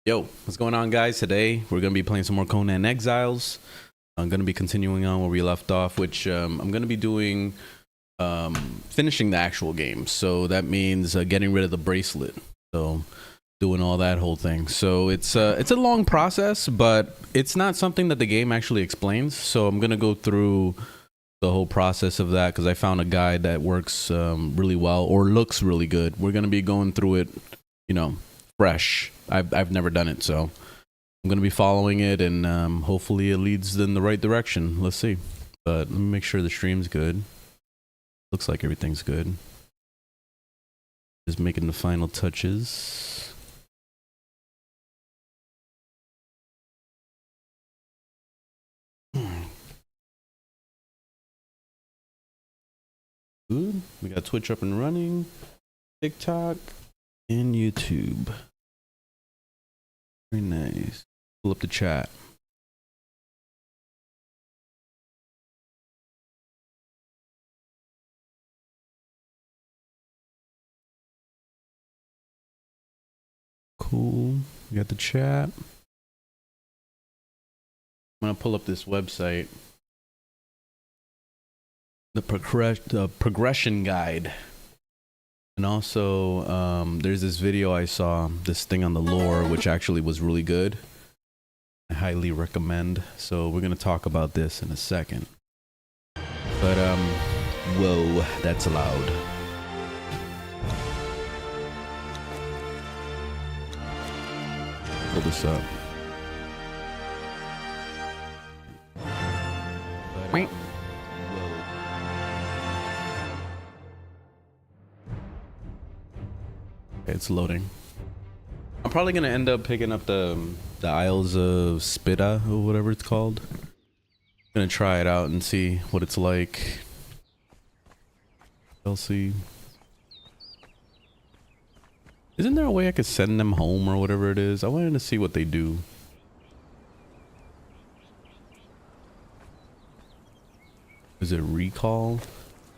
Yo, what's going on, guys? Today we're gonna be playing some more Conan Exiles. I'm gonna be continuing on where we left off, which I'm gonna be doing finishing the actual game. So that means getting rid of the bracelet. So doing all that whole thing. So it's a long process, but it's not something that the game actually explains. So I'm gonna go through the whole process of that because I found a guide that works really well or looks really good. We're gonna be going through it, fresh. I've never done it, so I'm gonna be following it, and hopefully it leads in the right direction. Let's see. But let me make sure the stream's good. Looks like everything's good. Just making the final touches. Good. We got Twitch up and running, TikTok, and YouTube. Very nice. Pull up the chat. Cool. We got the chat. I'm gonna pull up this website. The progression guide. And also, there's this video I saw, this thing on the lore, which actually was really good. I highly recommend. So we're gonna talk about this in a second. But whoa, that's loud. Pull this up. But, it's loading. I'm probably gonna end up picking up the Isles of Spita or whatever it's called. Gonna try it out and see what it's like. I'll see. Isn't there a way I could send them home or whatever it is? I wanted to see what they do. Is it recall?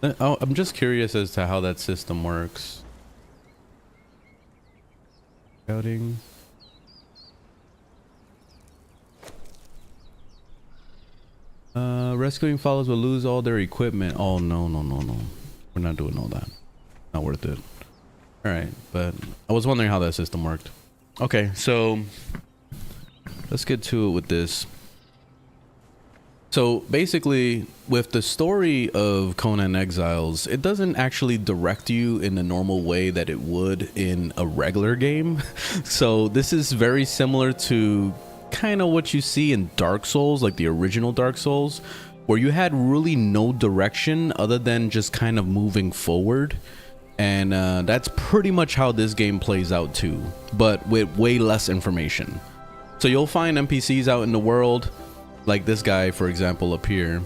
Oh, I'm just curious as to how that system works. Scouting. Rescuing followers will lose all their equipment. Oh, no. We're not doing all that. Not worth it. Alright, but I was wondering how that system worked. Okay, so let's get to it with this. So basically, with the story of Conan Exiles, it doesn't actually direct you in the normal way that it would in a regular game. So this is very similar to kind of what you see in Dark Souls, like the original Dark Souls, where you had really no direction other than just kind of moving forward. And that's pretty much how this game plays out too, but with way less information. So you'll find NPCs out in the world, like this guy, for example, up here.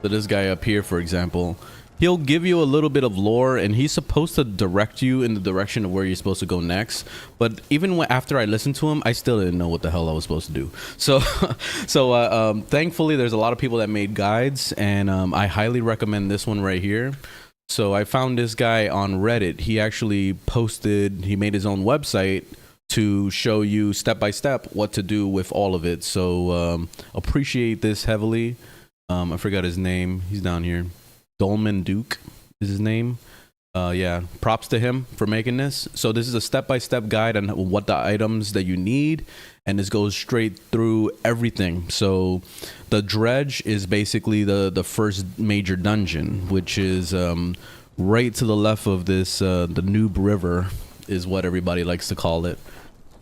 So this guy up here, for example, he'll give you a little bit of lore, and he's supposed to direct you in the direction of where you're supposed to go next. But even after I listened to him, I still didn't know what the hell I was supposed to do. So, thankfully, there's a lot of people that made guides, and I highly recommend this one right here. So I found this guy on Reddit. He actually he made his own website to show you step by step what to do with all of it. So appreciate this heavily. I forgot his name. He's down here. Dolman Duke is his name. Yeah, props to him for making this. So this is a step-by-step guide on what the items that you need, and this goes straight through everything. So the dredge is basically the first major dungeon, which is right to the left of this, the Noob River is what everybody likes to call it.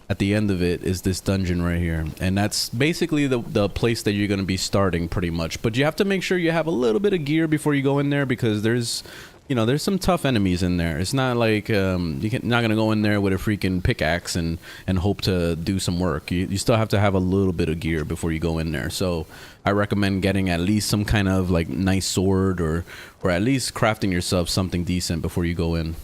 At the end of it is this dungeon right here, and that's basically the place that you're going to be starting pretty much. But you have to make sure you have a little bit of gear before you go in there, because there's some tough enemies in there. It's not like you're not going to go in there with a freaking pickaxe and hope to do some work. You still have to have a little bit of gear before you go in there. So I recommend getting at least some kind of like nice sword, or at least crafting yourself something decent before you go in.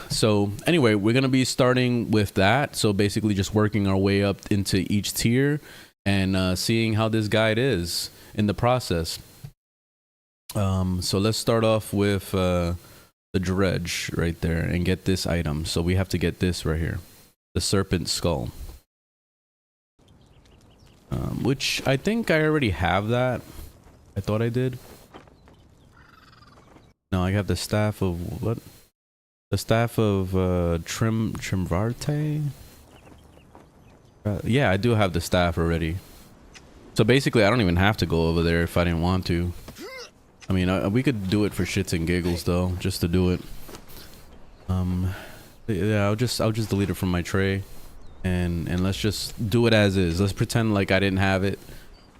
So anyway, we're going to be starting with that. So basically just working our way up into each tier and seeing how this guide is in the process. So let's start off with the dredge right there and get this item. So we have to get this right here, the serpent skull, which I think I already have that. I thought I did. No, I have the staff of what? The staff of Trimvarte. Yeah, I do have the staff already. So basically, I don't even have to go over there if I didn't want to. I mean, we could do it for shits and giggles though, just to do it. Yeah, I'll just delete it from my tray, and let's just do it as is. Let's pretend like I didn't have it,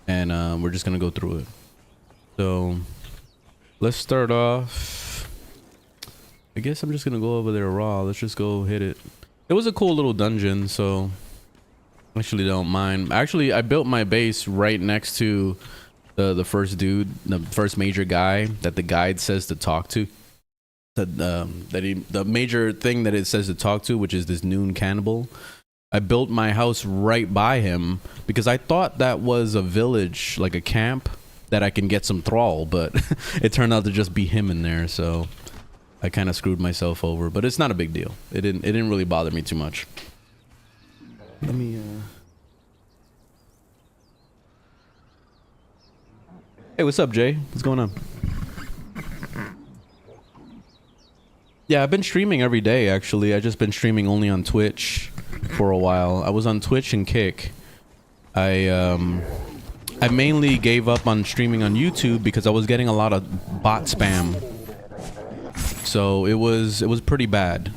and we're just gonna go through it. So let's start off. I guess I'm just gonna go over there raw. Let's just go hit it. It was a cool little dungeon, so actually don't mind. Actually, I built my base right next to the first dude, the first major guy that the guide says to talk to. The major thing that it says to talk to, which is this noon cannibal. I built my house right by him because I thought that was a village, like a camp, that I can get some thrall, but it turned out to just be him in there, so I kind of screwed myself over. But it's not a big deal. It didn't really bother me too much. Let me Hey, what's up, Jay? What's going on? Yeah, I've been streaming every day, actually. I've just been streaming only on Twitch for a while. I was on Twitch and Kick. I mainly gave up on streaming on YouTube because I was getting a lot of bot spam. So it was pretty bad.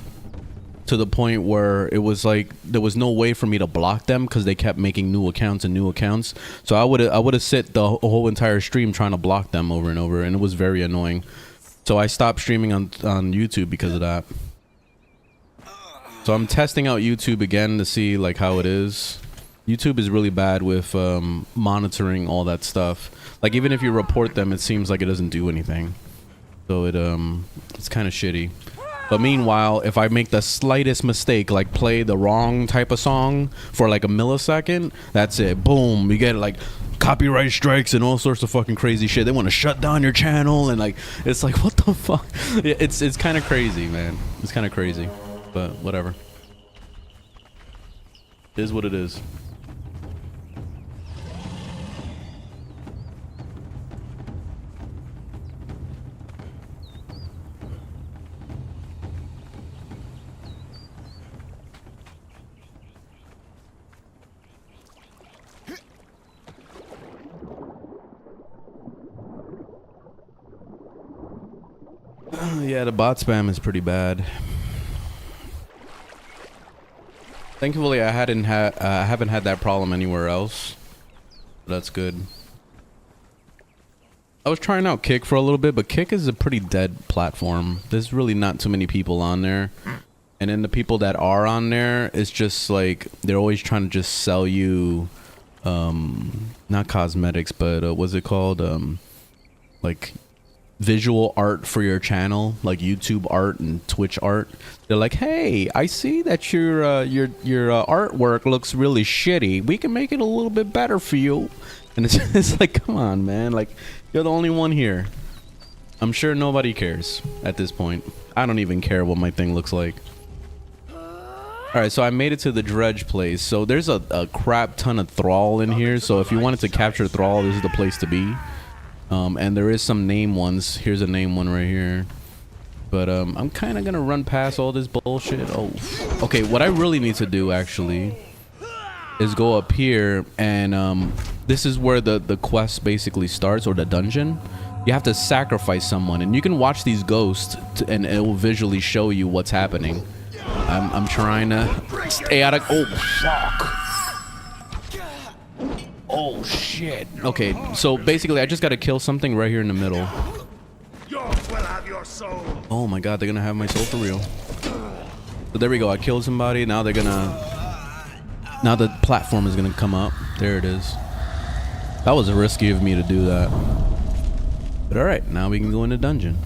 To the point where it was like there was no way for me to block them because they kept making new accounts and new accounts. So I would have sit the whole entire stream trying to block them over and over, and it was very annoying. So I stopped streaming on YouTube because of that. So I'm testing out YouTube again to see like how it is. YouTube is really bad with monitoring all that stuff. Like even if you report them, it seems like it doesn't do anything. So it's kind of shitty. But meanwhile, if I make the slightest mistake, like play the wrong type of song for like a millisecond, that's it. Boom. You get like copyright strikes and all sorts of fucking crazy shit. They want to shut down your channel and like, it's like, what the fuck? It's kind of crazy, man. It's kind of crazy, but whatever. It is what it is. Yeah, the bot spam is pretty bad. Thankfully, I haven't had that problem anywhere else. That's good. I was trying out Kick for a little bit, but Kick is a pretty dead platform. There's really not too many people on there. And then the people that are on there, it's just like they're always trying to just sell you not cosmetics, but what's it called? Like visual art for your channel, like YouTube art and Twitch art. They're like, hey, I see that your artwork looks really shitty. We can make it a little bit better for you. And it's like, come on, man. Like, you're the only one here. I'm sure nobody cares at this point. I don't even care what my thing looks like. Alright, so I made it to the dredge place. So there's a crap ton of thrall in here. So if you wanted to capture thrall, this is the place to be. And there is some name ones. Here's a name one right here. But I'm kind of gonna run past all this bullshit. Oh, okay. What I really need to do actually is go up here, and this is where the quest basically starts, or the dungeon. You have to sacrifice someone, and you can watch these ghosts, and it will visually show you what's happening. I'm trying to stay out of. Oh fuck. Oh shit. Okay, so basically I just gotta kill something right here in the middle. Oh my god, they're gonna have my soul for real. So there we go, I killed somebody. Now they're gonna... Now the platform is gonna come up. There it is. That was risky of me to do that. But alright, now we can go in the dungeon.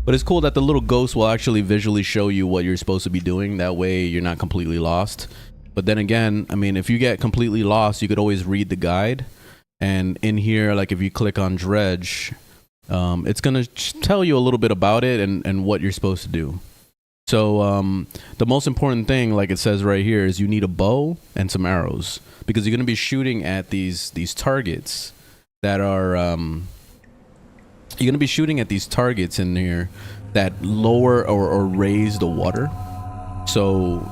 But it's cool that the little ghost will actually visually show you what you're supposed to be doing. That way you're not completely lost. But then again, I mean, if you get completely lost, you could always read the guide. And in here, like if you click on dredge, it's gonna tell you a little bit about it and what you're supposed to do. So the most important thing, like it says right here, is you need a bow and some arrows, because you're gonna be shooting at these targets that are you're gonna be shooting at these targets in here that lower or raise the water. So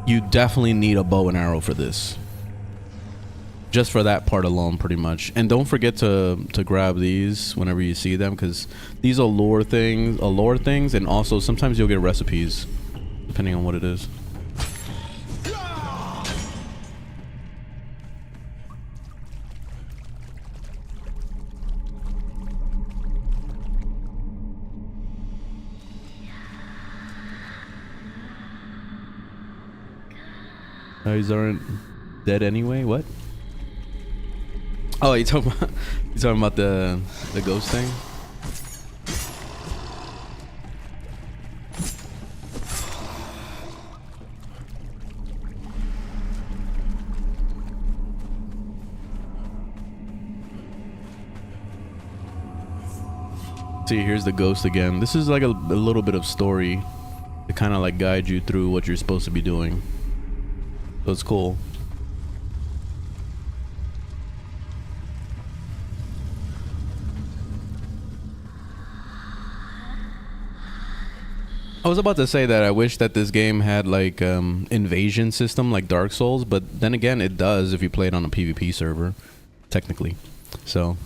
you definitely need a bow and arrow for this, just for that part alone, pretty much. And don't forget to grab these whenever you see them, because these are lore things, and also sometimes you'll get recipes depending on what it is. These aren't dead anyway. What? Oh, you talking about the ghost thing? See, here's the ghost again. This is like a little bit of story to kind of like guide you through what you're supposed to be doing. So it's cool. I was about to say that I wish that this game had like invasion system like Dark Souls, but then again it does if you play it on a PvP server, technically. So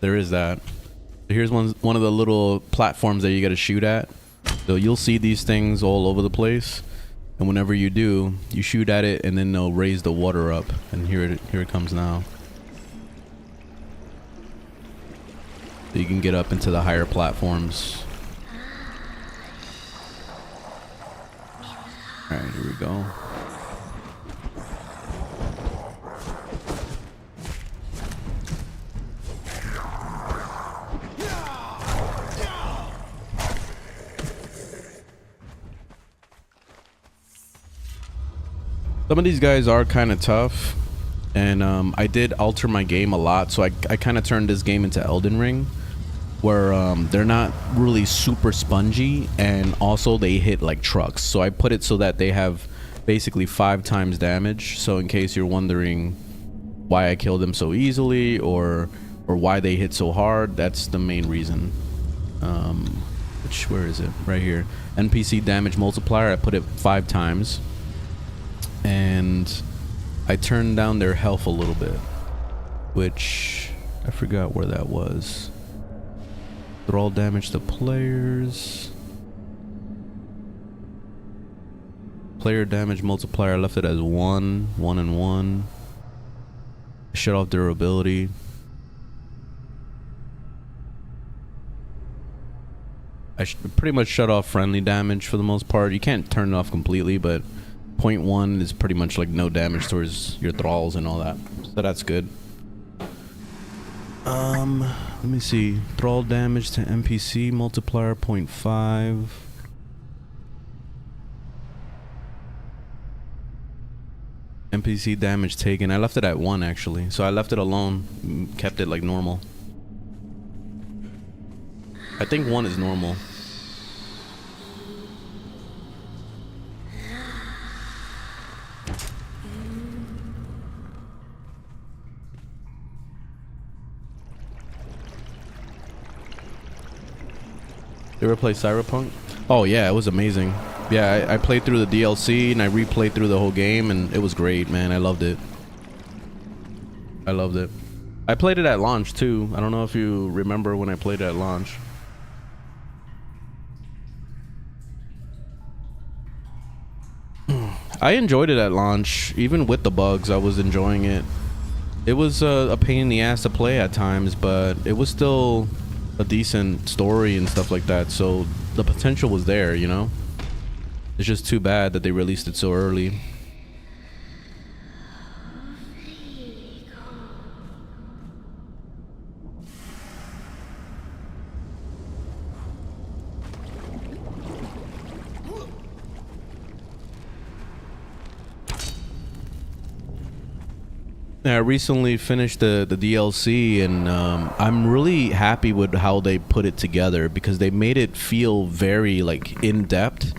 there is that. Here's one of the little platforms that you got to shoot at. So you'll see these things all over the place, and whenever you do, you shoot at it, and then they'll raise the water up. And here it comes now. So you can get up into the higher platforms. All right, here we go. Some of these guys are kind of tough, and I did alter my game a lot, so I kind of turned this game into Elden Ring, where they're not really super spongy, and also they hit like trucks. So I put it so that they have basically 5 times damage. So in case you're wondering why I killed them so easily, or why they hit so hard, that's the main reason. Where is it? Right here. NPC damage multiplier, I put it 5 times. And I turned down their health a little bit, which I forgot where that was. Thrall damage to players. Player damage multiplier, I left it as 1, 1 and 1. Shut off durability. I pretty much shut off friendly damage for the most part. You can't turn it off completely, but 0.1 is pretty much like no damage towards your thralls and all that, so that's good. Let me see. Thrall damage to NPC multiplier 0.5. NPC damage taken, I left it at 1 actually, so I left it alone, kept it like normal. I think 1 is normal. You ever play Cyberpunk? Oh yeah, it was amazing. Yeah, I played through the DLC and I replayed through the whole game, and it was great, man. I loved it. I loved it. I played it at launch too. I don't know if you remember when I played it at launch. I enjoyed it at launch. Even with the bugs, I was enjoying it. It was a pain in the ass to play at times, but it was still a decent story and stuff like that, so the potential was there, you know. It's just too bad that they released it so early. I recently finished the DLC, and I'm really happy with how they put it together because they made it feel very like in depth.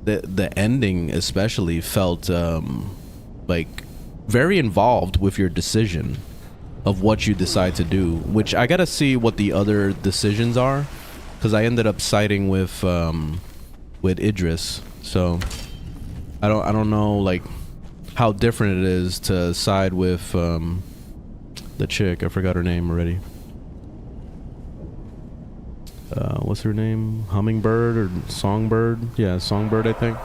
The ending especially felt like very involved with your decision of what you decide to do, which I gotta see what the other decisions are, because I ended up siding with Idris, so I don't know like how different it is to side with the chick. I forgot her name already. What's her name? Hummingbird or Songbird? Yeah, Songbird, I think.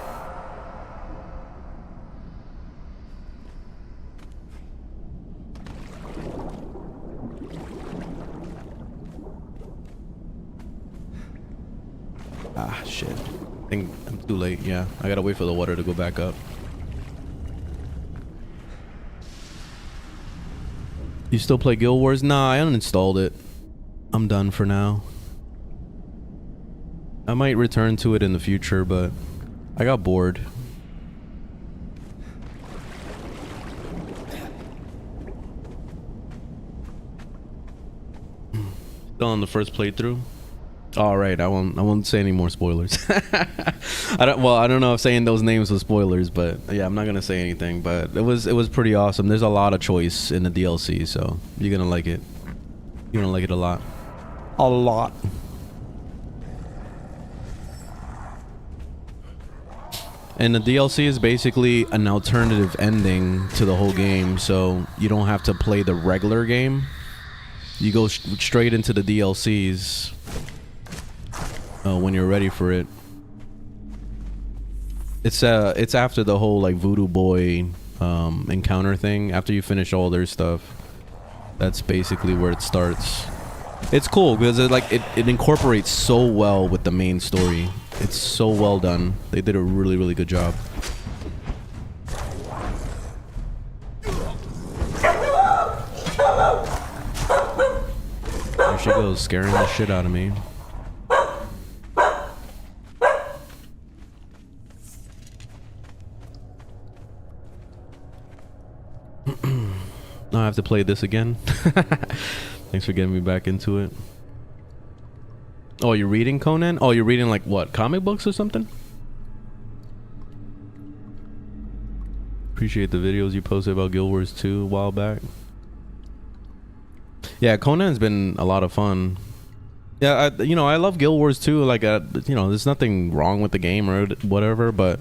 Ah, shit. I think I'm too late. Yeah, I gotta wait for the water to go back up. You still play Guild Wars? Nah, I uninstalled it. I'm done for now. I might return to it in the future, but I got bored. Still on the first playthrough. All right, I won't say any more spoilers. I don't know if saying those names was spoilers, but yeah, I'm not gonna say anything. But it was pretty awesome. There's a lot of choice in the DLC, so you're gonna like it. You're gonna like it a lot. A lot. And the DLC is basically an alternative ending to the whole game, so you don't have to play the regular game. You go straight into the DLCs when you're ready for it. It's after the whole like Voodoo Boy encounter thing. After you finish all their stuff, that's basically where it starts. It's cool because it incorporates so well with the main story. It's so well done. They did a really, really good job. There she goes, scaring the shit out of me. Now I have to play this again. Thanks for getting me back into it. Oh, you're reading Conan? Oh, you're reading like what? Comic books or something? Appreciate the videos you posted about Guild Wars 2 a while back. Yeah, Conan's been a lot of fun. Yeah, I love Guild Wars 2. Like, there's nothing wrong with the game or whatever, but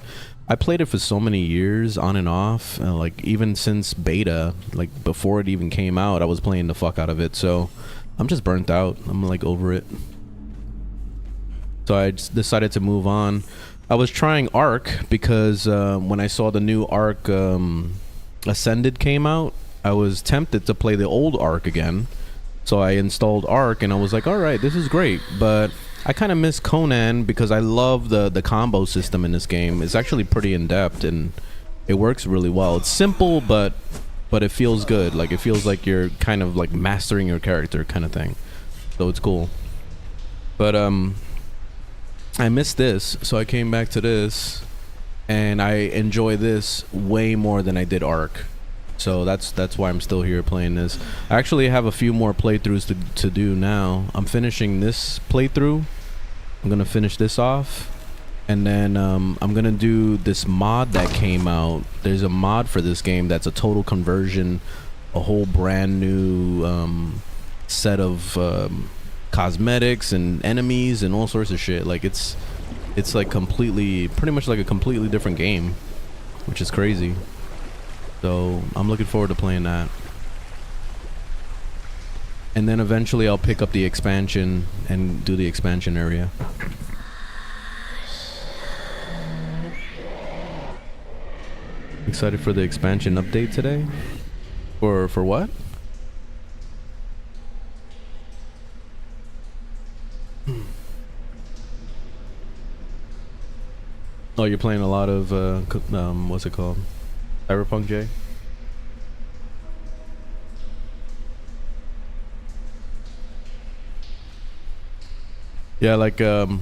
I played it for so many years on and off. Like, even since beta, like before it even came out, I was playing the fuck out of it. So I'm just burnt out. I'm like over it. So I just decided to move on. I was trying Ark because when I saw the new Ark Ascended came out, I was tempted to play the old Ark again. So I installed Ark and I was like, all right, this is great. But I kind of miss Conan because I love the combo system in this game. It's actually pretty in-depth and it works really well. It's simple, but it feels good. Like, it feels like you're kind of like mastering your character kind of thing. So it's cool. But I missed this, so I came back to this, and I enjoy this way more than I did Ark. So that's why I'm still here playing this. I actually have a few more playthroughs to do now. I'm finishing this playthrough. I'm gonna finish this off, and then I'm gonna do this mod that came out. There's a mod for this game that's a total conversion, a whole brand new set of cosmetics and enemies and all sorts of shit. Like it's like pretty much like a completely different game, which is crazy. So I'm looking forward to playing that. And then eventually I'll pick up the expansion and do the expansion area. Excited for the expansion update today? For what? Oh, you're playing a lot of what's it called? Cyberpunk J? Yeah, like that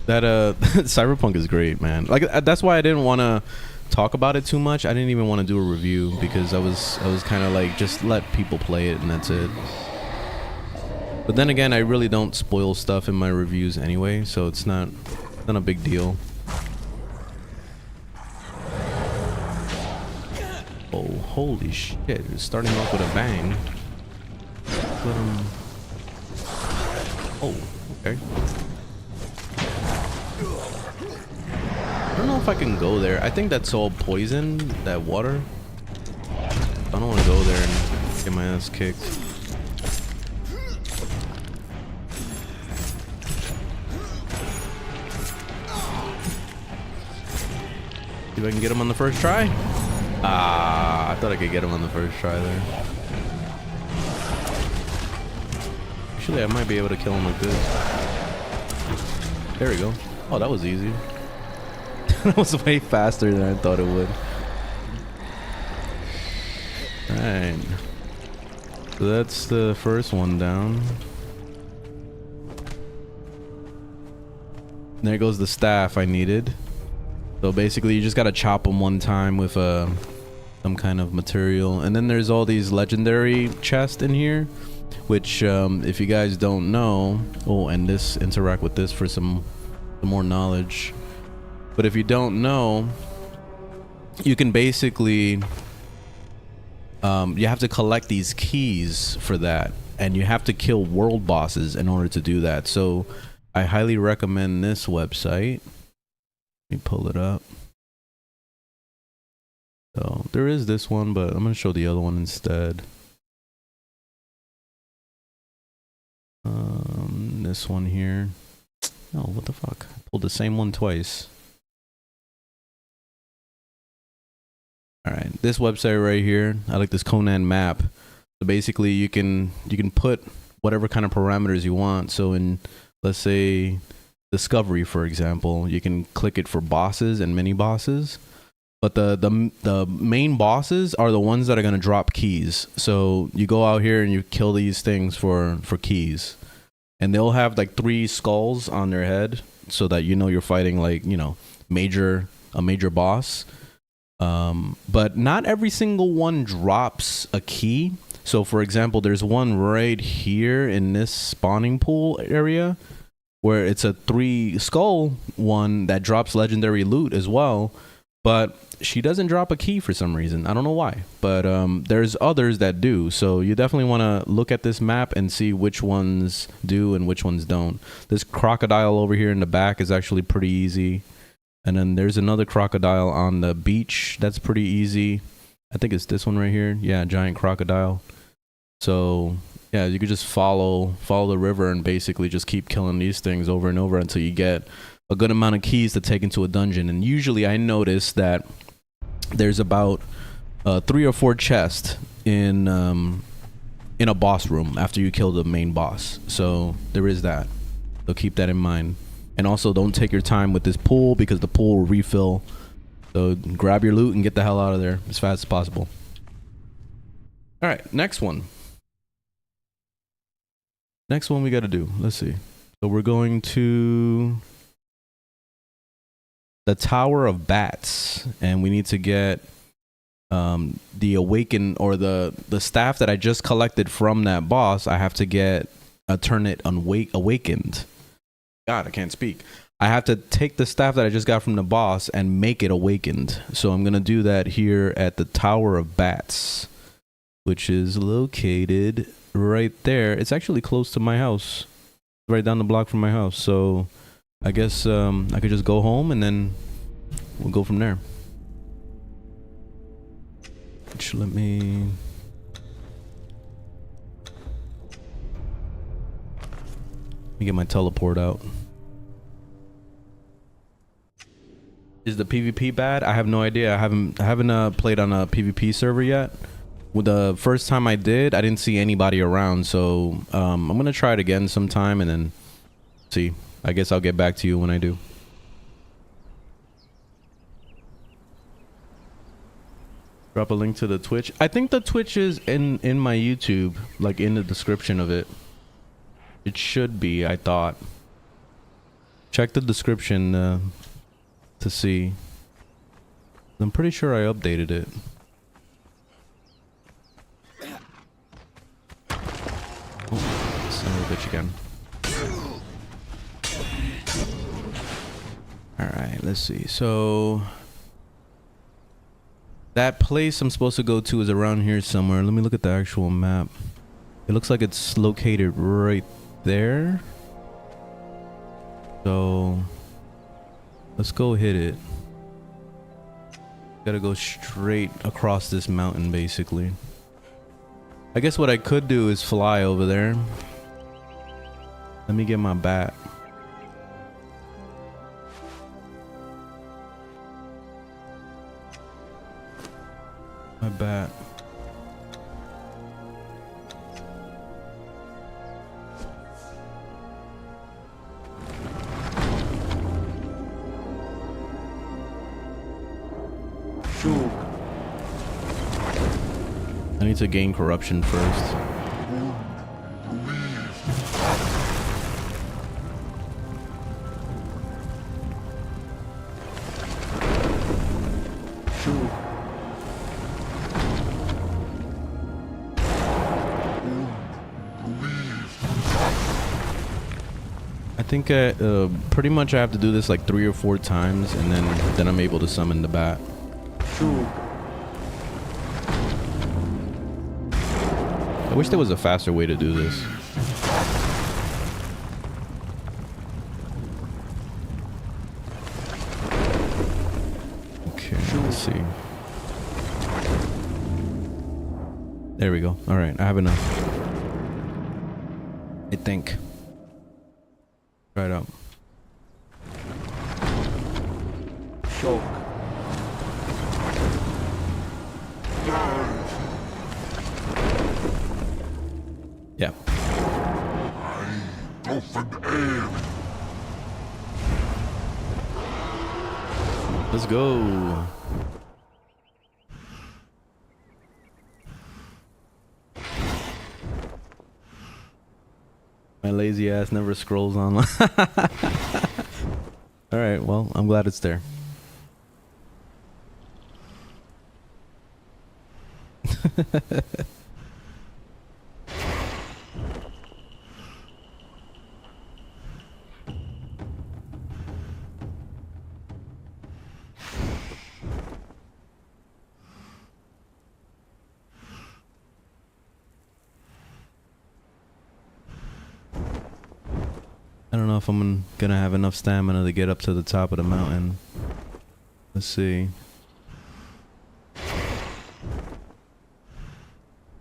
Cyberpunk is great, man. Like that's why I didn't want to talk about it too much. I didn't even want to do a review because I was kind of like, just let people play it and that's it. But then again, I really don't spoil stuff in my reviews anyway, so it's not a big deal. Oh, holy shit. It's starting off with a bang. Oh, okay. I don't know if I can go there. I think that's all poison, that water. I don't want to go there and get my ass kicked. See if I can get him on the first try. Ah, I thought I could get him on the first try there. Actually, I might be able to kill him like this. There we go. Oh, that was easy. That was way faster than I thought it would. Alright. So that's the first one down. There goes the staff I needed. So basically you just gotta chop them one time with some kind of material. And then there's all these legendary chests in here, which if you guys don't know, oh, and this interact with this for some more knowledge. But if you don't know, you can basically you have to collect these keys for that, and you have to kill world bosses in order to do that. So I highly recommend this website. Let me pull it up. So there is this one, but I'm gonna show the other one instead. This one here. Oh, what the fuck? I pulled the same one twice. Alright, this website right here, I like this Conan map. So basically you can put whatever kind of parameters you want. So in, let's say, discovery, for example, you can click it for bosses and mini bosses. But the main bosses are the ones that are gonna drop keys. So you go out here and you kill these things for keys. And they'll have like 3 skulls on their head so that you know you're fighting, like, you know, a major boss. But not every single one drops a key. So for example, there's one right here in this spawning pool area where it's a 3 skull one that drops legendary loot as well, but she doesn't drop a key for some reason. I don't know why, but there's others that do. So you definitely want to look at this map and see which ones do and which ones don't. This crocodile over here in the back is actually pretty easy. And then there's another crocodile on the beach that's pretty easy. I think it's this one right here. Yeah, giant crocodile. So yeah, you could just follow the river and basically just keep killing these things over and over until you get a good amount of keys to take into a dungeon. And usually I notice that there's about 3 or 4 chests in a boss room after you kill the main boss. So there is that. So keep that in mind. And also don't take your time with this pool because the pool will refill. So grab your loot and get the hell out of there as fast as possible. All right, next one. Next one we got to do. Let's see. So we're going to the Tower of Bats, and we need to get the awaken, or the staff that I just collected from that boss. I have to get turn it awakened. God, I can't speak. I have to take the staff that I just got from the boss and make it awakened. So I'm gonna do that here at the Tower of Bats, which is located right there. It's actually close to my house, right down the block from my house. So I guess I could just go home and then we'll go from there. Which, let me get my teleport out. Is the PvP bad? I have no idea. I haven't played on a PvP server yet. With the first time I did, I didn't see anybody around, so I'm gonna try it again sometime and then see. I guess I'll get back to you when I do. Drop a link to the Twitch. I think the Twitch is in my YouTube, like in the description of it. It should be, I thought. Check the description to see. I'm pretty sure I updated it. Oh, son of a bitch again. Alright, let's see. So that place I'm supposed to go to is around here somewhere. Let me look at the actual map. It looks like it's located right there. So let's go hit it. Gotta go straight across this mountain basically. I guess what I could do is fly over there. Let me get my bat. My bat. I need to gain corruption first. I think pretty much I have to do this like 3 or 4 times, and then I'm able to summon the bat. I wish there was a faster way to do this. Okay, let's see. There we go. All right, I have enough. I think. Try it out. Choke. Yeah. Let's go. My lazy ass never scrolls online. All right, well, I'm glad it's there. I don't know if I'm gonna have enough stamina to get up to the top of the mountain. Let's see.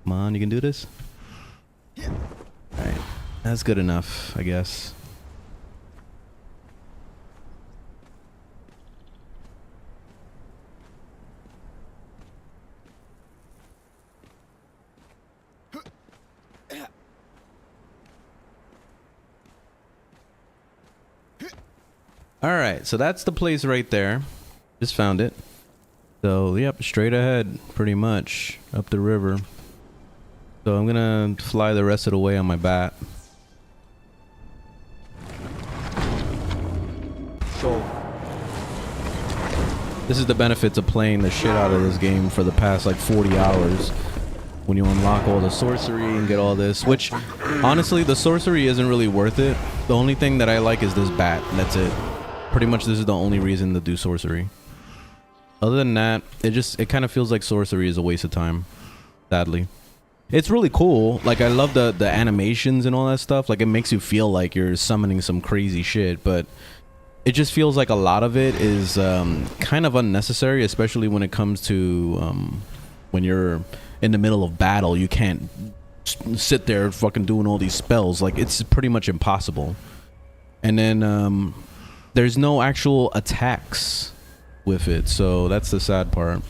Come on, you can do this? Alright, that's good enough, I guess. Alright, so that's the place right there. Just found it. So, yep, straight ahead, pretty much, up the river. So I'm gonna fly the rest of the way on my bat. So this is the benefits of playing the shit out of this game for the past like 40 hours. When you unlock all the sorcery and get all this, which honestly the sorcery isn't really worth it. The only thing that I like is this bat, and that's it. Pretty much this is the only reason to do sorcery. Other than that, it kind of feels like sorcery is a waste of time, sadly. It's really cool. Like, I love the animations and all that stuff. Like, it makes you feel like you're summoning some crazy shit, but it just feels like a lot of it is kind of unnecessary, especially when it comes to when you're in the middle of battle. You can't sit there fucking doing all these spells. Like, it's pretty much impossible. And then there's no actual attacks with it, so that's the sad part.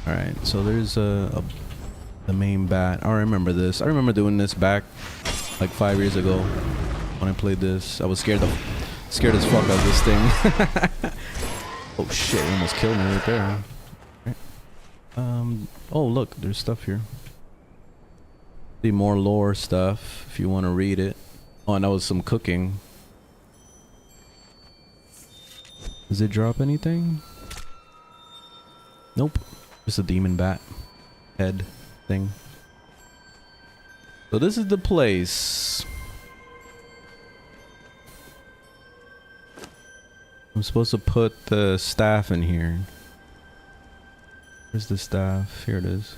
All right, so there's the main bat. I remember this. I remember doing this back like 5 years ago when I played this. I was scared as fuck of this thing. Oh shit, it almost killed me right there. Right. Oh look, there's stuff here. See more lore stuff if you want to read it. Oh, and that was some cooking. Does it drop anything? Nope. Just a demon bat head thing. So this is the place. I'm supposed to put the staff in here. Where's the staff? Here it is.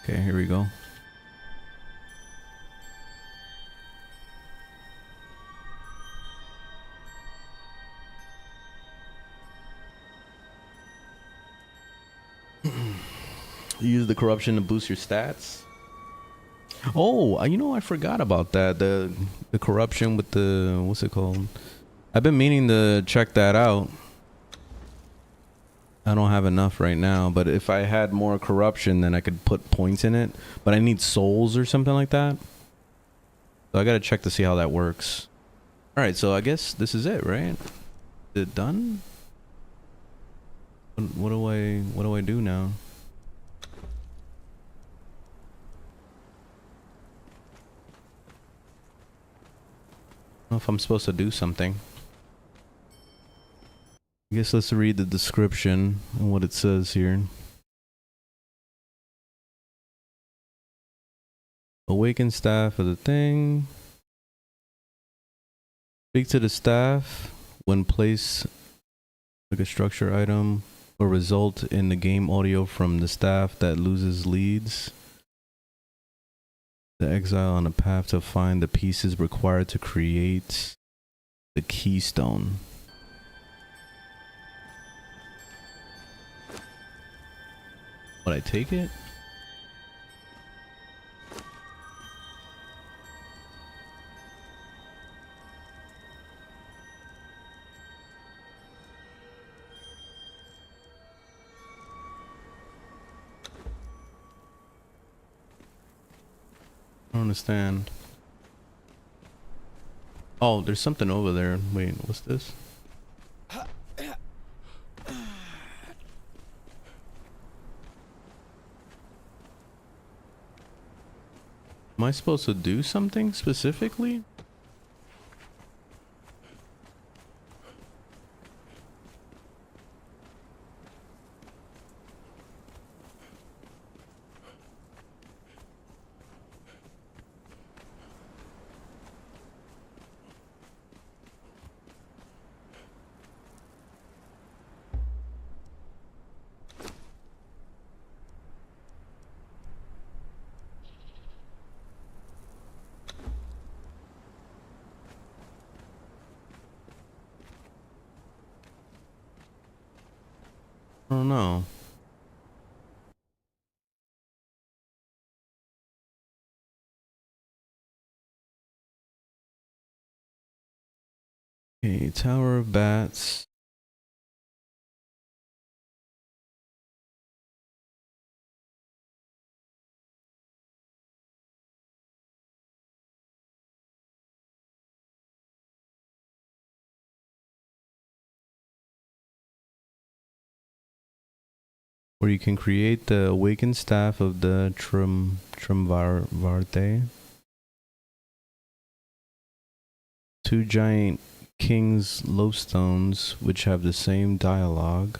Okay, here we go. Use the corruption to boost your stats. Oh, you know, I forgot about that. The corruption with the, what's it called? I've been meaning to check that out. I don't have enough right now, but if I had more corruption, then I could put points in it. But I need souls or something like that. So I gotta check to see how that works. All right, so I guess this is it, right? Is it done? What do I do now? I don't know if I'm supposed to do something. I guess let's read the description and what it says here. Awaken staff of the thing. Speak to the staff when placed like a structure item or result in the game audio from the staff that loses leads. The exile on a path to find the pieces required to create the keystone. Would I take it? I don't understand. Oh, there's something over there. Wait, what's this? Am I supposed to do something specifically? I don't know. Okay, Tower of Bats. Where you can create the awakened staff of the Triumvirate. Two giant king's lodestones which have the same dialogue.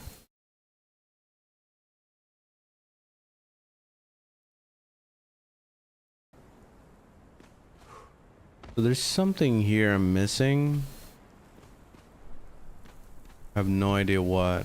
So there's something here I'm missing. I have no idea what.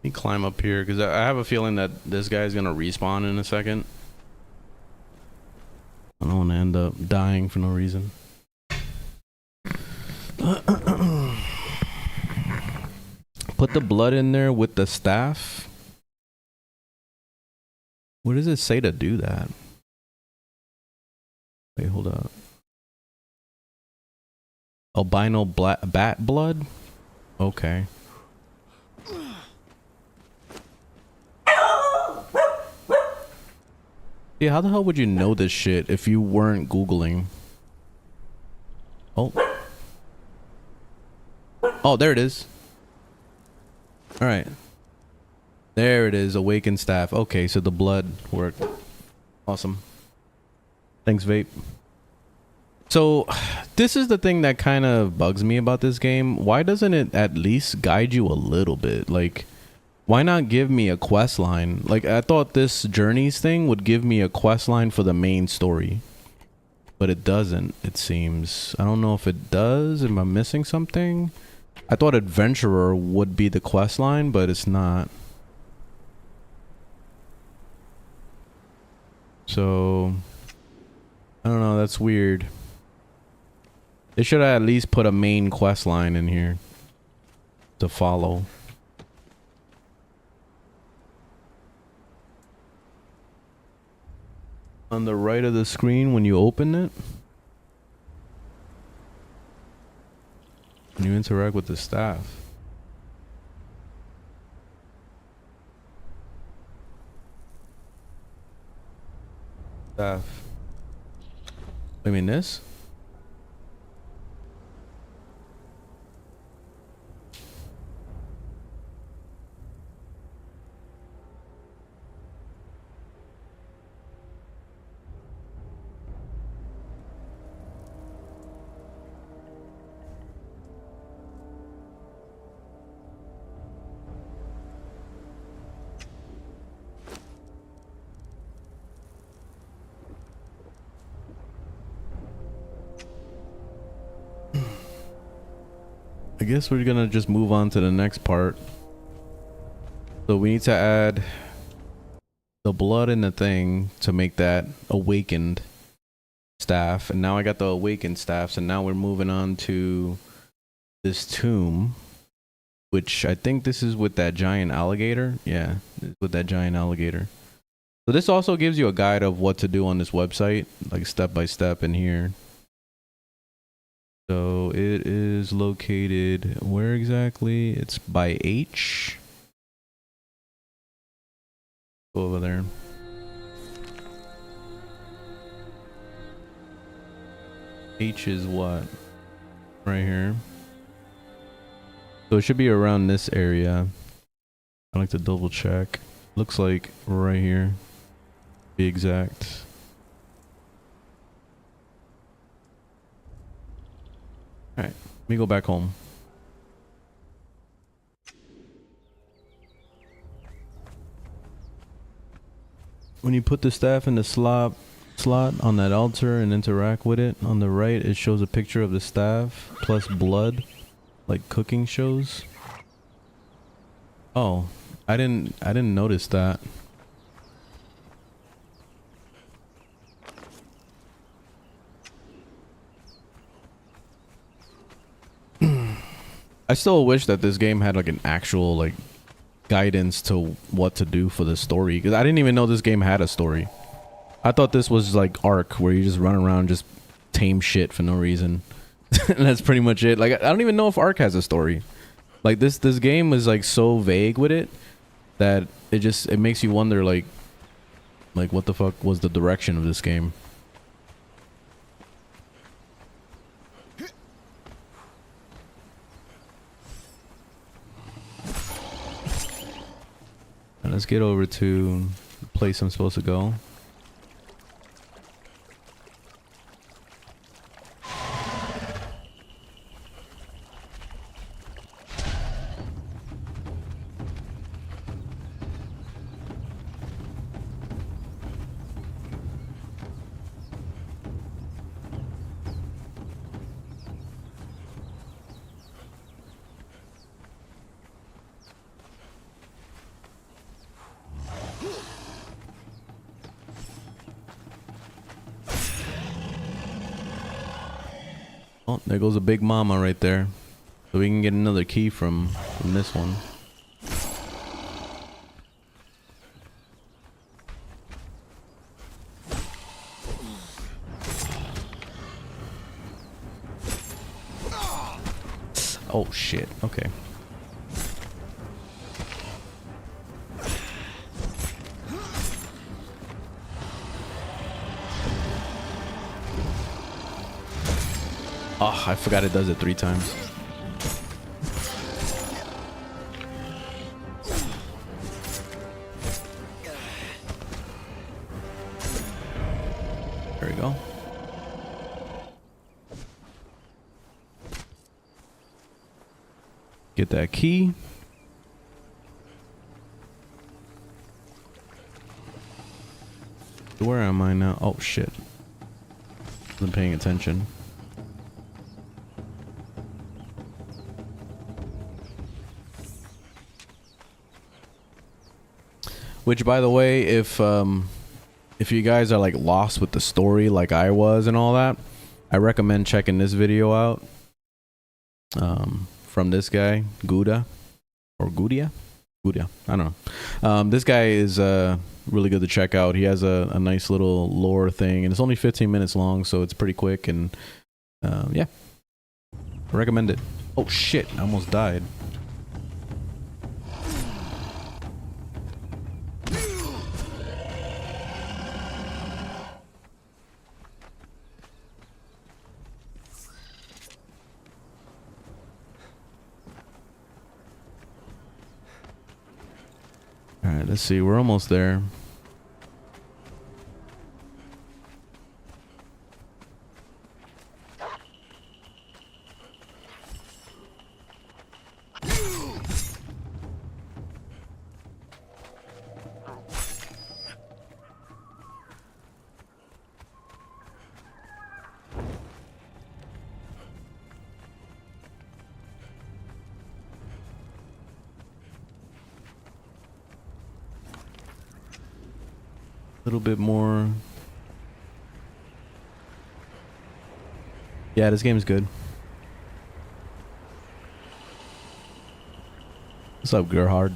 Let me climb up here because I have a feeling that this guy's gonna respawn in a second. I don't want to end up dying for no reason. Put the blood in there with the staff. What does it say to do that? Wait, hold up. Albino bat blood? Okay. Yeah, how the hell would you know this shit if you weren't Googling? Oh. Oh, there it is. Alright. There it is, awakened staff. Okay, so the blood worked. Awesome. Thanks, Vape. So, this is the thing that kind of bugs me about this game. Why doesn't it at least guide you a little bit? Like, why not give me a quest line? Like, I thought this journeys thing would give me a quest line for the main story. But it doesn't, it seems. I don't know if it does. Am I missing something? I thought Adventurer would be the quest line, but it's not. So, I don't know, that's weird. They should have at least put a main quest line in here to follow. On the right of the screen when you open it, when you interact with the staff. I mean this? I guess we're gonna just move on to the next part. So we need to add the blood in the thing to make that awakened staff. And now I got the awakened staff. So now we're moving on to this tomb, which I think this is with that giant alligator. Yeah, with that giant alligator. So this also gives you a guide of what to do on this website, like step by step in here. So it is located where exactly? It's by H. Go over there. H is what? Right here. So it should be around this area. I like to double check. Looks like right here. Be exact. Alright, let me go back home. When you put the staff in the slot on that altar and interact with it, on the right it shows a picture of the staff plus blood, like cooking shows. Oh, I didn't notice that. I still wish that this game had like an actual like guidance to what to do for the story, because I didn't even know this game had a story. I thought this was like Ark, where you just run around just tame shit for no reason. And that's pretty much it. Like I don't even know if Ark has a story. Like this game is like so vague with it that it makes you wonder like what the fuck was the direction of this game. And let's get over to the place I'm supposed to go. Oh, there goes a big mama right there. So we can get another key from this one. Oh shit. Okay. Oh, I forgot it does it 3 times. There we go. Get that key. Where am I now? Oh shit. Wasn't paying attention. Which, by the way, if you guys are like lost with the story like I was and all that, I recommend checking this video out. From this guy, Gouda or Goudia, I don't know. This guy is really good to check out. He has a nice little lore thing, and it's only 15 minutes long, so it's pretty quick. And yeah, I recommend it. Oh shit! I almost died. All right, let's see. We're almost there. A little bit more. Yeah, this game is good. What's up, Gerhard?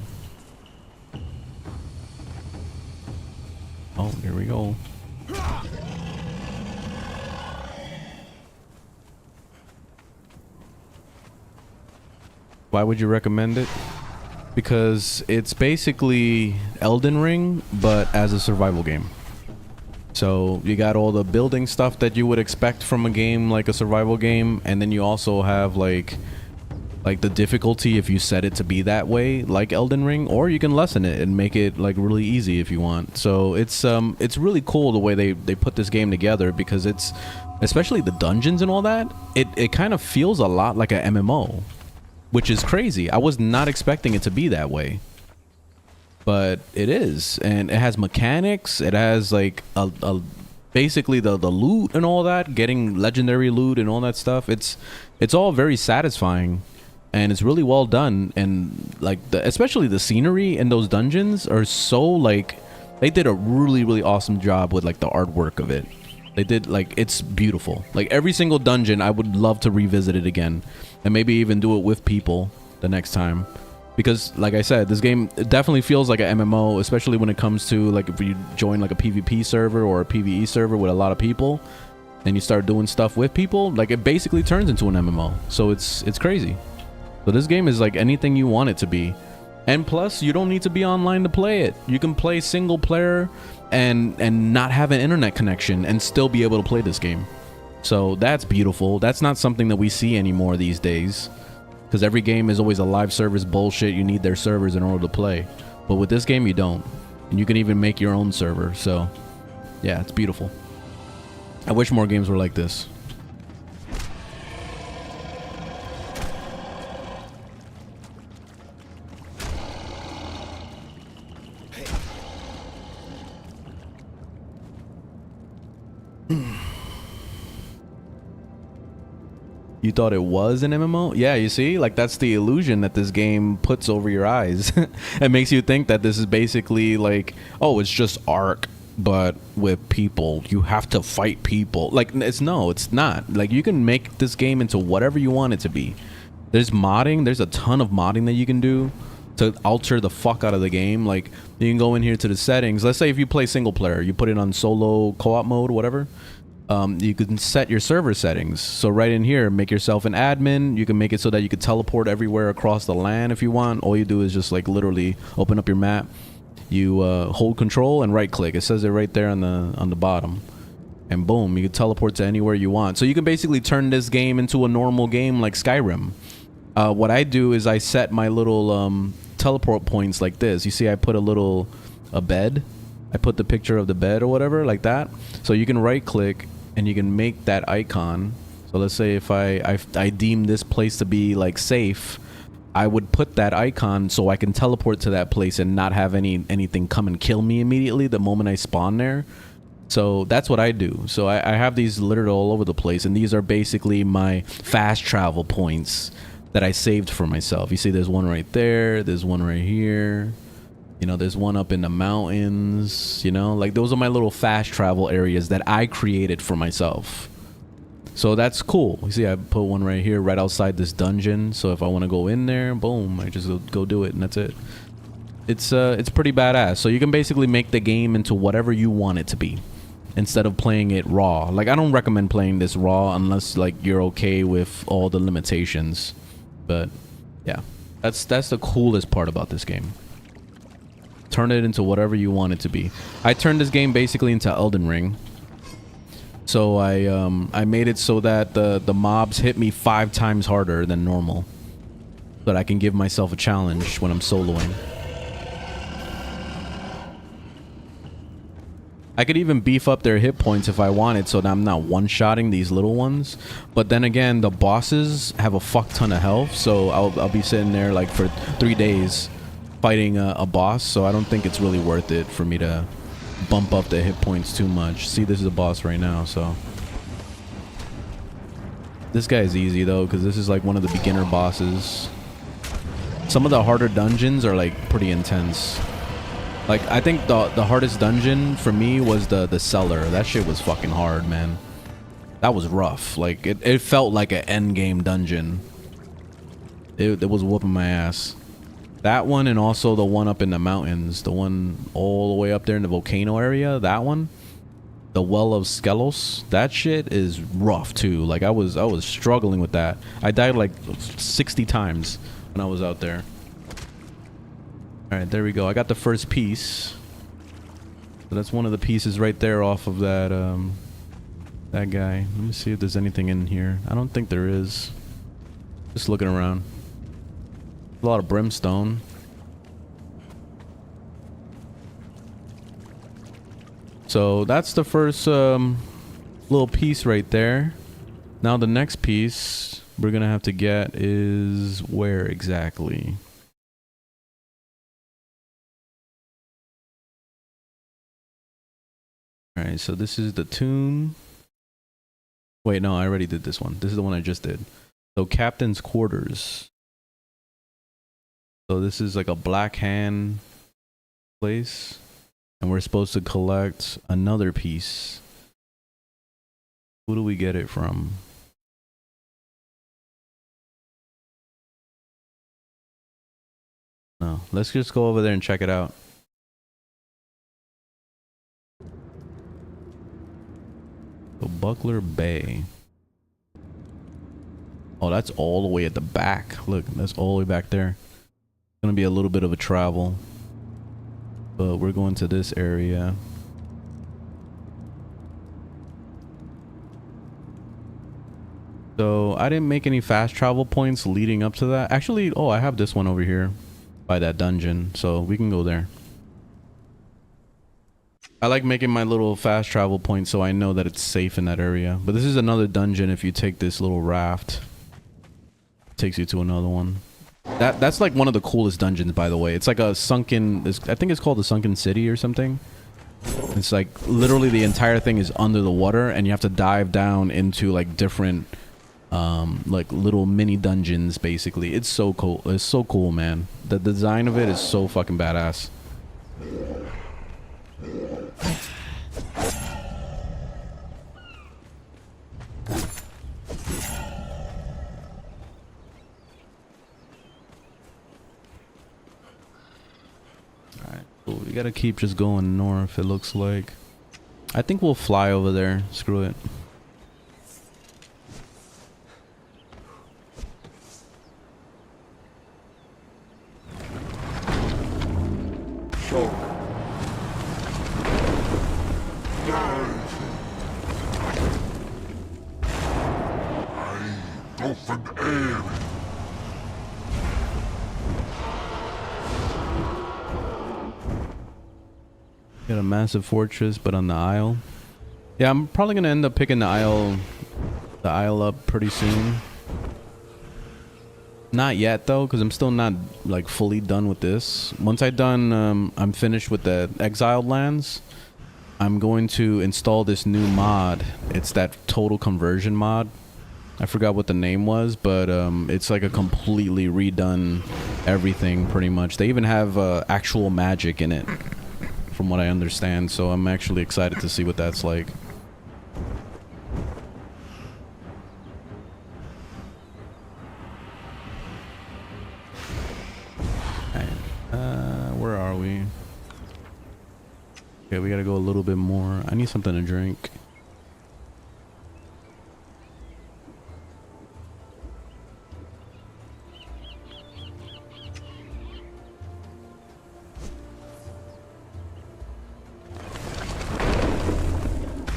Oh, here we go. Why would you recommend it? Because it's basically Elden Ring, but as a survival game. So you got all the building stuff that you would expect from a game like a survival game, and then you also have like the difficulty if you set it to be that way, like Elden Ring, or you can lessen it and make it like really easy if you want. So it's really cool the way they put this game together, because it's, especially the dungeons and all that, it kind of feels a lot like a MMO. Which is crazy. I was not expecting it to be that way. But it is. And it has mechanics. It has like basically the loot and all that. Getting legendary loot and all that stuff. It's all very satisfying. And it's really well done. And like especially the scenery in those dungeons are so like, they did a really, really awesome job with like the artwork of it. They did, like, it's beautiful. Like every single dungeon, I would love to revisit it again. And maybe even do it with people the next time. Because, like I said, this game definitely feels like an MMO, especially when it comes to, like, if you join, like, a PvP server or a PvE server with a lot of people, and you start doing stuff with people, like, it basically turns into an MMO. So it's crazy. So this game is, like, anything you want it to be. And plus, you don't need to be online to play it. You can play single player and not have an internet connection and still be able to play this game. So that's beautiful. That's not something that we see anymore these days, because every game is always a live service bullshit. You need their servers in order to play, but with this game you don't, and you can even make your own server. So yeah, it's beautiful. I wish more games were like this. You thought it was an MMO? Yeah, you see? Like, that's the illusion that this game puts over your eyes. It makes you think that this is basically like, oh, it's just Ark, but with people. You have to fight people. Like, it's not. Like, you can make this game into whatever you want it to be. There's modding. There's a ton of modding that you can do to alter the fuck out of the game. Like, you can go in here to the settings. Let's say if you play single player, you put it on solo co-op mode, whatever. you can set your server settings. So right in here, make yourself an admin. You can make it so that you can teleport everywhere across the LAN if you want. All you do is just like literally open up your map. You hold control and right click. It says it right there on the bottom. And boom, you can teleport to anywhere you want. So you can basically turn this game into a normal game like Skyrim. What I do is I set my little teleport points like this. You see I put a bed. I put the picture of the bed or whatever like that. So you can right click and you can make that icon. So let's say if I deem this place to be like safe, I would put that icon so I can teleport to that place and not have anything come and kill me immediately the moment I spawn there. So that's what I do. So I have these littered all over the place, and these are basically my fast travel points that I saved for myself. You see there's one right there, there's one right here, you know, there's one up in the mountains, you know, like those are my little fast travel areas that I created for myself. So that's cool. You see I put one right here right outside this dungeon, so if I want to go in there, boom, I just go do it, and that's it. It's pretty badass. So you can basically make the game into whatever you want it to be instead of playing it raw. Like I don't recommend playing this raw unless like you're okay with all the limitations. But yeah, that's the coolest part about this game. Turn it into whatever you want it to be. I turned this game basically into Elden Ring. So I made it so that the mobs hit me 5 times harder than normal, so that I can give myself a challenge when I'm soloing. I could even beef up their hit points if I wanted, so that I'm not one-shotting these little ones. But then again, the bosses have a fuck ton of health, so I'll be sitting there like for 3 days fighting a boss. So I don't think it's really worth it for me to bump up the hit points too much. See, this is a boss right now, so this guy is easy though, because this is like one of the beginner bosses. Some of the harder dungeons are like pretty intense. Like I think the hardest dungeon for me was the cellar. That shit was fucking hard, man. That was rough. Like it felt like an end game dungeon. It was whooping my ass. That one, and also the one up in the mountains, the one all the way up there in the volcano area, that one, the Well of Skelos, that shit is rough too. Like I was struggling with that. I died like 60 times when I was out there. All right, there we go. I got the first piece. So that's one of the pieces right there off of that that guy. Let me see if there's anything in here. I don't think there is. Just looking around. A lot of brimstone. So that's the first little piece right there. Now the next piece we're gonna have to get is where exactly? Alright, so this is the tomb. Wait, no, I already did this one. This is the one I just did. So captain's quarters. So this is like a black hand place, and we're supposed to collect another piece. Who do we get it from? No, let's just go over there and check it out. So Buckler Bay. Oh, that's all the way at the back. Look, that's all the way back there. Gonna be a little bit of a travel, but we're going to this area. So I didn't make any fast travel points leading up to that. Actually, oh, I have this one over here by that dungeon, so we can go there. I like making my little fast travel points so I know that it's safe in that area. But this is another dungeon. If you take this little raft, it takes you to another one. That's like one of the coolest dungeons, by the way. It's like a sunken, I think it's called the Sunken City or something. It's like literally the entire thing is under the water, and you have to dive down into like different like little mini dungeons basically. It's so cool. It's so cool, man. The design of it is so fucking badass. We gotta keep just going north, it looks like. I think we'll fly over there. Screw it. Show. Got a massive fortress, but on the Isle. Yeah, I'm probably gonna end up picking the Isle up pretty soon. Not yet though, because I'm still not like fully done with this. Once I'm finished with the Exiled lands, I'm going to install this new mod. It's that total conversion mod. I forgot what the name was, but it's like a completely redone everything pretty much. They even have actual magic in it, from what I understand. So I'm actually excited to see what that's like. Where are we? Okay, we gotta go a little bit more. I need something to drink.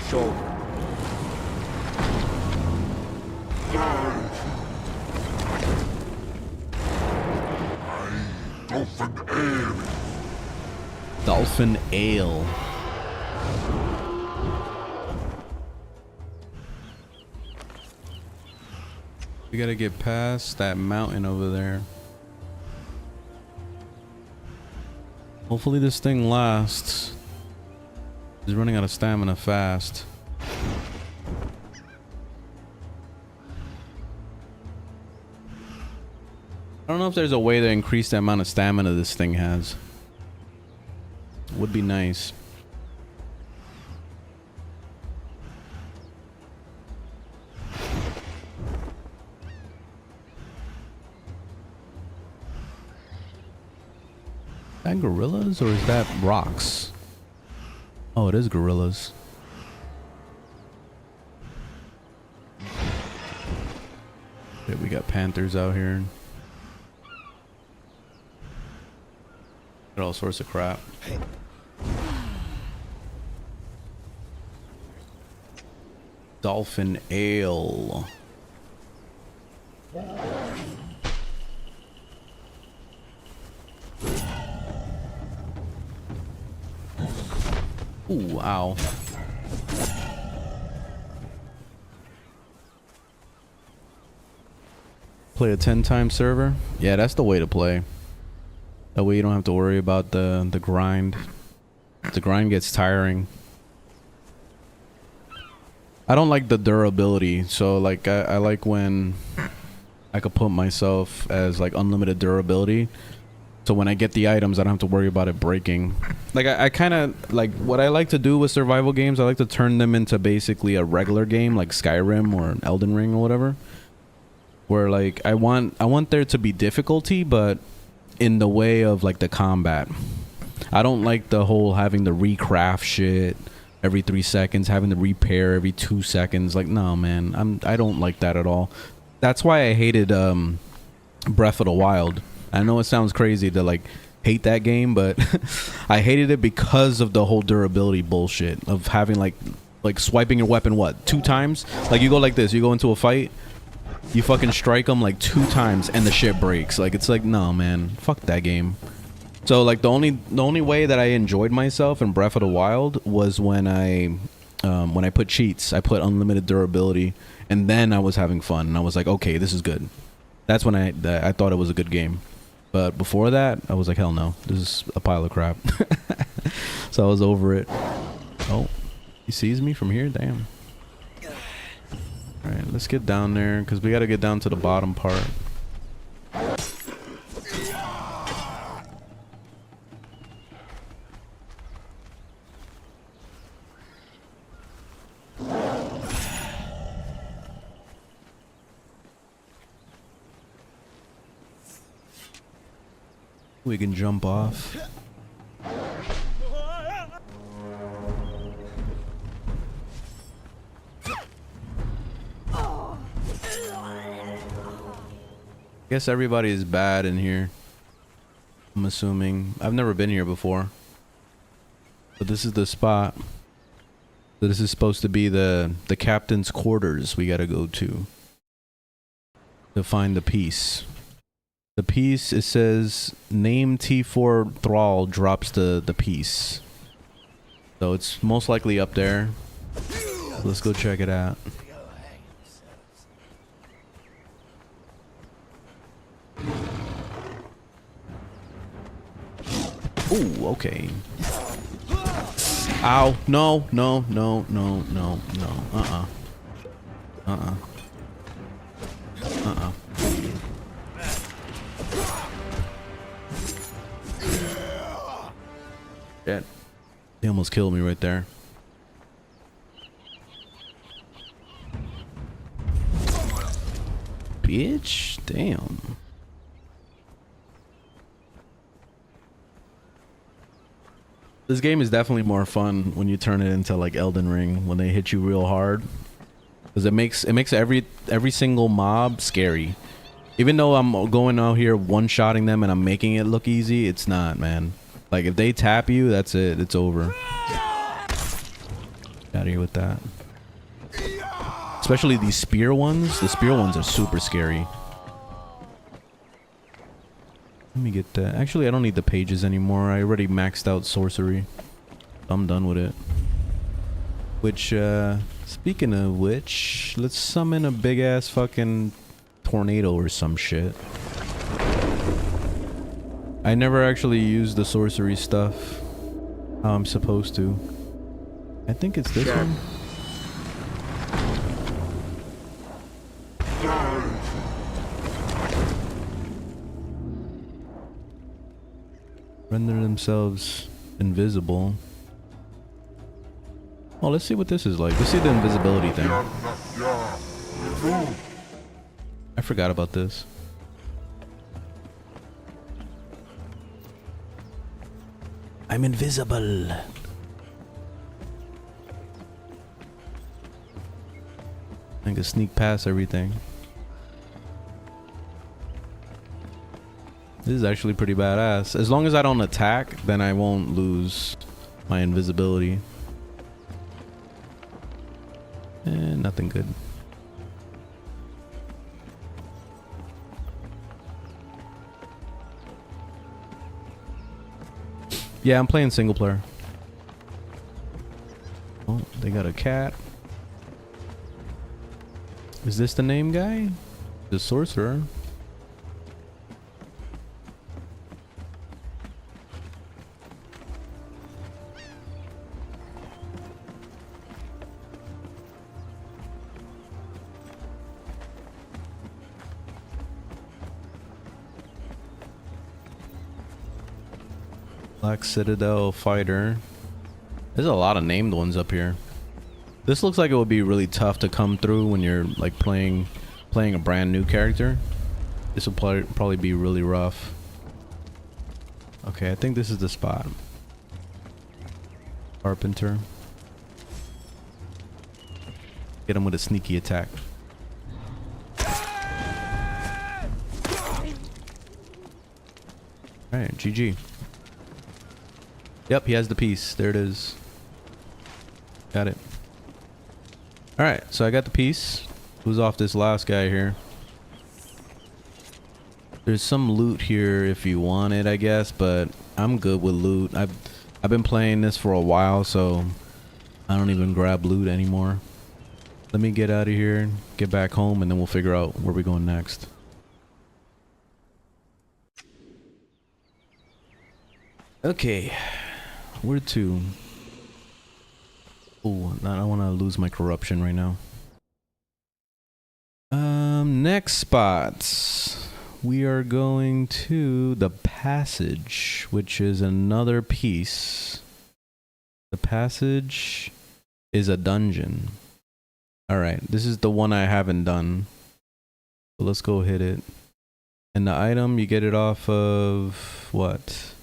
Show. Dolphin Ale. We gotta get past that mountain over there. Hopefully this thing lasts. He's running out of stamina fast. I don't know if there's a way to increase the amount of stamina this thing has. Would be nice. Is that gorillas or is that rocks? Oh, it is gorillas. Yeah, we got panthers out here. Got all sorts of crap. Dolphin Ale. Ooh, ow. Play a 10-time server? Yeah, that's the way to play. That way you don't have to worry about the grind. The grind gets tiring. I don't like the durability, so like I like when I could put myself as like unlimited durability. So when I get the items, I don't have to worry about it breaking. Like I kind of like what I like to do with survival games. I like to turn them into basically a regular game like Skyrim or Elden Ring or whatever. Where like I want there to be difficulty, but in the way of like the combat. I don't like the whole having to recraft shit every 3 seconds, having to repair every 2 seconds. Like, no, man, I don't like that at all. That's why I hated Breath of the Wild. I know it sounds crazy to like hate that game, but I hated it because of the whole durability bullshit of having like swiping your weapon 2 times. Like you go like this, you go into a fight, you fucking strike them like 2 times and the shit breaks. Like it's like, no, man, fuck that game. So like the only way that I enjoyed myself in Breath of the Wild was when I put cheats. I put unlimited durability, and then I was having fun, and I was like, okay, this is good. That's when I thought it was a good game. But before that, I was like, hell no, this is a pile of crap. So I was over it. Oh, he sees me from here? Damn. All right, let's get down there because we got to get down to the bottom part. We can jump off. Guess everybody is bad in here. I'm assuming. I've never been here before. But this is the spot. So this is supposed to be the captain's quarters we gotta go to find the piece. The piece, it says name T4 thrall drops the piece. So it's most likely up there. So let's go check it out. Ooh, okay. Ow. No, no, no, no, no, no. Uh-uh. Uh-uh. Uh-uh. Shit. They almost killed me right there. Bitch. Damn. This game is definitely more fun when you turn it into like Elden Ring, when they hit you real hard. Because it makes every single mob scary. Even though I'm going out here one-shotting them and I'm making it look easy, it's not, man. Like if they tap you, that's it. It's over. Out of here with that. Especially these spear ones. The spear ones are super scary. Let me get that. Actually, I don't need the pages anymore. I already maxed out sorcery. I'm done with it. Which, speaking of which, let's summon a big ass fucking tornado or some shit. I never actually used the sorcery stuff how I'm supposed to. I think it's this one. Render themselves invisible. Oh, let's see what this is like. Let's see the invisibility thing. I forgot about this. I'm invisible. I can sneak past everything. This is actually pretty badass. As long as I don't attack, then I won't lose my invisibility. And nothing good. Yeah, I'm playing single player. Oh, they got a cat. Is this the name guy? The sorcerer. Black Citadel Fighter. There's a lot of named ones up here. This looks like it would be really tough to come through when you're like playing a brand new character. This will probably be really rough. Okay, I think this is the spot. Carpenter. Get him with a sneaky attack. Alright, GG. Yep, he has the piece. There it is. Got it. Alright, so I got the piece. Who's off this last guy here? There's some loot here if you want it, I guess, but I'm good with loot. I've been playing this for a while, so I don't even grab loot anymore. Let me get out of here, get back home, and then we'll figure out where we're going next. Okay. Where to? Oh, I don't want to lose my corruption right now. Next spot. We are going to the passage, which is another piece. The passage is a dungeon. Alright, this is the one I haven't done. So let's go hit it. And the item, you get it off of what?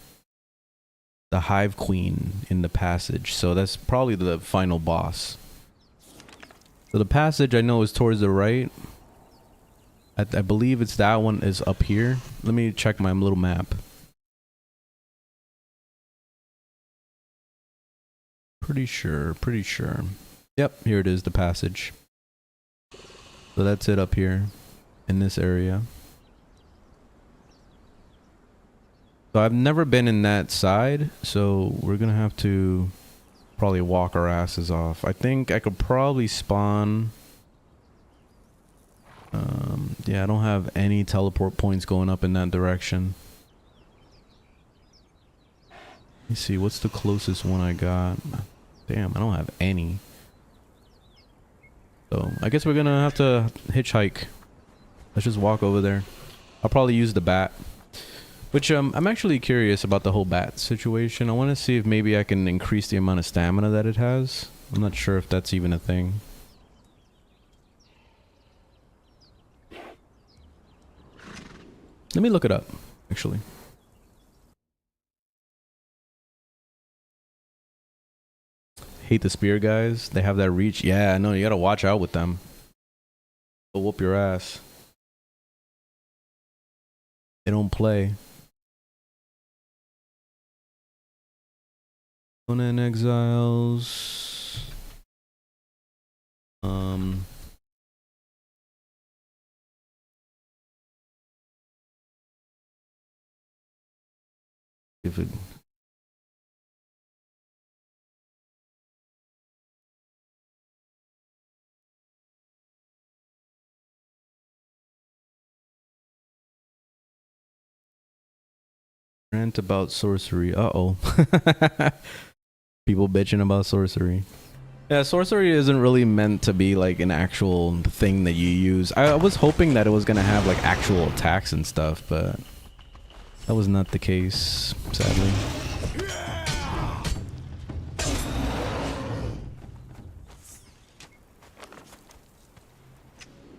The Hive Queen in the passage. So that's probably the final boss. So the passage I know is towards the right. I believe it's that one is up here. Let me check my little map. Pretty sure. Yep, here it is, the passage. So that's it up here in this area. So I've never been in that side, so we're gonna have to probably walk our asses off. I think I could probably spawn. Yeah, I don't have any teleport points going up in that direction. Let me see, what's the closest one I got? Damn, I don't have any. So I guess we're gonna have to hitchhike. Let's just walk over there. I'll probably use the bat. Which I'm actually curious about the whole bat situation. I want to see if maybe I can increase the amount of stamina that it has. I'm not sure if that's even a thing. Let me look it up, actually. Hate the spear guys. They have that reach. Yeah, I know. You gotta watch out with them. They'll whoop your ass. They don't play. Conan Exiles. If it rant about sorcery. Uh-oh. People bitching about sorcery. Yeah, sorcery isn't really meant to be like an actual thing that you use. I was hoping that it was gonna have like actual attacks and stuff, but that was not the case, sadly.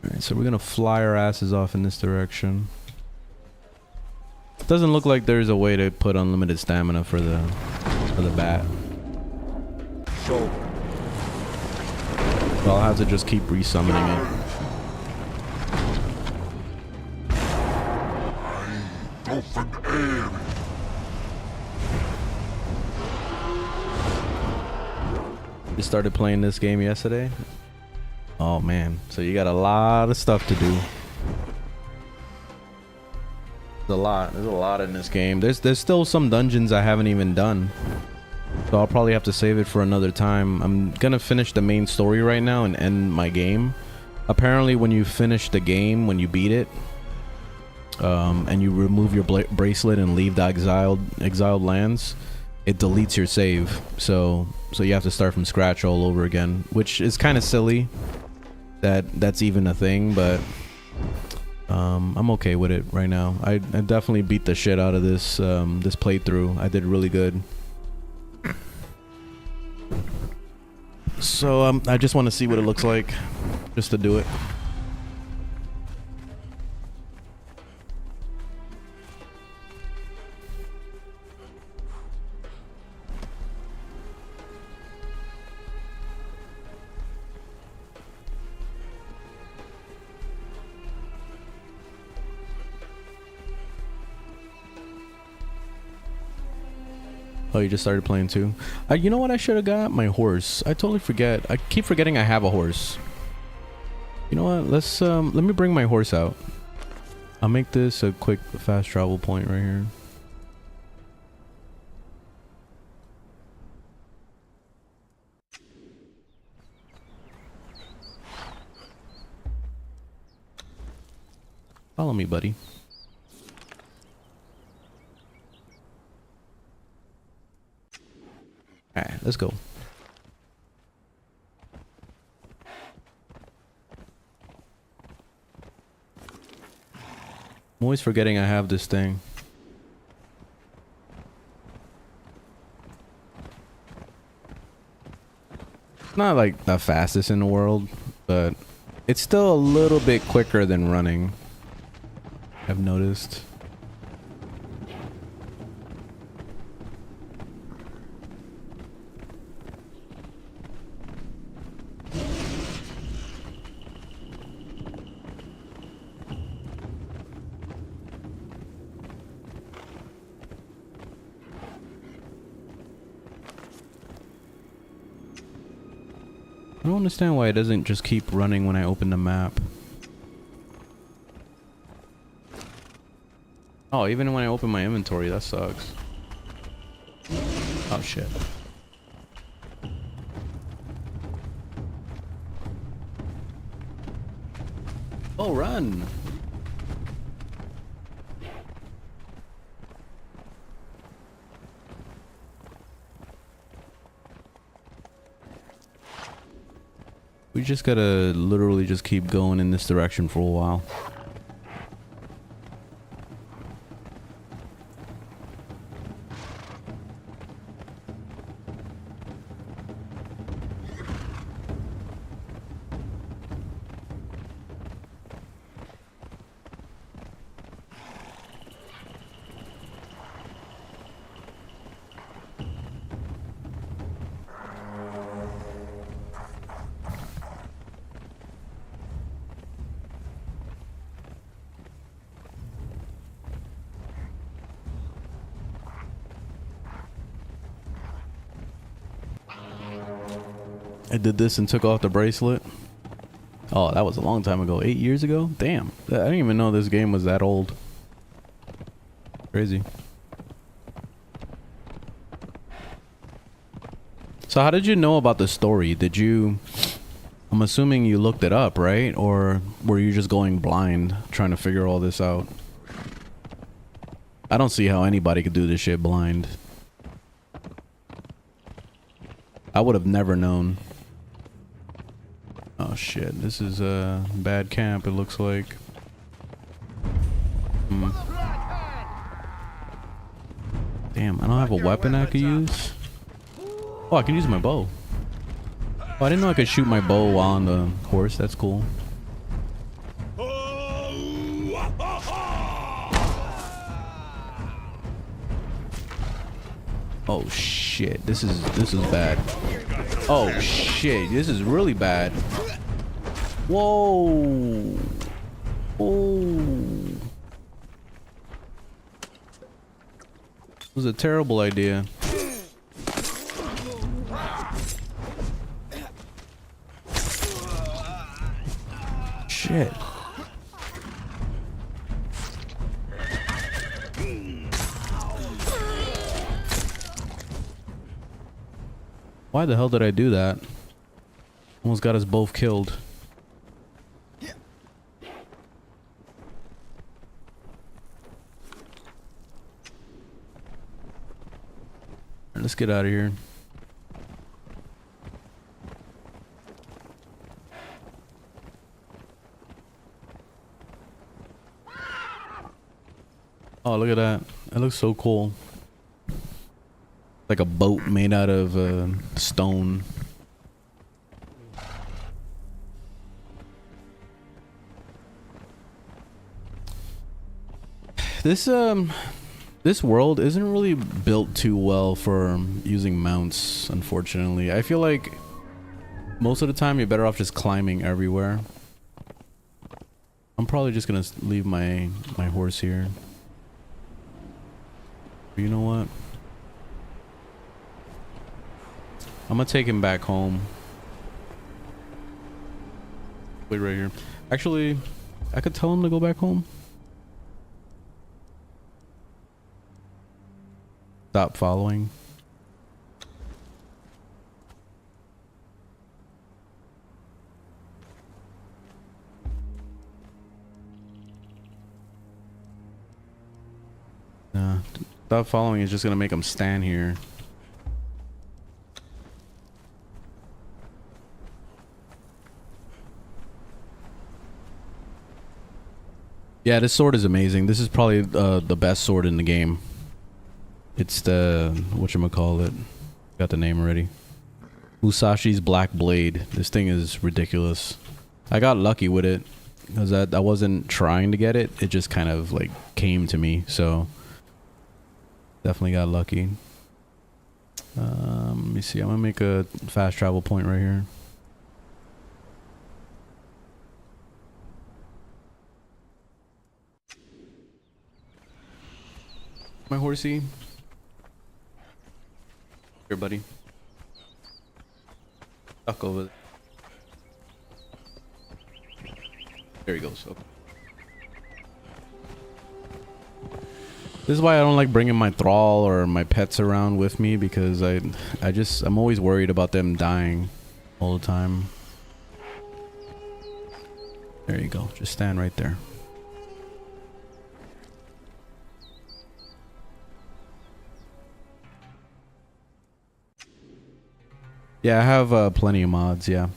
Alright, so we're gonna fly our asses off in this direction. Doesn't look like there's a way to put unlimited stamina for the bat. Show. So I'll have to just keep resummoning it. You started playing this game yesterday? Oh man, so you got a lot of stuff to do. There's a lot in this game. There's still some dungeons I haven't even done. So I'll probably have to save it for another time. I'm gonna finish the main story right now and end my game. Apparently when you finish the game, when you beat it, and you remove your bracelet and leave the exiled lands, it deletes your save. So you have to start from scratch all over again, which is kind of silly that that's even a thing, but I'm okay with it right now. I definitely beat the shit out of this this playthrough. I did really good. So I just want to see what it looks like, just to do it. Oh, you just started playing too? You know what I should have got? My horse. I totally forget. I keep forgetting I have a horse. You know what? Let's let me bring my horse out. I'll make this a quick fast travel point right here. Follow me, buddy. Alright, let's go. I'm always forgetting I have this thing. It's not like the fastest in the world, but it's still a little bit quicker than running, I've noticed. I don't understand why it doesn't just keep running when I open the map. Oh, even when I open my inventory, that sucks. Oh shit. Oh, run! We just gotta literally just keep going in this direction for a while. I did this and took off the bracelet. Oh, that was a long time ago. 8 years ago? Damn. I didn't even know this game was that old. Crazy. So how did you know about the story? Did you... I'm assuming you looked it up, right? Or were you just going blind, trying to figure all this out? I don't see how anybody could do this shit blind. I would have never known. Oh shit, this is a bad camp, it looks like. Damn, I don't have a weapon I could use. Oh, I can use my bow. Oh, I didn't know I could shoot my bow while on the horse. That's cool. Oh shit, this is bad. Oh shit, this is really bad. Whoa. Oh. This was a terrible idea. Shit. Why the hell did I do that? Almost got us both killed. Let's get out of here. Oh, look at that. That looks so cool. Like a boat made out of stone. This world isn't really built too well for using mounts, unfortunately. I feel like most of the time you're better off just climbing everywhere. I'm probably just gonna leave my horse here. But you know what? I'm gonna take him back home. Wait right here. Actually, I could tell him to go back home. Stop following. Nah, stop following is just gonna make him stand here. Yeah, this sword is amazing. This is probably the best sword in the game. It's the whatchamacallit. Got the name already. Musashi's Black Blade. This thing is ridiculous. I got lucky with it because I wasn't trying to get it. It just kind of like came to me. So definitely got lucky. Let me see. I'm gonna make a fast travel point right here. My horsey. Here, buddy. Stuck over there. There he goes. Okay. This is why I don't like bringing my thrall or my pets around with me, because I'm always worried about them dying all the time. There you go. Just stand right there. Yeah, I have plenty of mods, yeah.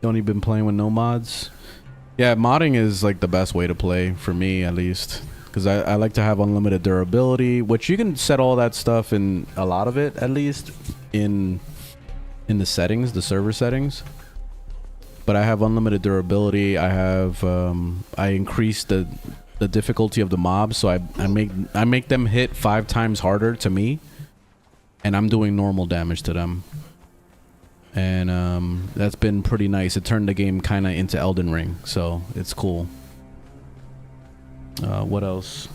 You only been playing with no mods? Yeah, modding is like the best way to play, for me at least. Because I like to have unlimited durability, which you can set all that stuff in, a lot of it at least, in the settings, the server settings. But I have unlimited durability. I have, I increase the difficulty of the mobs, so I make them hit 5 times harder to me. And I'm doing normal damage to them. And that's been pretty nice. It turned the game kind of into Elden Ring, so it's cool. What else?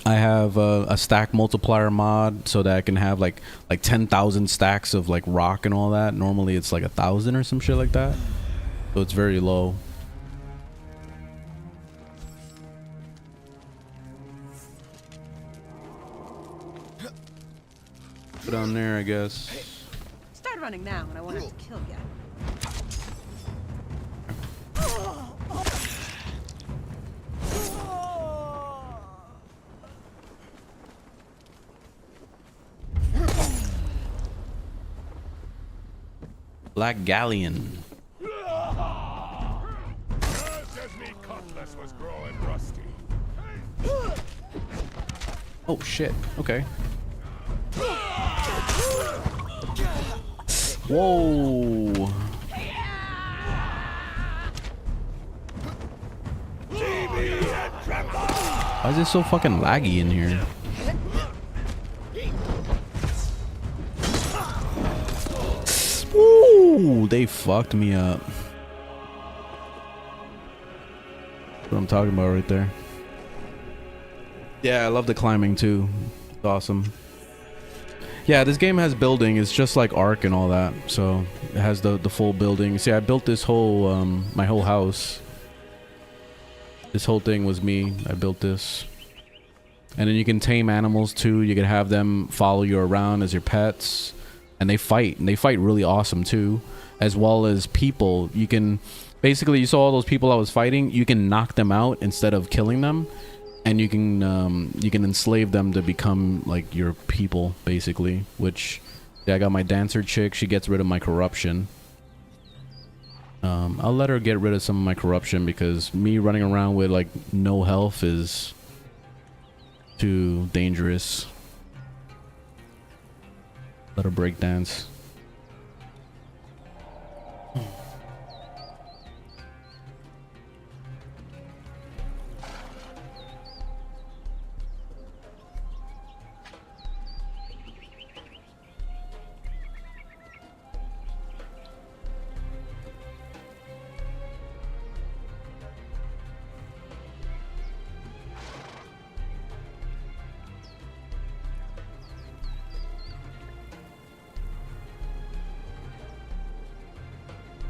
I have a stack multiplier mod, so that I can have like 10,000 stacks of like rock and all that. Normally it's like 1,000 or some shit like that, so it's very low. Put on there, I guess. Start running now, and I won't have to kill you. Black Galleon. Oh shit. Okay. Whoa. Why is it so fucking laggy in here? Ooh, they fucked me up. That's what I'm talking about right there. Yeah, I love the climbing too. It's awesome. Yeah, this game has building. It's just like Ark and all that. So it has the full building. See, I built this whole my whole house. This whole thing was me. I built this. And then you can tame animals too. You can have them follow you around as your pets. And they fight. And they fight really awesome too. As well as people. You can... Basically, you saw all those people I was fighting. You can knock them out instead of killing them. And you can enslave them to become like your people, basically. Which, yeah, I got my dancer chick. She gets rid of my corruption. I'll let her get rid of some of my corruption, because me running around with like no health is too dangerous. Let her break dance.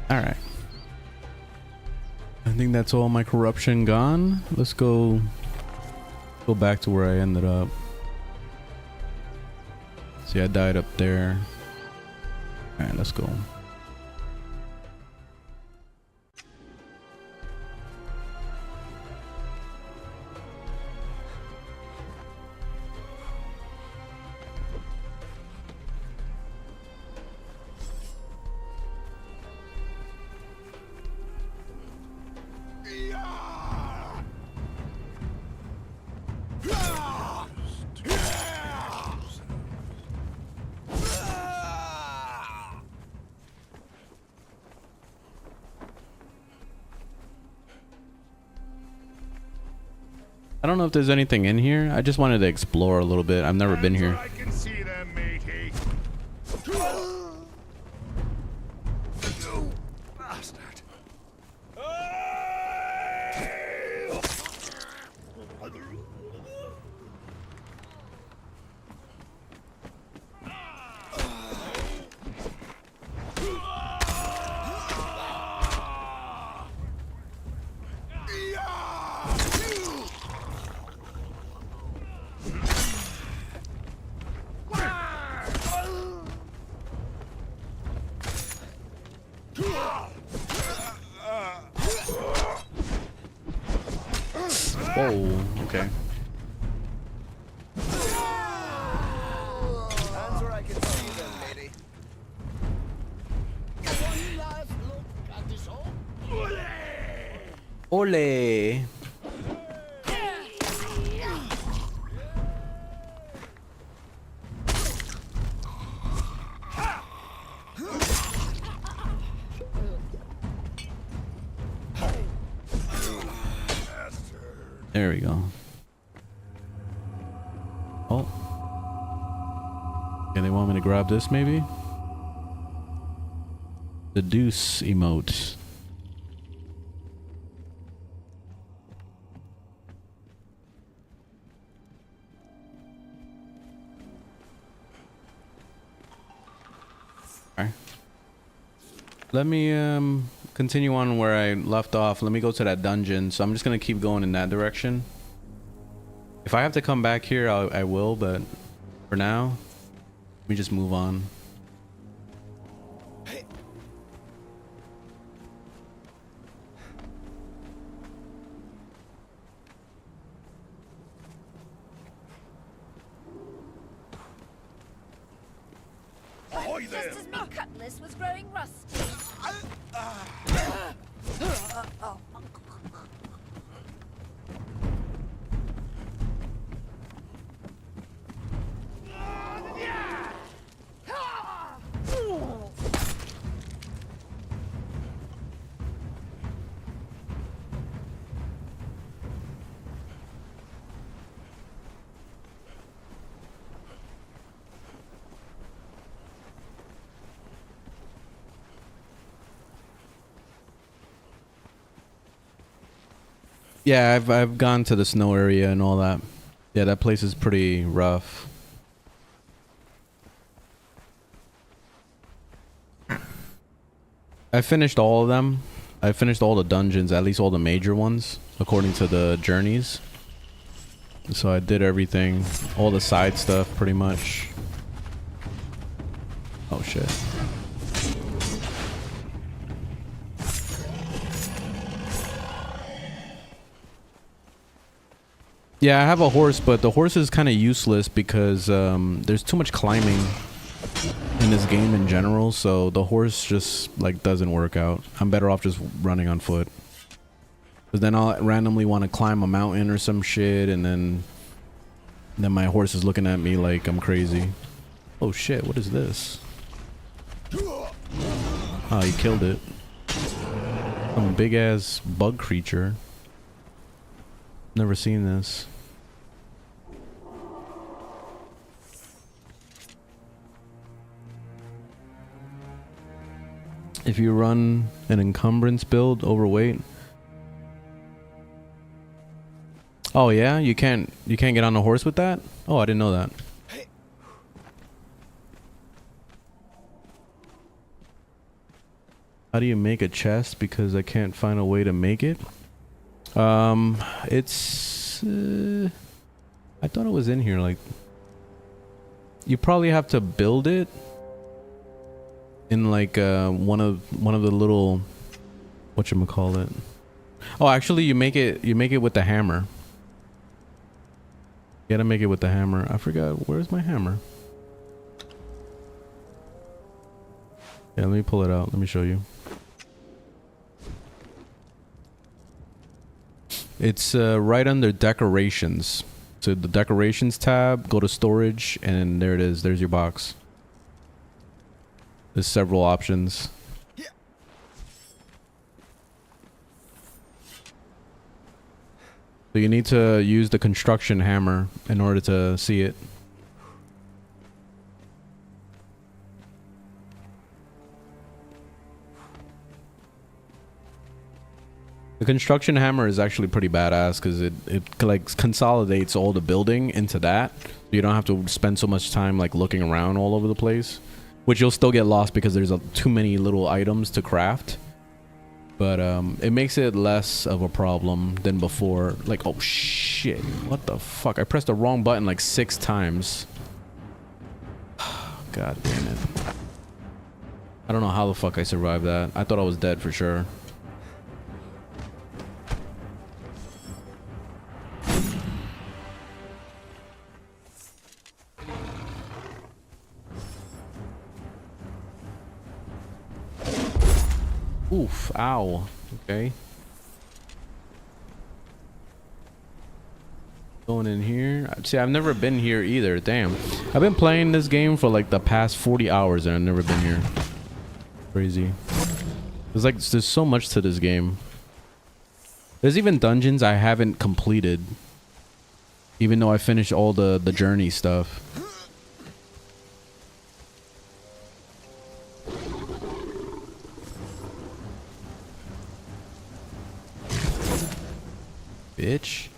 Alright. I think that's all my corruption gone. Let's go back to where I ended up. See, I died up there. Alright, let's go. I don't know if there's anything in here. I just wanted to explore a little bit. I've never been here. I can see them, matey. You bastard. Oh, okay. Hands where I can see them, lady. One last look at this hole. Ole. There we go. Oh. Okay, they want me to grab this maybe? The deuce emote. Alright. Let me continue on where I left off. Let me go to that dungeon. So I'm just gonna keep going in that direction. If I have to come back here, I will, but for now, let me just move on. Ahoy there! Just as my cutlass was growing rusty. Yeah, I've gone to the snow area and all that. Yeah, that place is pretty rough. I finished all of them. I finished all the dungeons, at least all the major ones, according to the journeys. So I did everything, all the side stuff pretty much. Oh shit. Yeah, I have a horse, but the horse is kind of useless because there's too much climbing in this game in general, so the horse just like doesn't work out. I'm better off just running on foot. Because then I'll randomly want to climb a mountain or some shit, and then my horse is looking at me like I'm crazy. Oh shit, what is this? Oh, he killed it. Some big ass bug creature. Never seen this. If you run an encumbrance build, overweight. Oh yeah, you can't get on a horse with that? Oh, I didn't know that. How do you make a chest? Because I can't find a way to make it. It's I thought it was in here. Like, you probably have to build it in like one of the little, whatchamacallit. Oh, actually you make it with the hammer. You gotta make it with the hammer. I forgot, where's my hammer? Yeah, let me pull it out. Let me show you. It's right under decorations. So the decorations tab, go to storage, and there it is. There's your box. There's several options. So you need to use the construction hammer in order to see it. The construction hammer is actually pretty badass because it like consolidates all the building into that. You don't have to spend so much time like looking around all over the place, which you'll still get lost because there's too many little items to craft. But it makes it less of a problem than before. Like, oh shit, what the fuck? I pressed the wrong button like 6 times. God damn it. I don't know how the fuck I survived that. I thought I was dead for sure. Oof, ow. Okay. Going in here. See, I've never been here either. Damn. I've been playing this game for like the past 40 hours and I've never been here. Crazy. There's so much to this game. There's even dungeons I haven't completed. Even though I finished all the journey stuff. Bitch.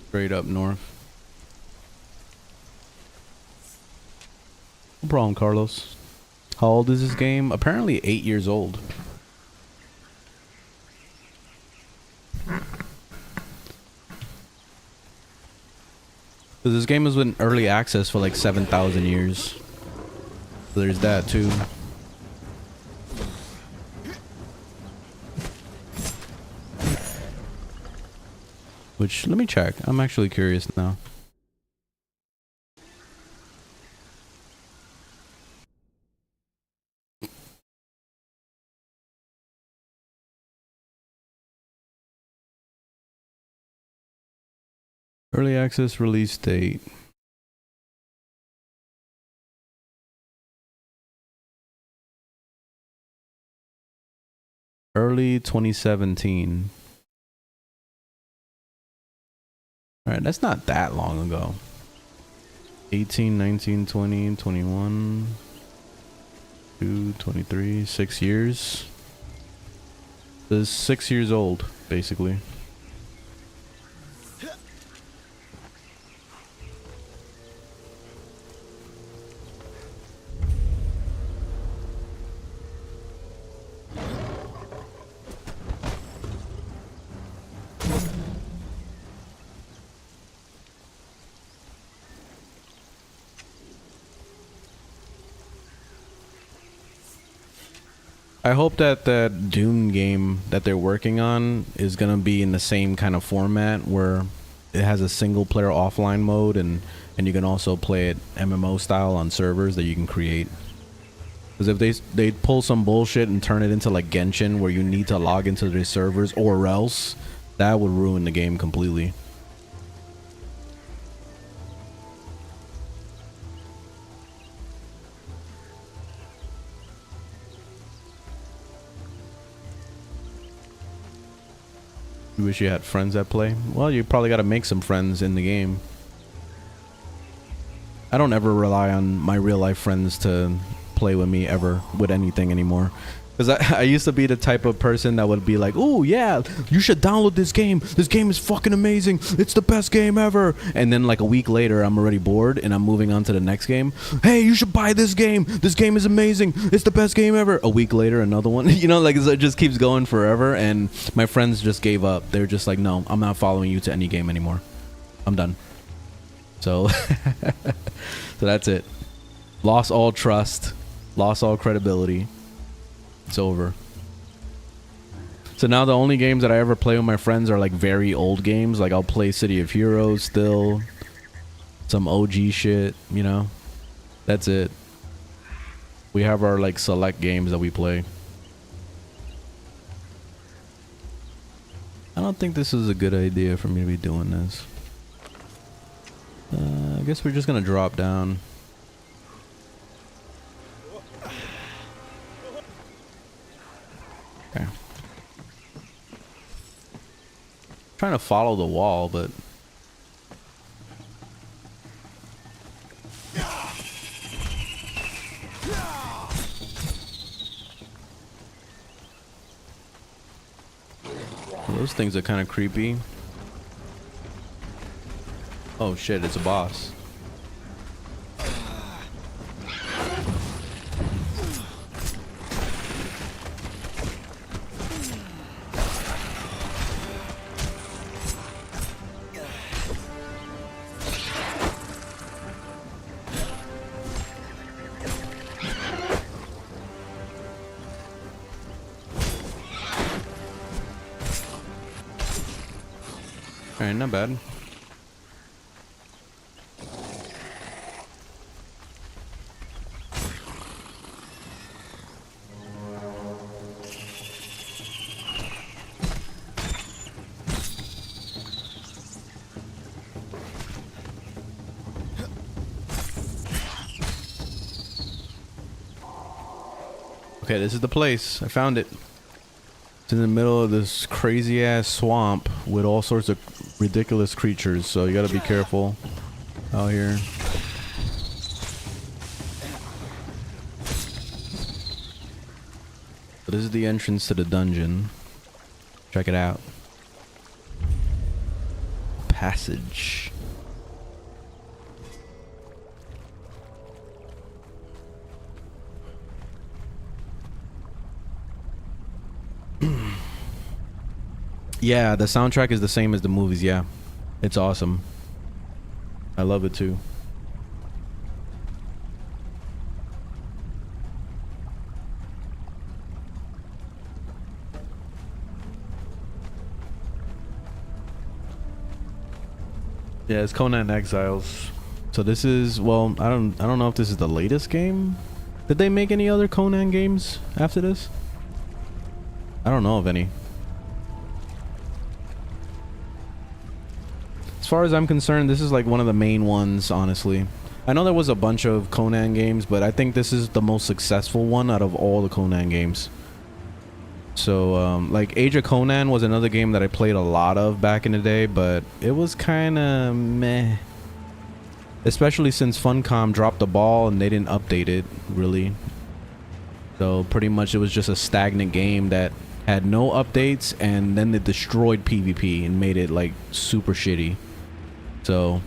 Straight up north. No problem, Carlos. How old is this game? Apparently 8 years old. So this game has been early access for like 7,000 years. So there's that too. Which, let me check. I'm actually curious now. Early access release date. Early 2017. Alright, that's not that long ago. 18, 19, 20, 21, 2, 23, 6 years. This is 6 years old, basically. I hope that that Dune game that they're working on is gonna be in the same kind of format where it has a single player offline mode and you can also play it MMO style on servers that you can create. Because if they pull some bullshit and turn it into like Genshin where you need to log into their servers or else, that would ruin the game completely. You wish you had friends that play? Well, you probably got to make some friends in the game. I don't ever rely on my real life friends to play with me ever with anything anymore. Because I used to be the type of person that would be like, oh yeah, you should download this game. This game is fucking amazing. It's the best game ever. And then like a week later, I'm already bored and I'm moving on to the next game. Hey, you should buy this game. This game is amazing. It's the best game ever. A week later, another one. You know, like it just keeps going forever. And my friends just gave up. They were just like, no, I'm not following you to any game anymore. I'm done. So, so that's it. Lost all trust. Lost all credibility. It's over. So now the only games that I ever play with my friends are like very old games. Like I'll play City of Heroes still. Some OG shit, you know. That's it. We have our like select games that we play. I don't think this is a good idea for me to be doing this. I guess we're just gonna drop down. Okay. Trying to follow the wall, but those things are kind of creepy. Oh shit, it's a boss. Alright, not bad. Okay, this is the place. I found it. It's in the middle of this crazy ass swamp with all sorts of ridiculous creatures, so you gotta be careful out here. So this is the entrance to the dungeon. Check it out. Passage. Yeah, the soundtrack is the same as the movies. Yeah, it's awesome. I love it too. Yeah, it's Conan Exiles. So this is, well, I don't know if this is the latest game. Did they make any other Conan games after this? I don't know of any. As far as I'm concerned, this is like one of the main ones, honestly. I know there was a bunch of Conan games, but I think this is the most successful one out of all the Conan games. So, like, Age of Conan was another game that I played a lot of back in the day, but it was kind of meh. Especially since Funcom dropped the ball and they didn't update it, really. So, pretty much it was just a stagnant game that had no updates, and then they destroyed PvP and made it, like, super shitty. So,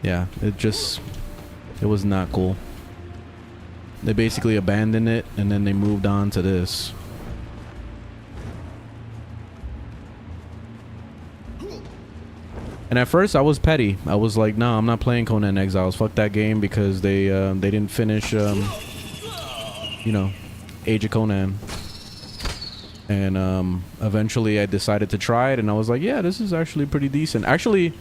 yeah, it was not cool. They basically abandoned it, and then they moved on to this. And at first I was petty. I was like, no, I'm not playing Conan Exiles. Fuck that game, because they didn't finish, you know, Age of Conan. And eventually I decided to try it, and I was like, yeah, this is actually pretty decent. Actually,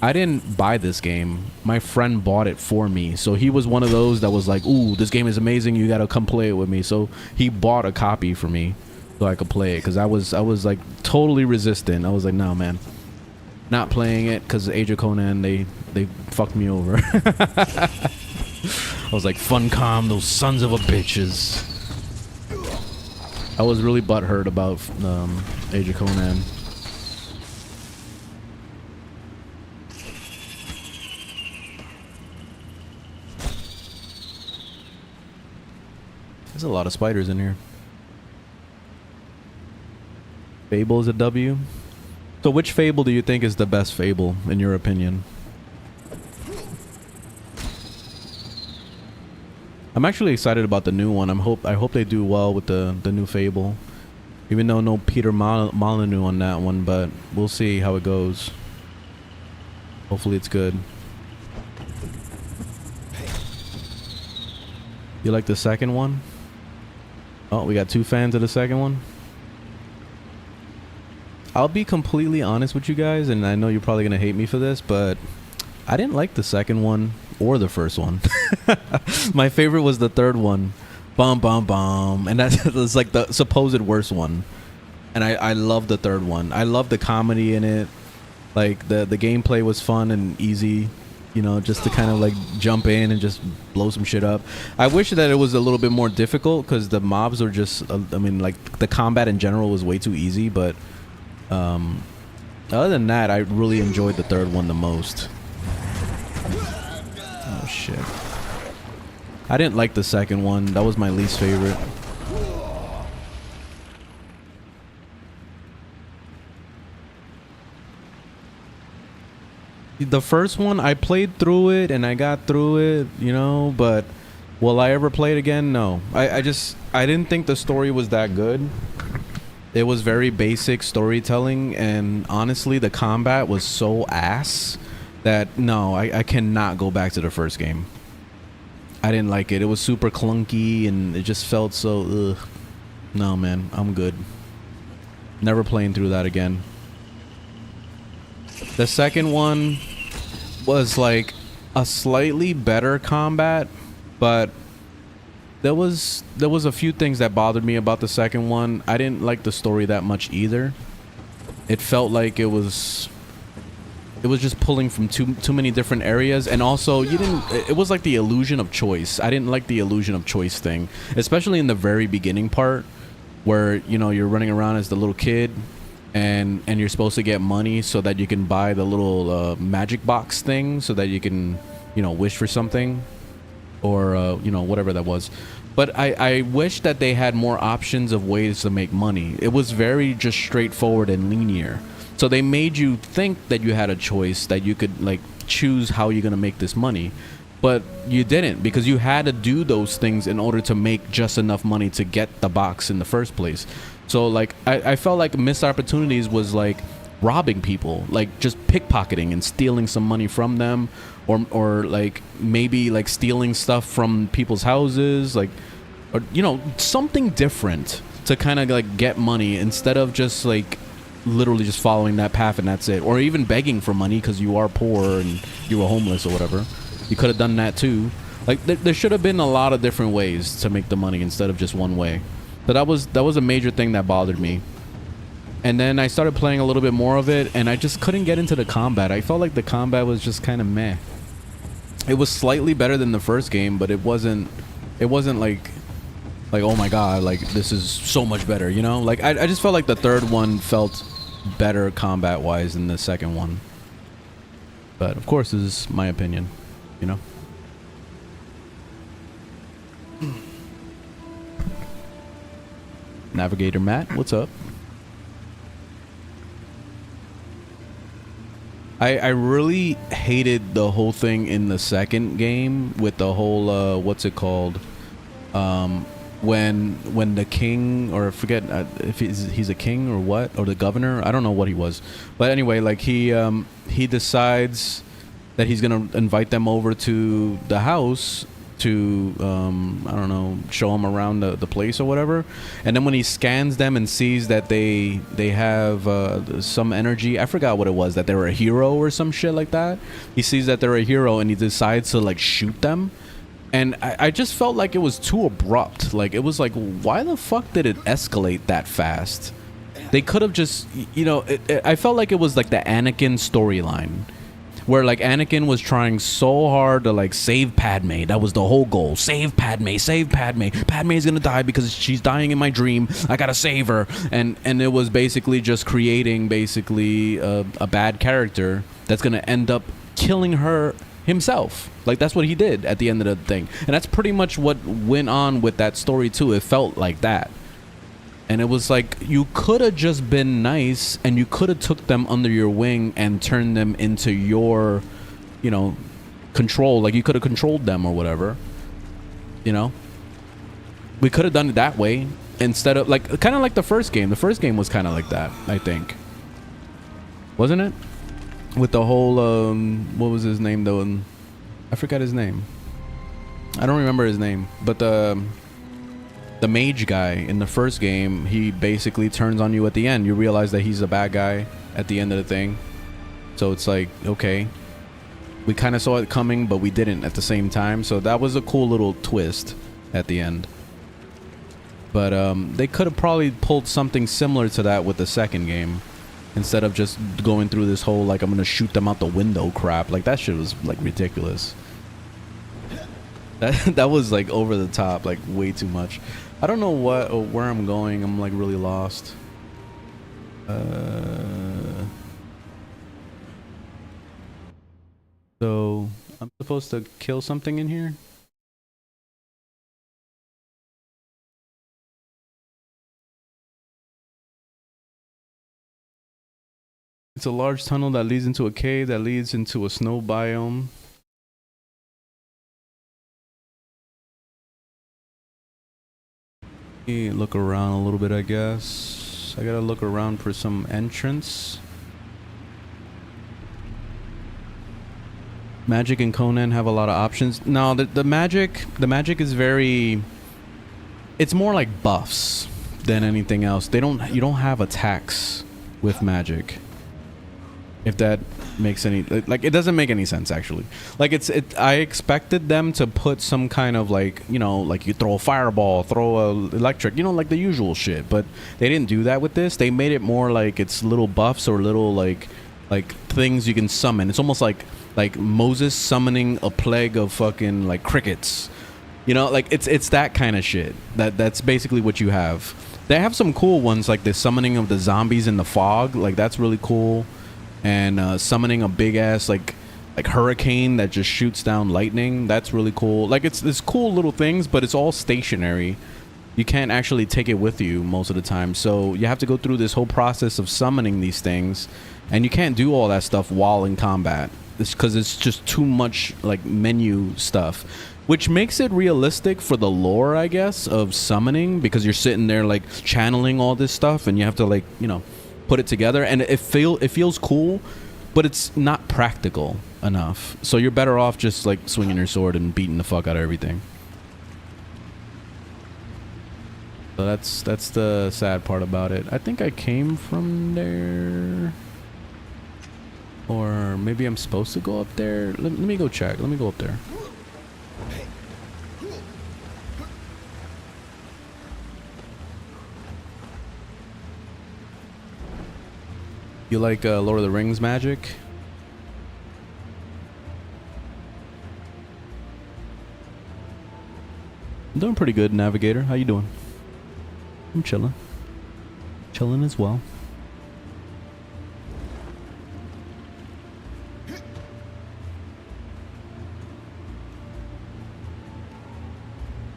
I didn't buy this game. My friend bought it for me. So he was one of those that was like, ooh, this game is amazing. You gotta come play it with me. So he bought a copy for me so I could play it, because I was like totally resistant. I was like, no, man. Not playing it, because Age of Conan, they fucked me over. I was like, Funcom, those sons of a bitches. I was really butthurt about Age of Conan. There's a lot of spiders in here. Fable is a W. So which Fable do you think is the best Fable, in your opinion? I'm actually excited about the new one. I hope they do well with the new Fable. Even though no Peter Molyneux on that one, but we'll see how it goes. Hopefully it's good. You like the second one? Oh, we got 2 fans of the second one. I'll be completely honest with you guys, and I know you're probably gonna hate me for this, but I didn't like the second one or the first one. My favorite was the third one. Bum bum bum. And that's like the supposed worst one. And I love the third one. I love the comedy in it. Like the gameplay was fun and easy, you know, just to kind of like jump in and just blow some shit up. I wish that it was a little bit more difficult, because the mobs are just, I mean, like the combat in general was way too easy, but other than that, I really enjoyed the third one the most. Oh shit. I didn't like the second one. That was my least favorite. The first one, I played through it and I got through it, you know, but will I ever play it again? No. I didn't think the story was that good. It was very basic storytelling, and honestly the combat was so ass that no, I cannot go back to the first game. I didn't like it. It was super clunky and it just felt so ugh. No man, I'm good. Never playing through that again. The second one was like a slightly better combat, but there was a few things that bothered me about the second one. I didn't like the story that much either. It felt like it was it was just pulling from too many different areas, and also you didn't. It was like the illusion of choice. I didn't like the illusion of choice thing, especially in the very beginning part, where you're running around as the little kid, and you're supposed to get money so that you can buy the little magic box thing, so that you can wish for something, or whatever that was. But I wish that they had more options of ways to make money. It was very just straightforward and linear. So they made you think that you had a choice, that you could like choose how you're gonna make this money, but you didn't, because you had to do those things in order to make just enough money to get the box in the first place. So like I felt like missed opportunities was like robbing people, like just pickpocketing and stealing some money from them, or like maybe like stealing stuff from people's houses, like, or something different to kind of like get money, instead of just like literally just following that path and that's it, or even begging for money because you are poor and you were homeless or whatever. You could have done that too. Like there should have been a lot of different ways to make the money instead of just one way. But that was a major thing that bothered me. And then I started playing a little bit more of it, and I just couldn't get into the combat. I felt like the combat was just kind of meh. It was slightly better than the first game, but it wasn't like oh my god, like this is so much better, like I just felt like the third one felt better combat wise than the second one. But of course, this is my opinion, Navigator Matt, what's up? I really hated the whole thing in the second game with the whole what's it called, when the king, or I forget if he's a king or what, or the governor, I don't know what he was, but anyway, like he decides that he's gonna invite them over to the house to I don't know, show him around the place or whatever, and then when he scans them and sees that they have some energy, I forgot what it was, that they were a hero or some shit like that. He sees that they're a hero and he decides to like shoot them. And I just felt like it was too abrupt. Like, it was like, why the fuck did it escalate that fast? They could have just, I felt like it was like the Anakin storyline, where like Anakin was trying so hard to like save Padme. That was the whole goal. Save Padme, save Padme. Padme's gonna die because she's dying in my dream. I gotta save her. And it was basically just creating basically a bad character that's gonna end up killing her himself. Like, that's what he did at the end of the thing. And that's pretty much what went on with that story too. It felt like that. And it was like, you could have just been nice, and you could have took them under your wing and turned them into your, control. Like, you could have controlled them or whatever. We could have done it that way instead of like, kind of like the first game. The first game was kind of like that, I think. Wasn't it? With the whole, what was his name though? I forgot his name. I don't remember his name, but the mage guy in the first game, he basically turns on you at the end. You realize that he's a bad guy at the end of the thing. So it's like, okay, we kind of saw it coming, but we didn't at the same time. So that was a cool little twist at the end. But they could have probably pulled something similar to that with the second game, instead of just going through this whole like, I'm gonna shoot them out the window crap. Like, that shit was like ridiculous. That was like over the top, like way too much. I don't know what or where I'm going. I'm like really lost. So I'm supposed to kill something in here? It's a large tunnel that leads into a cave that leads into a snow biome. Look around a little bit, I guess. I gotta look around for some entrance. Magic and Conan have a lot of options. No, the magic is very, it's more like buffs than anything else. You don't have attacks with magic. If that makes any, like, it doesn't make any sense actually. Like, I expected them to put some kind of like, like you throw a fireball, throw a electric, like the usual shit, but they didn't do that with this. They made it more like it's little buffs or little like like things you can summon. It's almost like Moses summoning a plague of fucking like crickets. You know, like it's that kind of shit. That's basically what you have. They have some cool ones like the summoning of the zombies in the fog. Like that's really cool. And summoning a big ass like hurricane that just shoots down lightning. That's really cool. Like it's cool little things, but it's all stationary. You can't actually take it with you most of the time. So you have to go through this whole process of summoning these things, and you can't do all that stuff while in combat. It's because it's just too much like menu stuff, which makes it realistic for the lore, I guess, of summoning, because you're sitting there like channeling all this stuff and you have to like, you know, put it together, and it feels cool, but it's not practical enough. So you're better off just like swinging your sword and beating the fuck out of everything. So that's the sad part about it. I think I came from there, or maybe I'm supposed to go up there. Let me go check. Let me go up there. You like Lord of the Rings magic? I'm doing pretty good, Navigator. How you doing? I'm chilling. Chilling as well.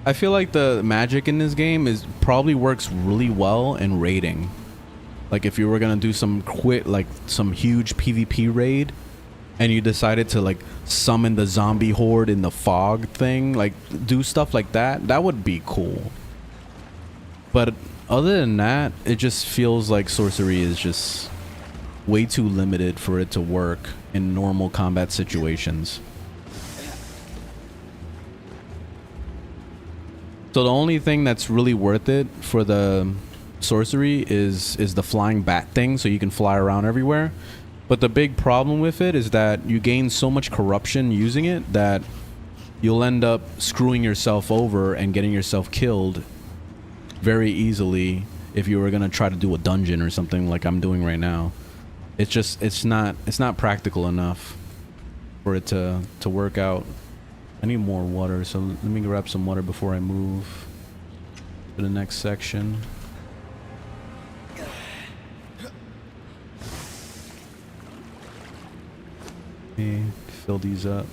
I feel like the magic in this game probably works really well in raiding. Like if you were gonna do some some huge PvP raid, and you decided to like summon the zombie horde in the fog thing, like do stuff like that, that would be cool. But other than that, it just feels like sorcery is just way too limited for it to work in normal combat situations. So the only thing that's really worth it for the sorcery is the flying bat thing, so you can fly around everywhere. But the big problem with it is that you gain so much corruption using it that you'll end up screwing yourself over and getting yourself killed very easily if you were gonna try to do a dungeon or something like I'm doing right now. It's not practical enough for it to work out. I need more water, so let me grab some water before I move to the next section. Okay, fill these up.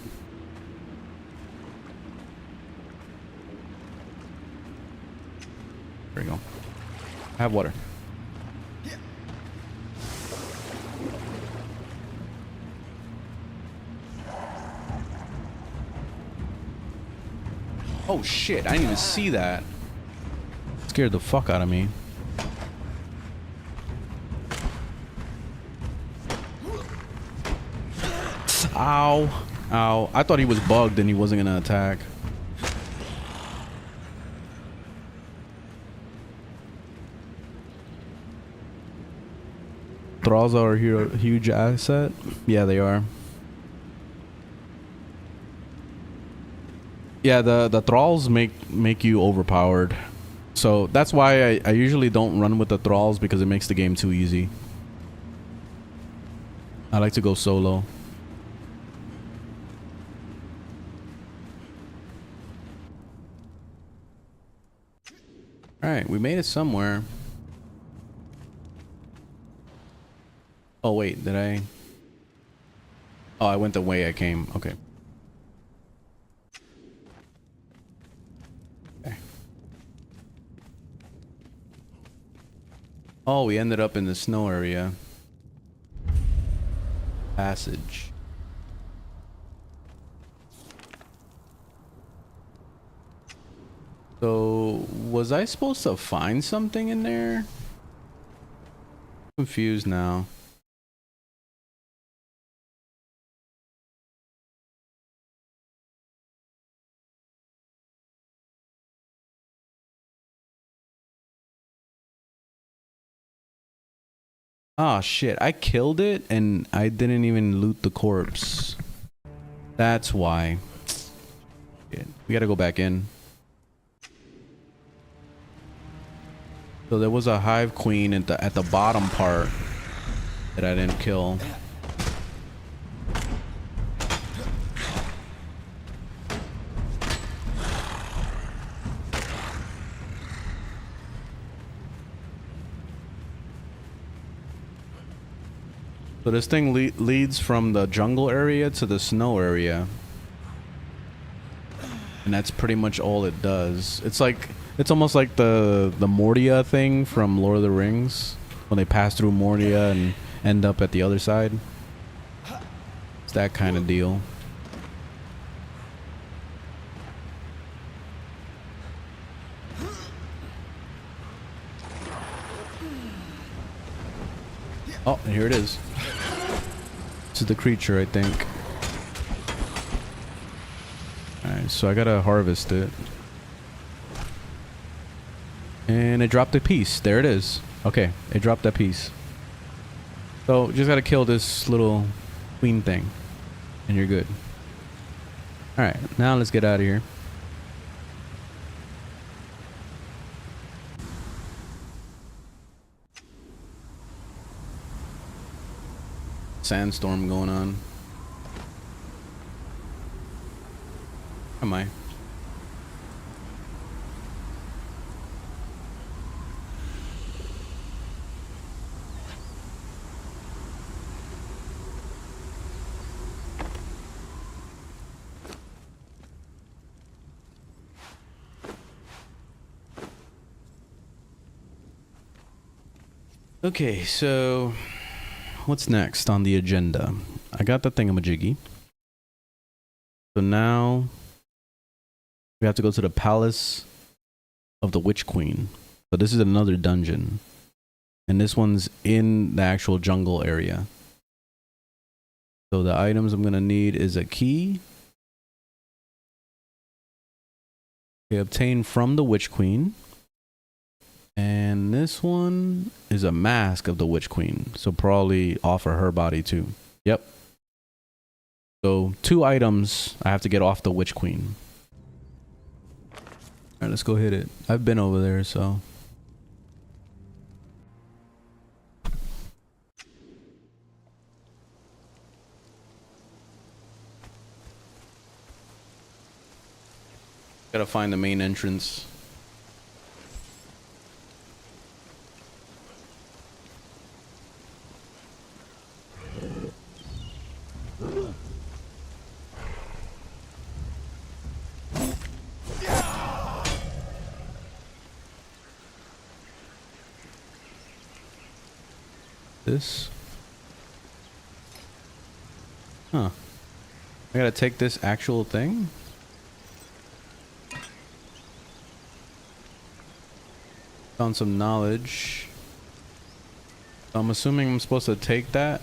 There we go. Have water. Oh shit, I didn't even see that. Scared the fuck out of me. Ow. Ow. I thought he was bugged and he wasn't gonna attack. Thralls are a huge asset. Yeah, they are. Yeah, the thralls make you overpowered. So that's why I usually don't run with the thralls, because it makes the game too easy. I like to go solo. Alright, we made it somewhere. Oh wait, did I? Oh, I went the way I came. Okay. Oh, we ended up in the snow area. Passage. So, was I supposed to find something in there? Confused now. Oh shit, I killed it and I didn't even loot the corpse. That's why. Shit. We gotta go back in. So there was a hive queen at the bottom part that I didn't kill. So this thing leads from the jungle area to the snow area. And that's pretty much all it does. It's like, it's almost like the Mordia thing from Lord of the Rings. When they pass through Mordia and end up at the other side. It's that kind of deal. Oh, here it is. This is the creature, I think. Alright, so I gotta harvest it. And it dropped a piece. There it is. Okay, it dropped that piece. So, just gotta kill this little queen thing. And you're good. Alright, now let's get out of here. Sandstorm going on. Am I? Okay, so what's next on the agenda? I got the thingamajiggy. So now we have to go to the palace of the Witch Queen. So this is another dungeon. And this one's in the actual jungle area. So the items I'm going to need is a key. Okay, obtained from the Witch Queen. And this one is a mask of the Witch Queen. So probably offer her body too. Yep. So 2 items I have to get off the Witch Queen. Alright, let's go hit it. I've been over there, so. Gotta find the main entrance. This. Huh. I gotta take this actual thing? Found some knowledge. So I'm assuming I'm supposed to take that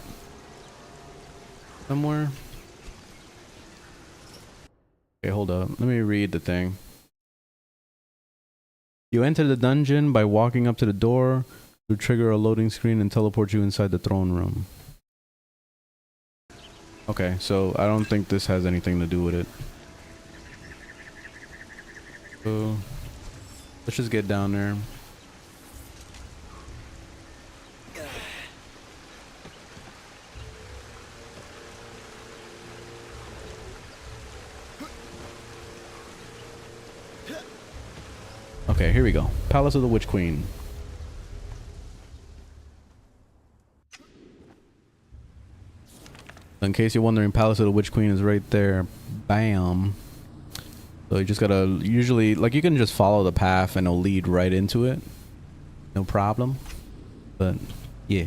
somewhere. Okay, hold up. Let me read the thing. You enter the dungeon by walking up to the door. To trigger a loading screen and teleport you inside the throne room. Okay, so I don't think this has anything to do with it. So let's just get down there. Okay, here we go. Palace of the Witch Queen. In case you're wondering, Palace of the Witch Queen is right there. Bam. So you just gotta, usually, like, you can just follow the path and it'll lead right into it. No problem. But, yeah.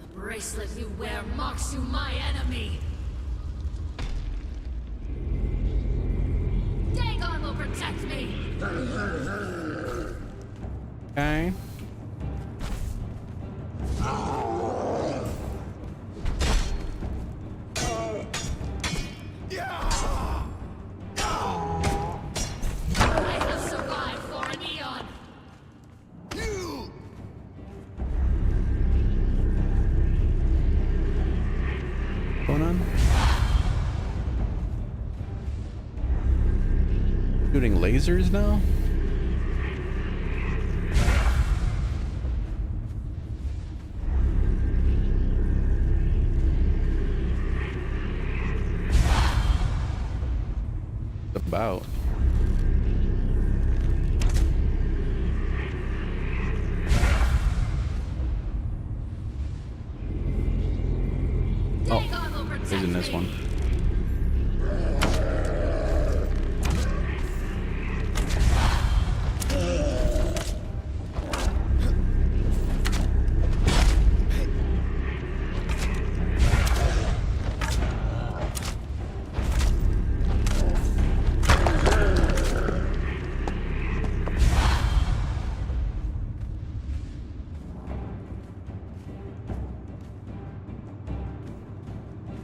The bracelet you wear marks you my enemy. Dagon will protect me. Okay. I have survived for an eon. Conan? Shooting lasers now? about? Oh, he's in this one.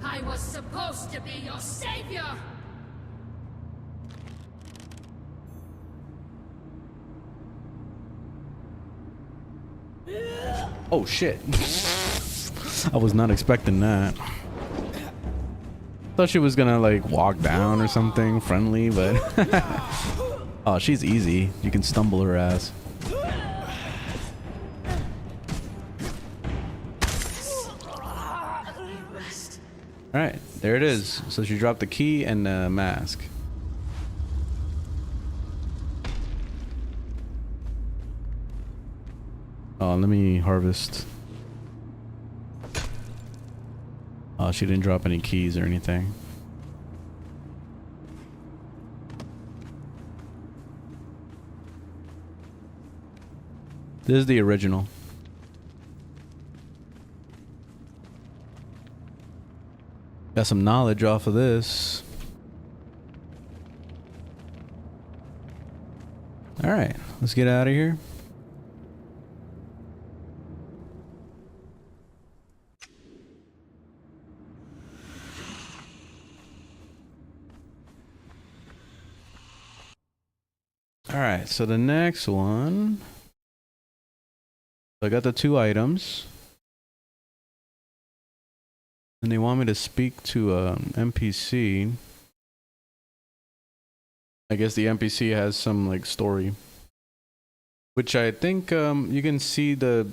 I was supposed to be your savior! Oh shit. I was not expecting that. Thought she was gonna like walk down or something friendly, but oh, she's easy. You can stumble her ass. All right, there it is. So she dropped the key and the mask. Oh, let me harvest. Oh, she didn't drop any keys or anything. This is the original. Got some knowledge off of this. All right, let's get out of here. All right, so the next one. I got the 2 items. And they want me to speak to an NPC. I guess the NPC has some like story. Which I think you can see the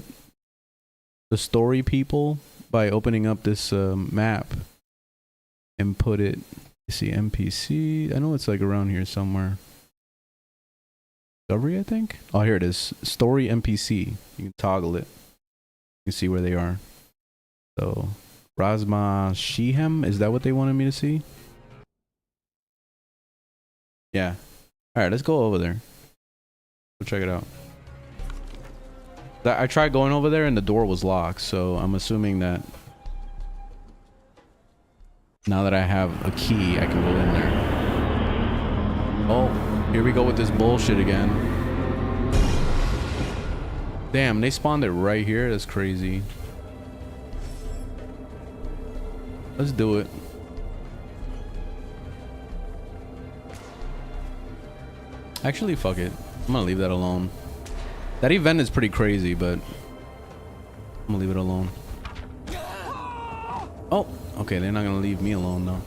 story people by opening up this map and put it. You see NPC. I know it's like around here somewhere. Discovery, I think. Oh, here it is. Story NPC. You can toggle it. You can see where they are. So, Razma Shehem. Is that what they wanted me to see? Yeah. All right, let's go over there. Go check it out. I tried going over there and the door was locked, so I'm assuming that now that I have a key, I can go in there. Oh, here we go with this bullshit again. Damn, they spawned it right here. That's crazy. Let's do it. Actually, fuck it. I'm gonna leave that alone. That event is pretty crazy, but I'm gonna leave it alone. Oh, okay, they're not gonna leave me alone though.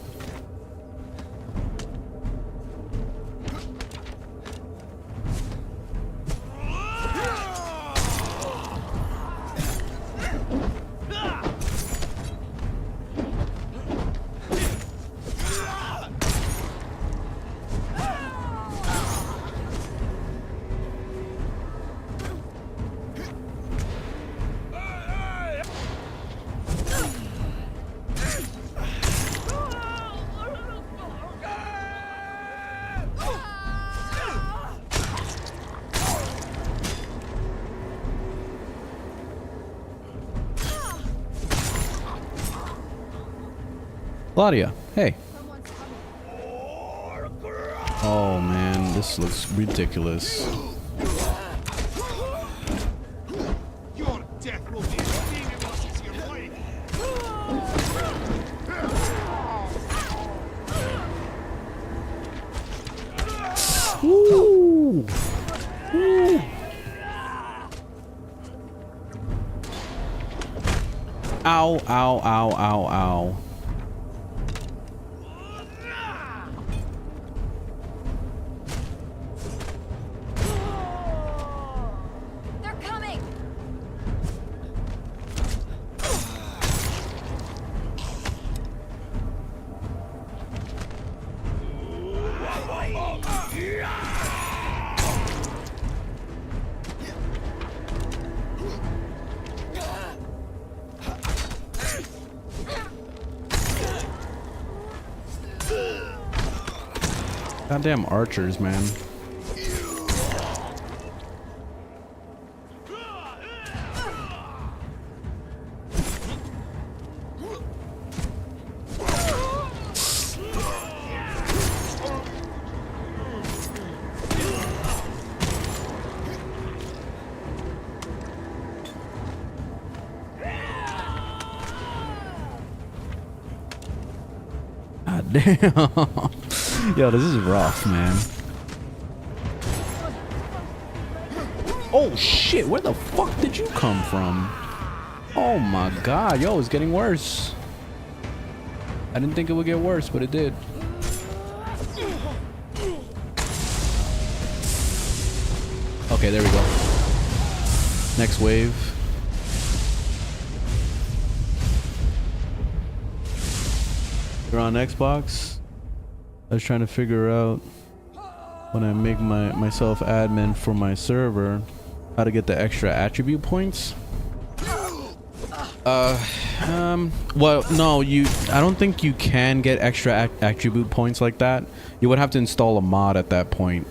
Claudia, hey. Oh man, this looks ridiculous. Your death will be as meaningless as your life. Woo! Woo! Ow, ow, ow, ow, ow. They're coming! Goddamn archers, man. God damn. Yo, this is rough, man. Oh shit, where the fuck did you come from? Oh my god, yo, it's getting worse. I didn't think it would get worse, but it did. Okay, there we go. Next wave. You're on Xbox. I was trying to figure out when I make myself admin for my server how to get the extra attribute points. Well, no, I don't think you can get extra attribute points like that. You would have to install a mod at that point,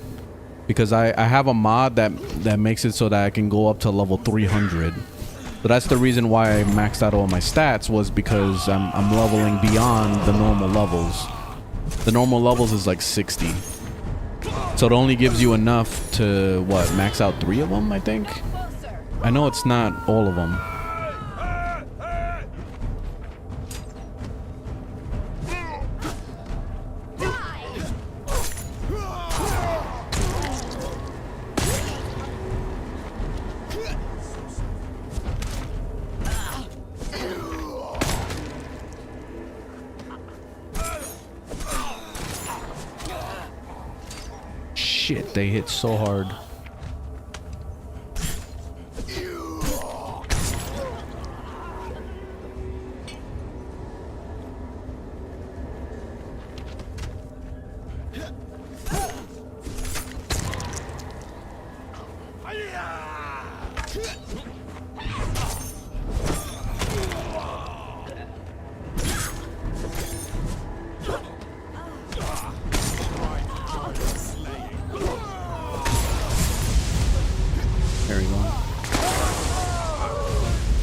because I have a mod that makes it so that I can go up to level 300. So that's the reason why I maxed out all my stats, was because I'm leveling beyond the normal levels. The normal levels is like 60. So it only gives you enough to, what, max out 3 of them, I think? I know it's not all of them. Shit, they hit so hard.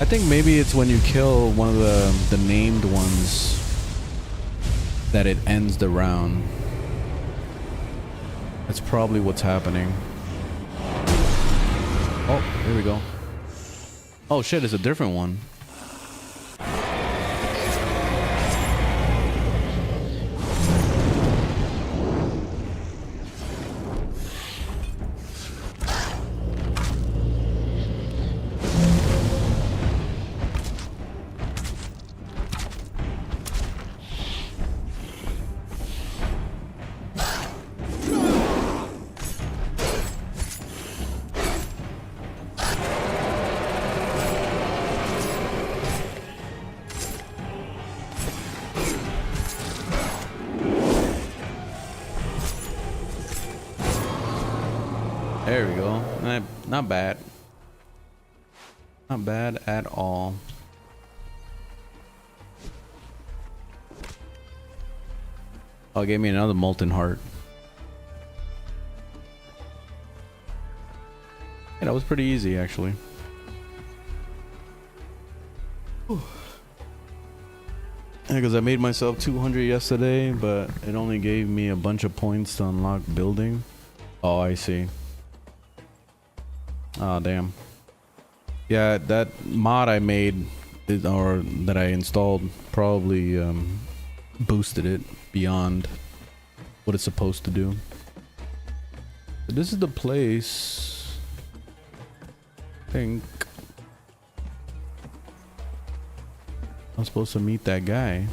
I think maybe it's when you kill one of the named ones that it ends the round. That's probably what's happening. Oh, here we go. Oh shit, it's a different one. There we go. Not bad. Not bad at all. Oh, it gave me another molten heart. Yeah, that was pretty easy, actually. Yeah, because I made myself 200 yesterday, but it only gave me a bunch of points to unlock building. Oh, I see. Oh, damn. Yeah, that mod I made, or that I installed, probably boosted it beyond what it's supposed to do. But this is the place, I think. I'm supposed to meet that guy.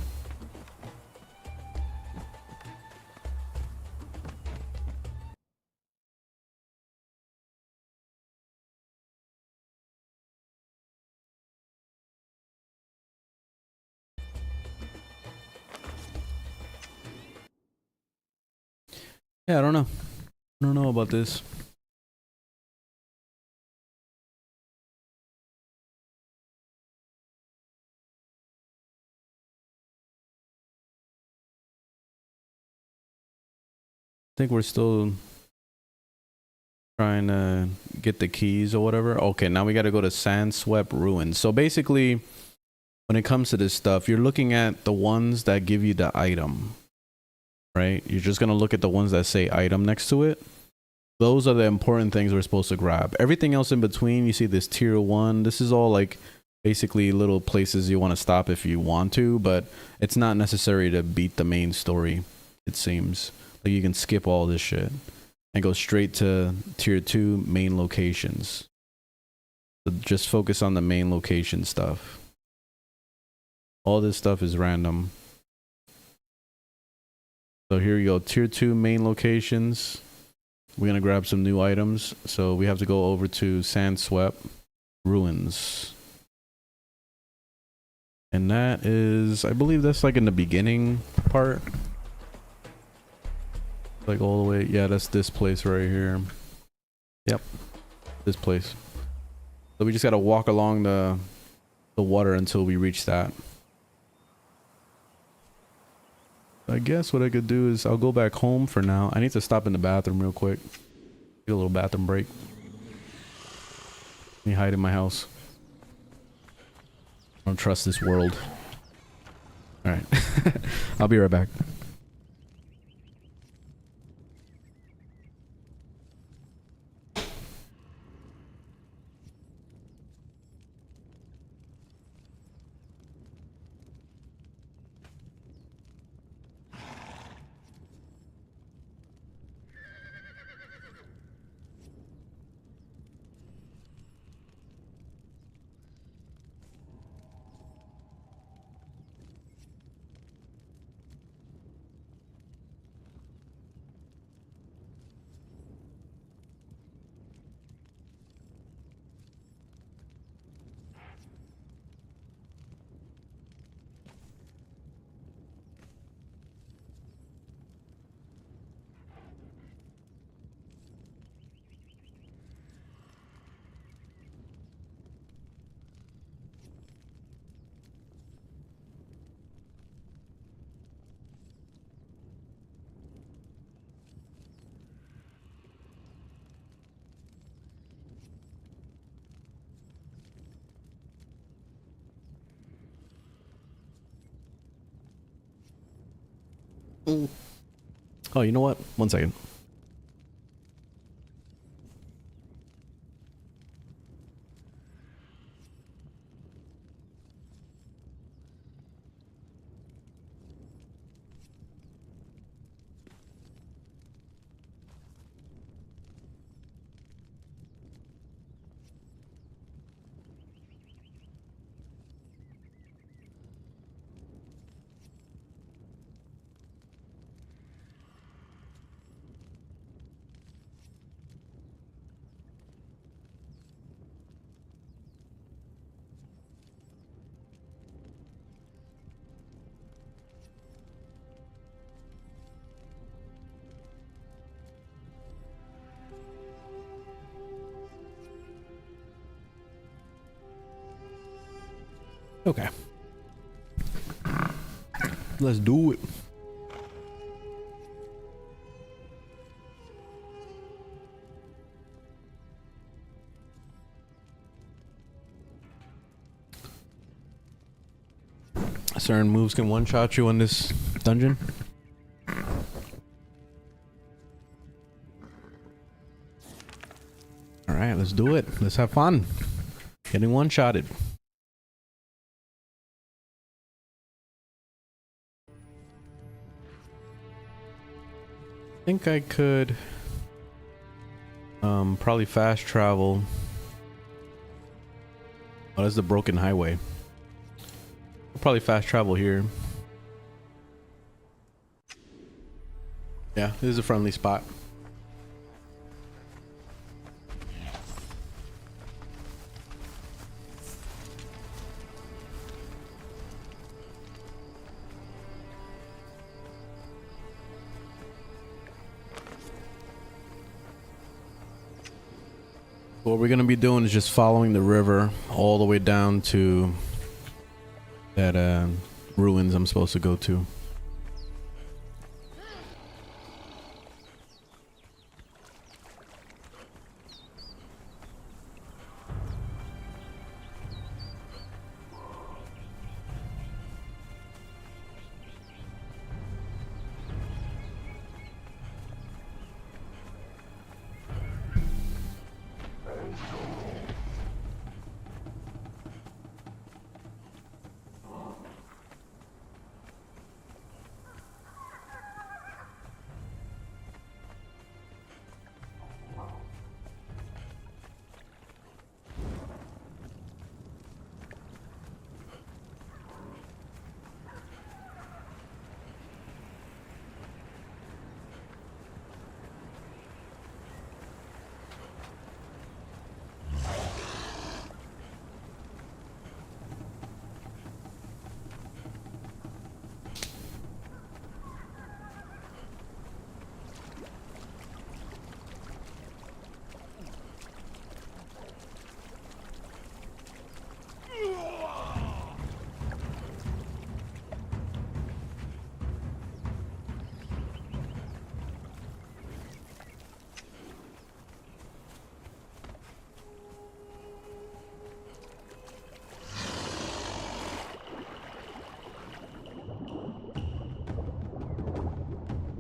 Yeah, I don't know. I don't know about this. think we're still trying to get the keys or whatever. Okay, now we got to go to Sandswept Ruins. So basically, when it comes to this stuff, you're looking at the ones that give you the item, right? You're just going to look at the ones that say item next to it. Those are the important things we're supposed to grab. Everything else in between, you see this tier 1. This is all like basically little places you want to stop if you want to, but it's not necessary to beat the main story, it seems. Like you can skip all this shit and go straight to tier 2 main locations. So just focus on the main location stuff. All this stuff is random. So here you go, tier 2 main locations. We're gonna grab some new items. So we have to go over to Sandswept Ruins. And that is, I believe that's like in the beginning part. Like all the way, yeah, that's this place right here. Yep, this place. So we just gotta walk along the water until we reach that. I guess what I could do is I'll go back home for now. I need to stop in the bathroom real quick. Get a little bathroom break. Let me hide in my house. I don't trust this world. Alright. I'll be right back. Oh, you know what? 1 second. Okay. Let's do it. Certain moves can one-shot you in this dungeon. Alright, let's do it. Let's have fun. Getting one-shotted. I think I could probably fast travel. Oh, that's the broken highway. I'll probably fast travel here. Yeah, this is a friendly spot. What we're gonna be doing is just following the river all the way down to that ruins I'm supposed to go to.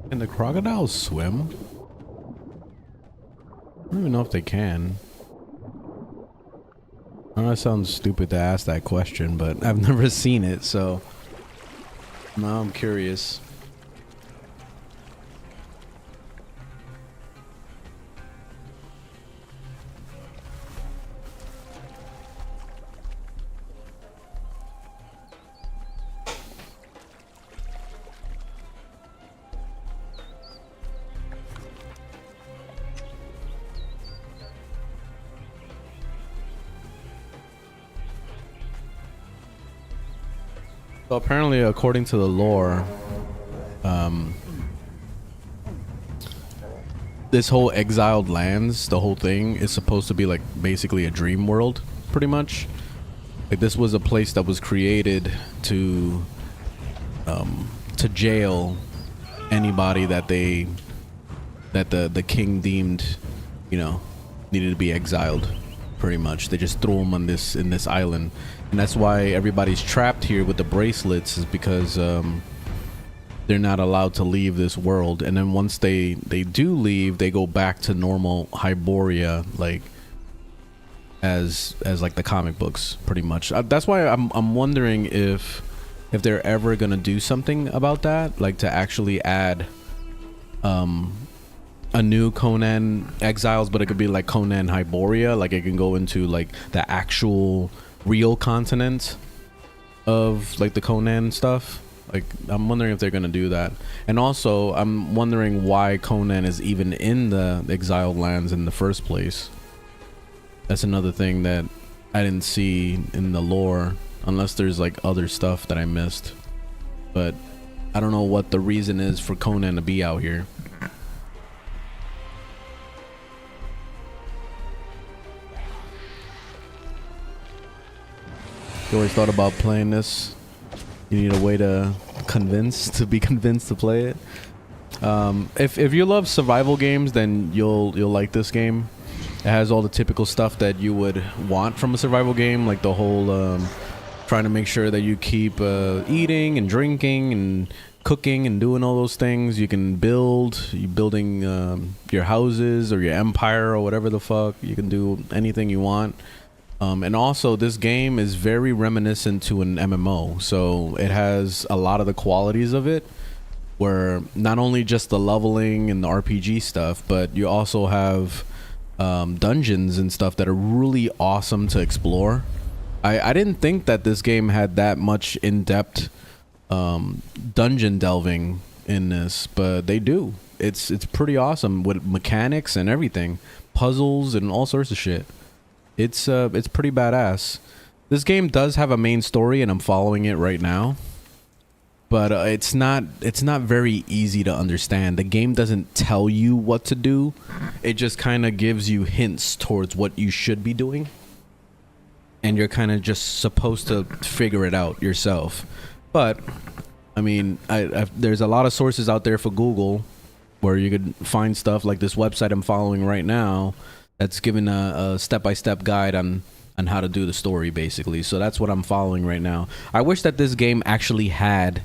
Can the crocodiles swim? I don't even know if they can. I know it sounds stupid to ask that question, but I've never seen it, so now I'm curious. So apparently, according to the lore, this whole exiled lands, the whole thing is supposed to be like basically a dream world, pretty much. Like this was a place that was created to jail anybody that the king deemed, you know, needed to be exiled. Pretty much, they just threw them on in this island, and that's why everybody's trapped here with the bracelets, is because they're not allowed to leave this world. And then once they do leave, they go back to normal Hyboria, like as like the comic books, pretty much. That's why I'm wondering if they're ever gonna do something about that, like to actually add a new Conan Exiles, but it could be like Conan Hyboria, like it can go into like the actual real continent of like the Conan stuff. Like I'm wondering if they're gonna do that. And also I'm wondering why Conan is even in the exiled lands in the first place. That's another thing that I didn't see in the lore, unless there's like other stuff that I missed. But I don't know what the reason is for Conan to be out here. You always thought about playing this? You need a way to be convinced to play it. If you love survival games, then you'll like this game. It has all the typical stuff that you would want from a survival game, like the whole trying to make sure that you keep eating and drinking and cooking and doing all those things. You can building your houses or your empire or whatever the fuck. You can do anything you want. And also this game is very reminiscent to an MMO, so it has a lot of the qualities of it, where not only just the leveling and the RPG stuff, but you also have dungeons and stuff that are really awesome to explore. I didn't think that this game had that much in-depth dungeon delving in this, but they do. It's pretty awesome with mechanics and everything, puzzles and all sorts of shit. It's pretty badass. This game does have a main story, and I'm following it right now. But it's not very easy to understand. The game doesn't tell you what to do. It just kind of gives you hints towards what you should be doing. And you're kind of just supposed to figure it out yourself. But I mean, there's a lot of sources out there for Google where you could find stuff like this website I'm following right now that's giving a step-by-step guide on how to do the story, basically. So that's what I'm following right now. I wish that this game actually had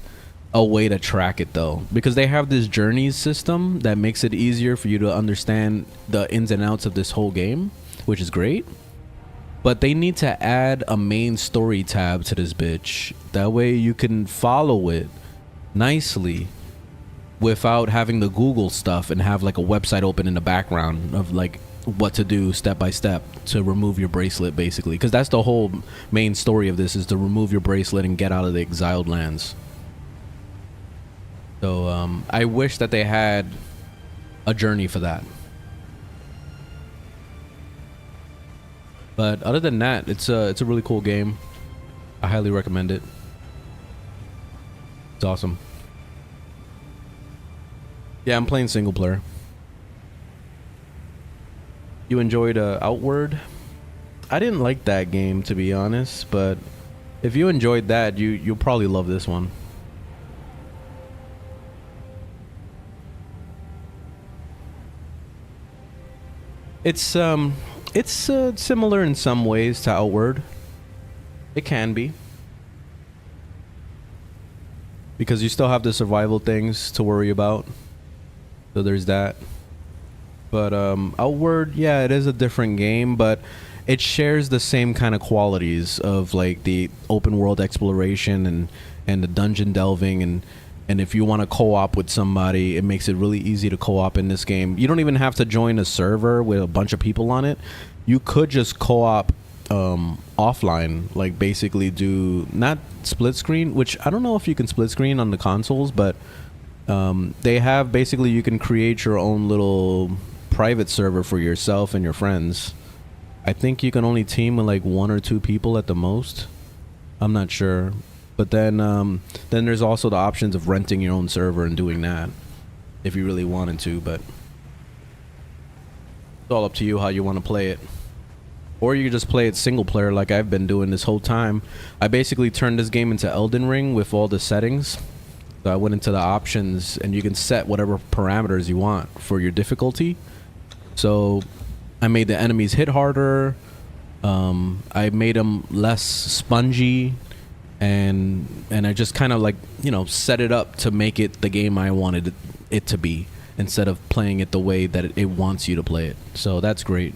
a way to track it, though, because they have this journeys system that makes it easier for you to understand the ins and outs of this whole game, which is great. But they need to add a main story tab to this bitch. That way you can follow it nicely without having the Google stuff and have like a website open in the background of like what to do step by step to remove your bracelet, basically, because that's the whole main story of this, is to remove your bracelet and get out of the exiled lands. So I wish that they had a journey for that. But other than that, it's a really cool game. I highly recommend it. It's awesome. Yeah, I'm playing single player. You enjoyed Outward? I didn't like that game, to be honest, but if you enjoyed that, you'll probably love this one. It's similar in some ways to Outward. It can be, because you still have the survival things to worry about. So there's that. But Outward, yeah, it is a different game, but it shares the same kind of qualities of like the open world exploration and the dungeon delving, and if you want to co-op with somebody, it makes it really easy to co-op in this game. You don't even have to join a server with a bunch of people on it. You could just co-op offline, like basically do not split screen, which I don't know if you can split screen on the consoles, but they have basically, you can create your own little private server for yourself and your friends. I think you can only team with like 1 or 2 people at the most. I'm not sure. But then there's also the options of renting your own server and doing that if you really wanted to, but it's all up to you how you want to play it. Or you could just play it single player like I've been doing this whole time. I basically turned this game into Elden Ring with all the settings. So I went into the options and you can set whatever parameters you want for your difficulty. So I made the enemies hit harder. I made them less spongy. And I just kind of like, you know, set it up to make it the game I wanted it to be, instead of playing it the way that it wants you to play it. So that's great.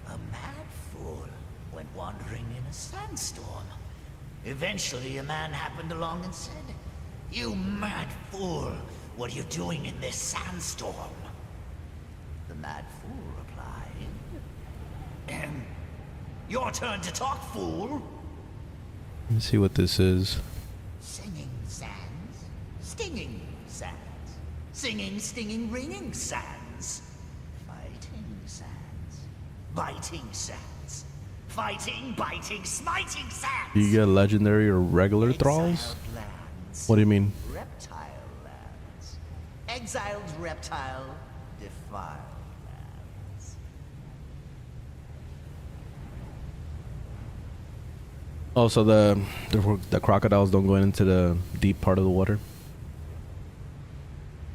A mad fool went wandering in a sandstorm. Eventually, a man happened along and said, "You mad fool, what are you doing in this sandstorm?" The mad fool replied, "Your turn to talk, fool." Let's see what this is. Singing sands, stinging sands, singing, stinging, ringing sands, fighting sands, biting sands, fighting, biting, smiting sands. Do you get legendary or regular thralls? Exiled lands, What do you mean? reptile lands, exiled reptile, defiled lands. Oh, so the crocodiles don't go into the deep part of the water.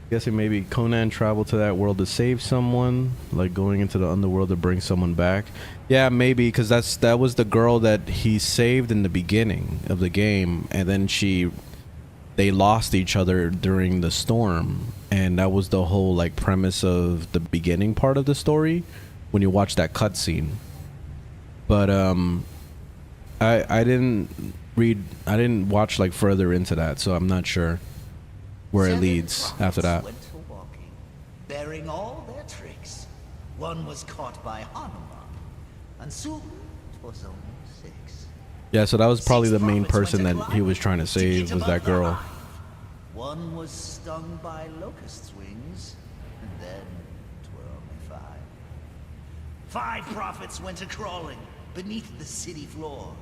Guessing maybe Conan traveled to that world to save someone, like going into the underworld to bring someone back. Yeah, maybe, because that was the girl that he saved in the beginning of the game, and then they lost each other during the storm, and that was the whole like premise of the beginning part of the story when you watch that cutscene. But I didn't watch like further into that, so I'm not sure where it 7 leads after prophets that. went a walking, bearing all their tricks. One was caught by Hanuman, and soon it was only 6. Yeah, so that was probably 6 the main prophets person went that to he was trying to save, get was that above girl. the hive. One was stung by locust wings, and then it were only 5. 5 prophets went a crawling beneath the city floor.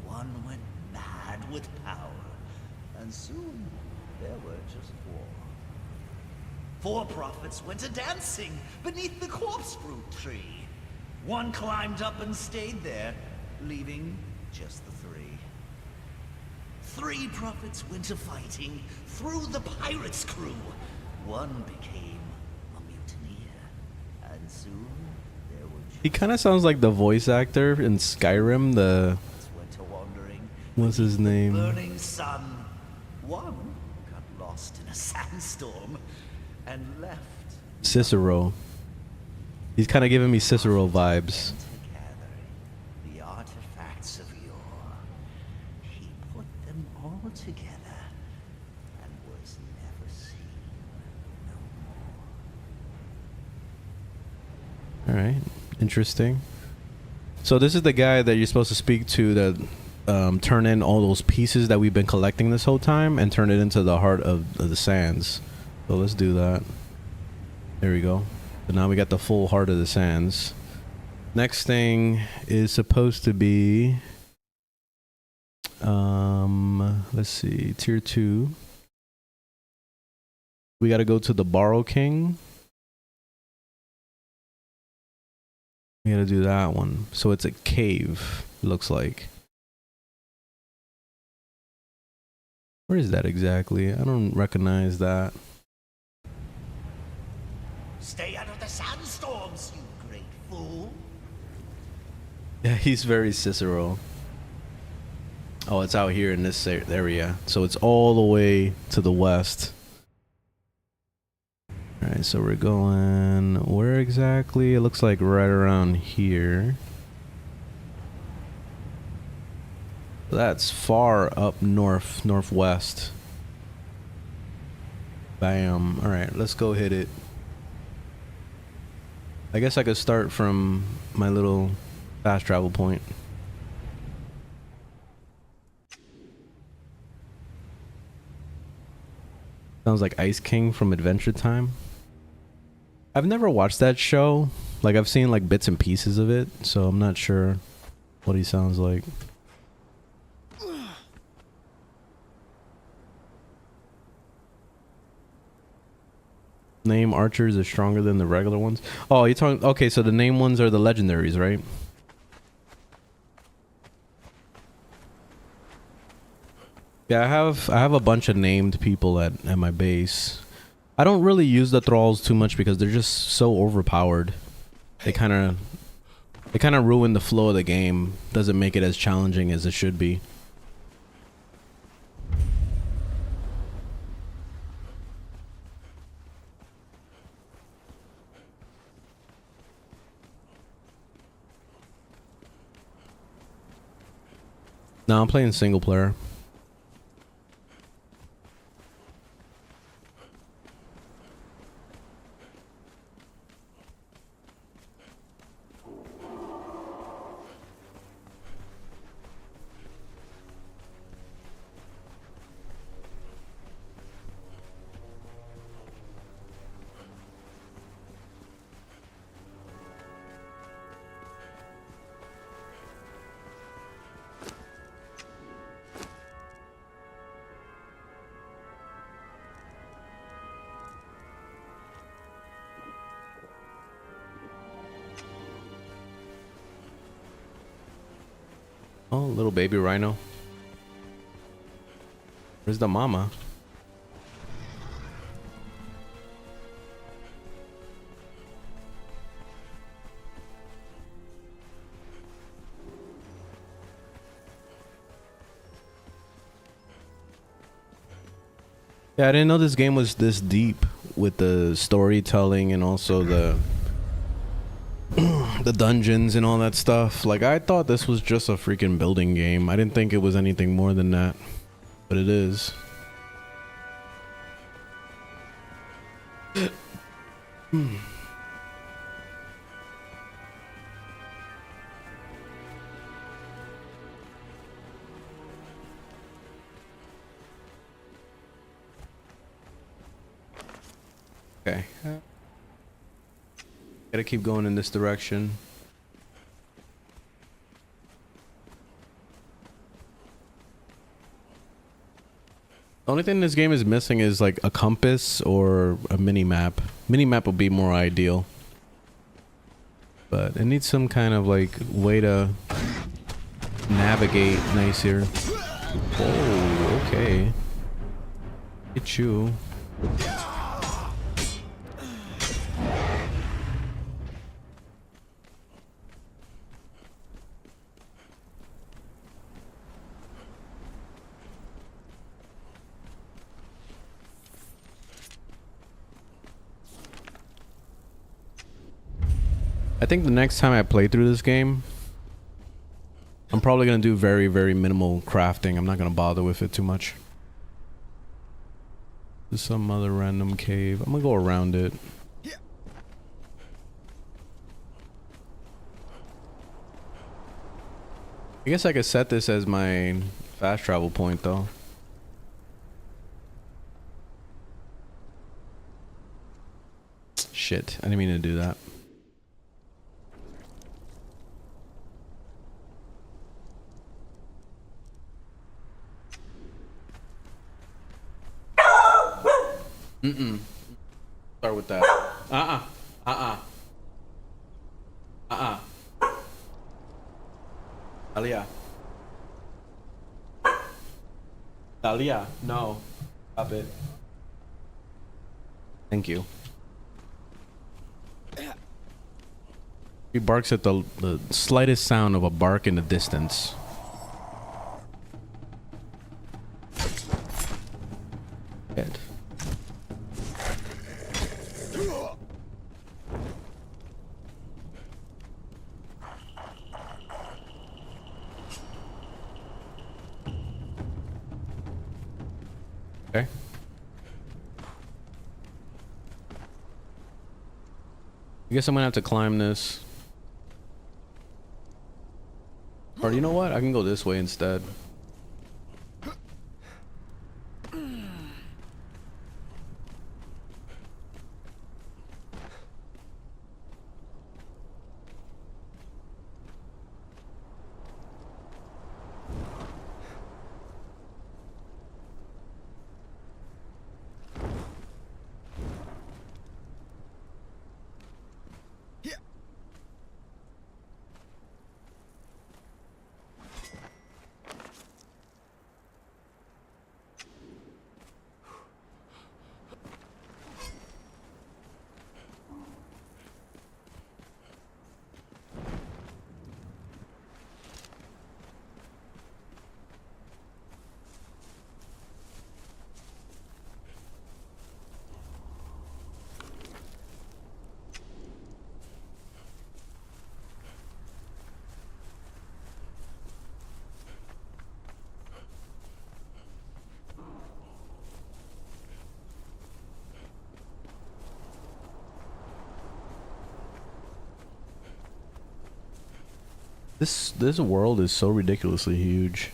One went mad with power, and soon there were just 4. 4 prophets went a dancing beneath the corpse fruit tree. One climbed up and stayed there, leaving just the 3. 3 prophets went a fighting through the pirates' crew. One became a mutineer, and soon there were just He kind of sounds like the voice actor in Skyrim. went a wandering What's his beneath the name? burning sun. One got lost in a sandstorm and left Cicero. He's kind of giving me Cicero vibes. together the artifacts of yore. He put them all together and was never seen no more. All right, interesting. So this is the guy that you're supposed to speak to that turn in all those pieces that we've been collecting this whole time and turn it into the heart of the sands. So let's do that. There we go. So now we got the full heart of the sands. Next thing is supposed to be let's see, tier 2. We got to go to the Borrow King. We got to do that one. So it's a cave, looks like. Where is that exactly? I don't recognize that. Stay out of the sandstorms, you great fool. Yeah, he's very Cicero. Oh, it's out here in this area. So it's all the way to the west. Alright, so we're going where exactly? It looks like right around here. That's far up north, northwest. Bam. Alright, let's go hit it. I guess I could start from my little fast travel point. Sounds like Ice King from Adventure Time. I've never watched that show. Like, I've seen like bits and pieces of it, so I'm not sure what he sounds like. Name archers are stronger than the regular ones. Oh, you're talking. Okay, so the name ones are the legendaries, right? Yeah, I have a bunch of named people at my base. I don't really use the thralls too much because they're just so overpowered. They kind of ruin the flow of the game. Doesn't make it as challenging as it should be. No, I'm playing single player. Oh, little baby rhino. Where's the mama? Yeah, I didn't know this game was this deep with the storytelling and also the the dungeons and all that stuff. Like, I thought this was just a freaking building game. I didn't think it was anything more than that, but it is. Okay. Gotta keep going in this direction. The only thing this game is missing is like a compass or a mini map. Mini map would be more ideal, but it needs some kind of like way to navigate nicer. Oh, okay. Get you. I think the next time I play through this game, I'm probably going to do very, very minimal crafting. I'm not going to bother with it too much. There's some other random cave. I'm going to go around it. I guess I could set this as my fast travel point though. Shit, I didn't mean to do that. Start with that. Talia. Talia, no. Stop it. Thank you. He barks at the slightest sound of a bark in the distance. Dead. I guess I'm gonna have to climb this. Or you know what? I can go this way instead. This world is so ridiculously huge.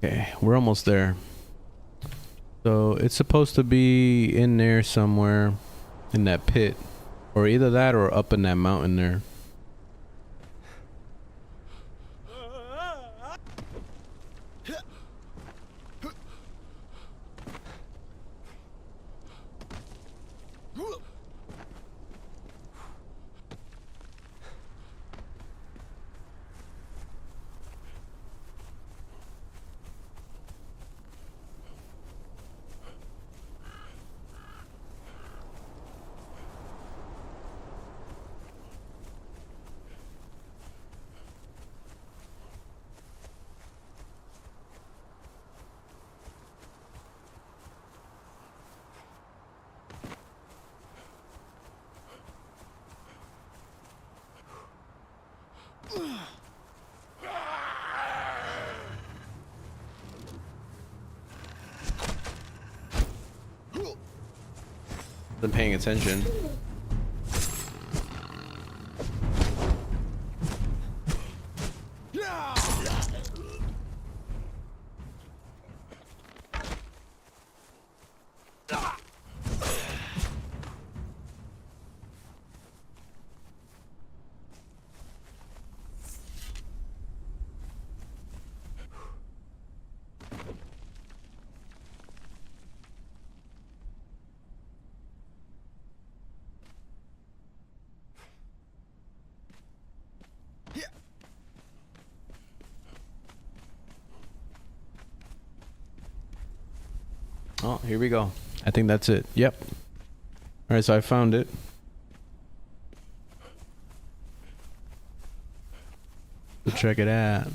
Okay, we're almost there. So it's supposed to be in there somewhere in that pit, or either that or up in that mountain there. Been paying attention. Oh, here we go. I think that's it. Yep. All right, so I found it. Go check it out.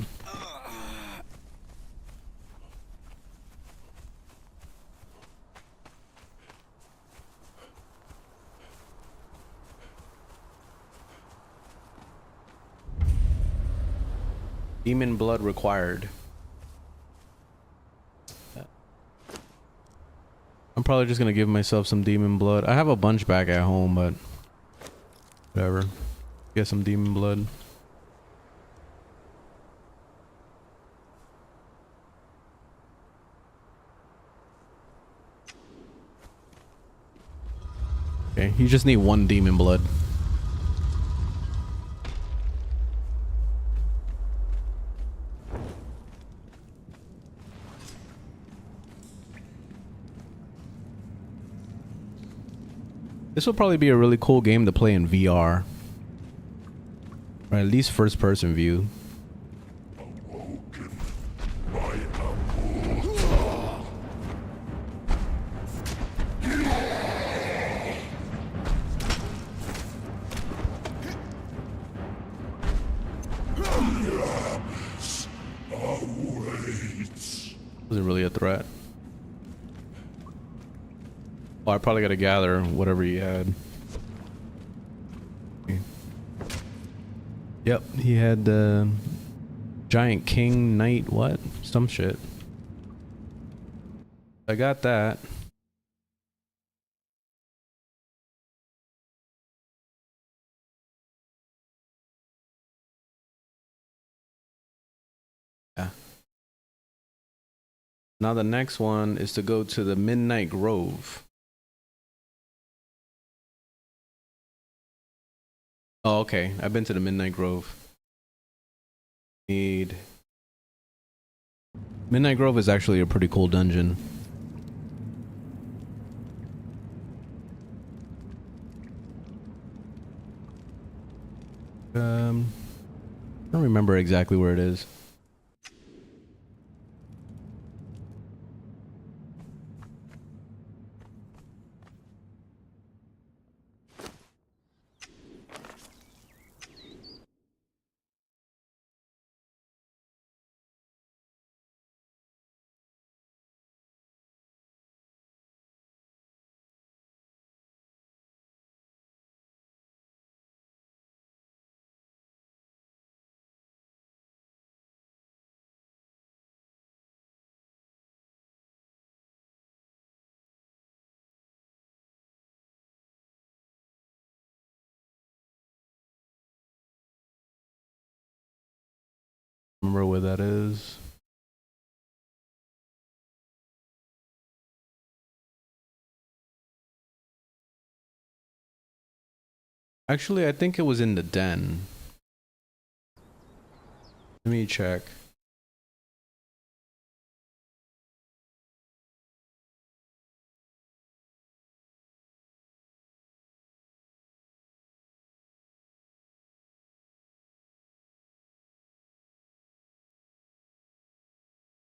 Demon blood required. I'm probably just gonna give myself some demon blood. I have a bunch back at home, but whatever. Get some demon blood. Okay, you just need one demon blood. This will probably be a really cool game to play in VR. Or at least first person view. Wasn't really a threat. Oh, I probably gotta gather whatever he had. Yep, he had the giant king knight what? Some shit. I got that. Yeah. Now the next one is to go to the Midnight Grove. Oh, okay. I've been to the Midnight Grove. Midnight Grove is actually a pretty cool dungeon. I don't remember exactly where it is. Remember where that is. Actually, I think it was in the den. Let me check.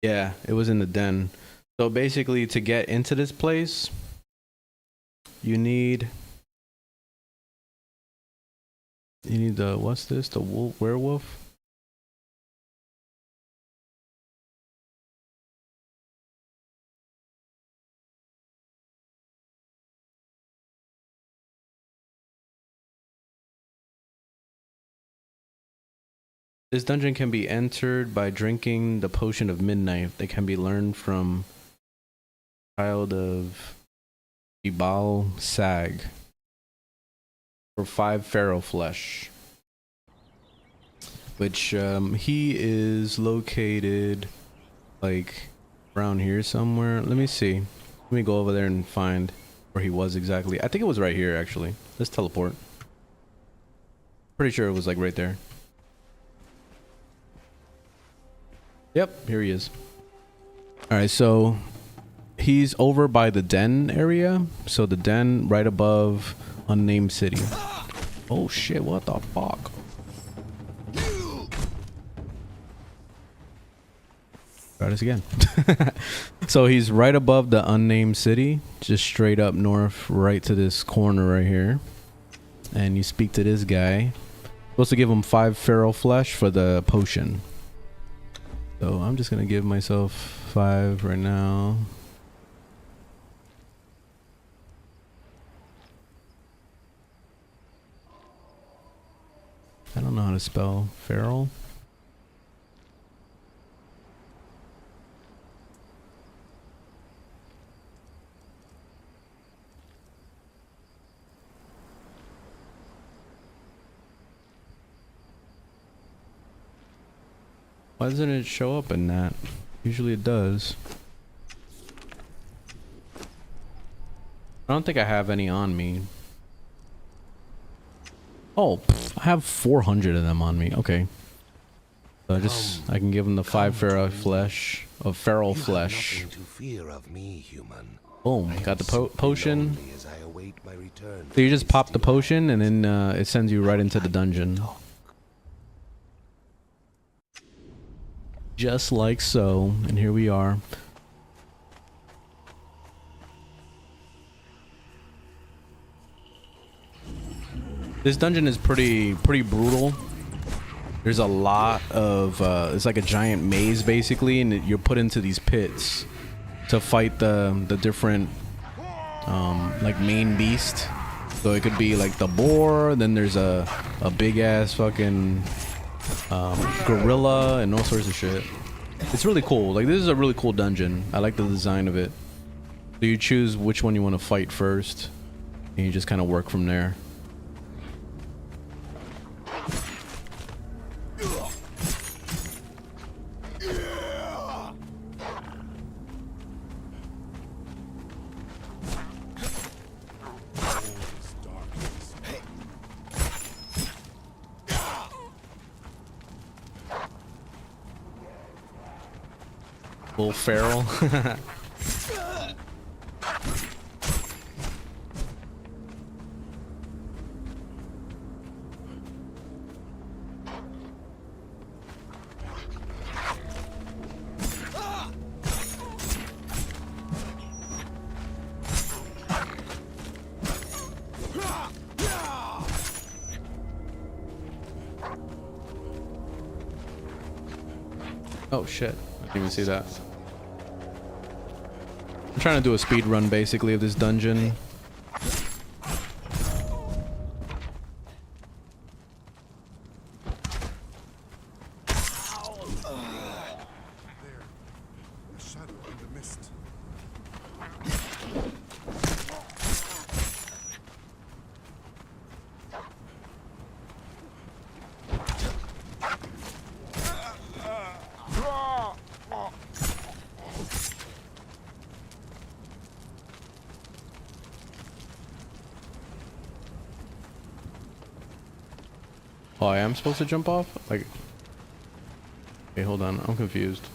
Yeah, it was in the den. So basically, to get into this place, you need the what's this? The werewolf? This dungeon can be entered by drinking the potion of midnight that can be learned from child of Ibal Sag for 5 pharaoh flesh, which he is located like around here somewhere. Let me see. Let me go over there and find where he was exactly. I think it was right here actually. Let's teleport. Pretty sure it was like right there. Yep, here he is. All right, so he's over by the den area. So the den right above unnamed city. Oh shit, what the fuck? Try this again. So he's right above the unnamed city, just straight up north, right to this corner right here. And you speak to this guy. Supposed to give him 5 pharaoh flesh for the potion. So I'm just gonna give myself 5 right now. I don't know how to spell feral. Why doesn't it show up in that? Usually it does. I don't think I have any on me. Oh, I have 400 of them on me. Okay. So I can give him the 5 feral flesh of feral flesh. Nothing to fear of me, human. Boom, got the potion. As I await my return. So you just pop the potion and then it sends you right into the dungeon. Just like so, and here we are. This dungeon is pretty brutal. There's a lot of it's like a giant maze basically, and you're put into these pits to fight the different like main beast. So it could be like the boar, then there's a big ass fucking gorilla and all sorts of shit. It's really cool. Like, this is a really cool dungeon. I like the design of it. So you choose which one you want to fight first, and you just kind of work from there. Little feral. Oh shit, I didn't even see that. I'm trying to do a speed run basically of this dungeon. The shadow and the mist. Oh, I am supposed to jump off? Like, okay, hold on, I'm confused.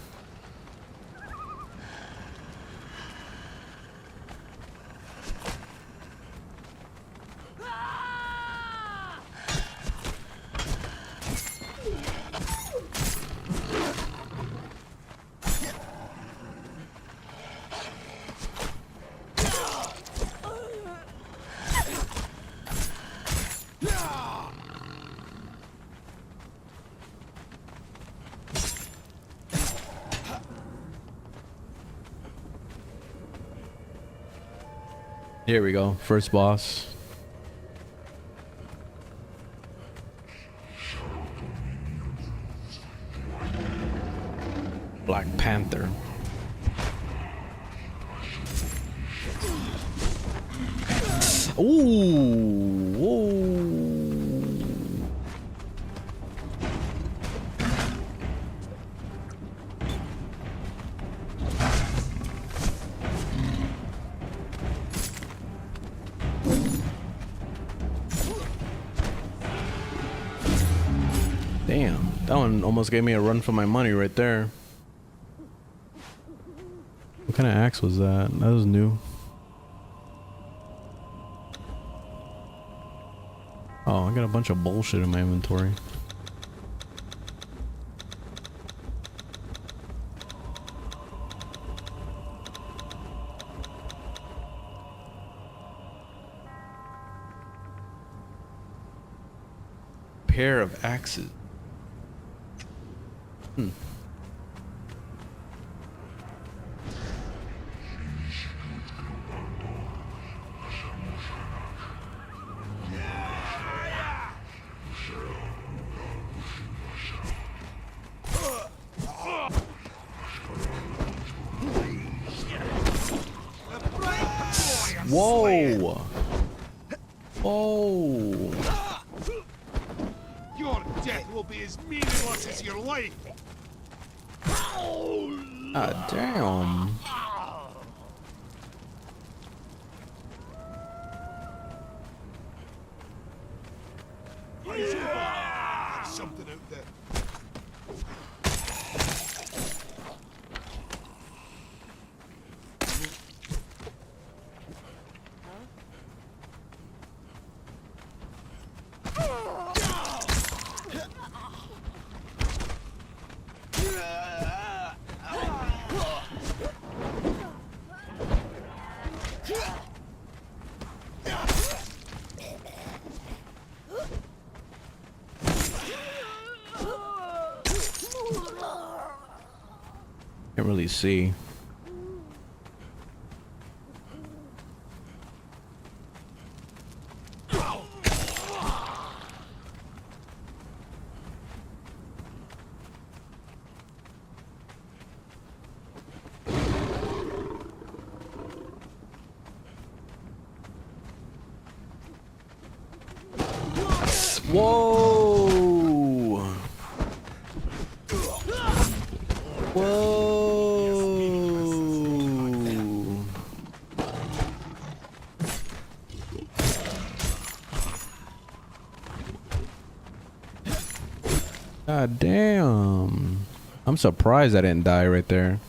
Here we go, first boss. Black Panther. Ooh, whoa. Damn, that one almost gave me a run for my money right there. What kind of axe was that? That was new. Oh, I got a bunch of bullshit in my inventory. Pair of axes. Hmm. Whoa! Whoa! Your death will be as meaningless as your life. Ah, damn. Something out there. really see. Whoa! Whoa! God damn. I'm surprised I didn't die right there.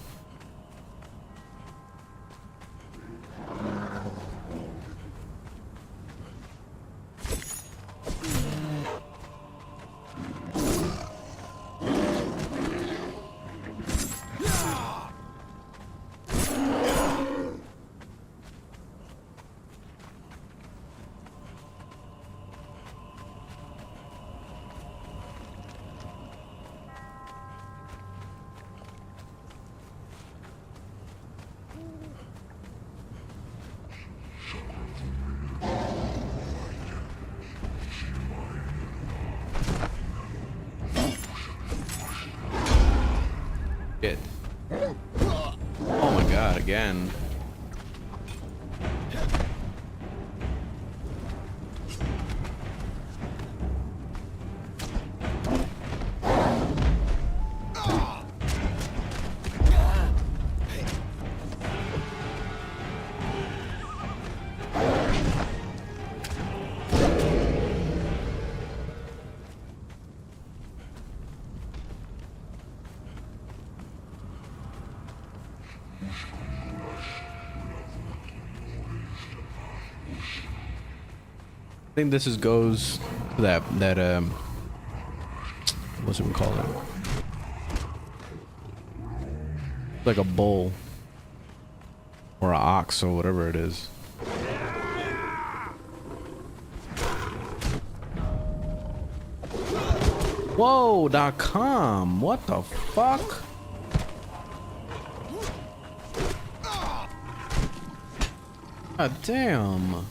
Shit. Oh my god, again. I think this goes to that what's it we call it? Like a bull or an ox or whatever it is. Whoa.com. What the fuck? God damn.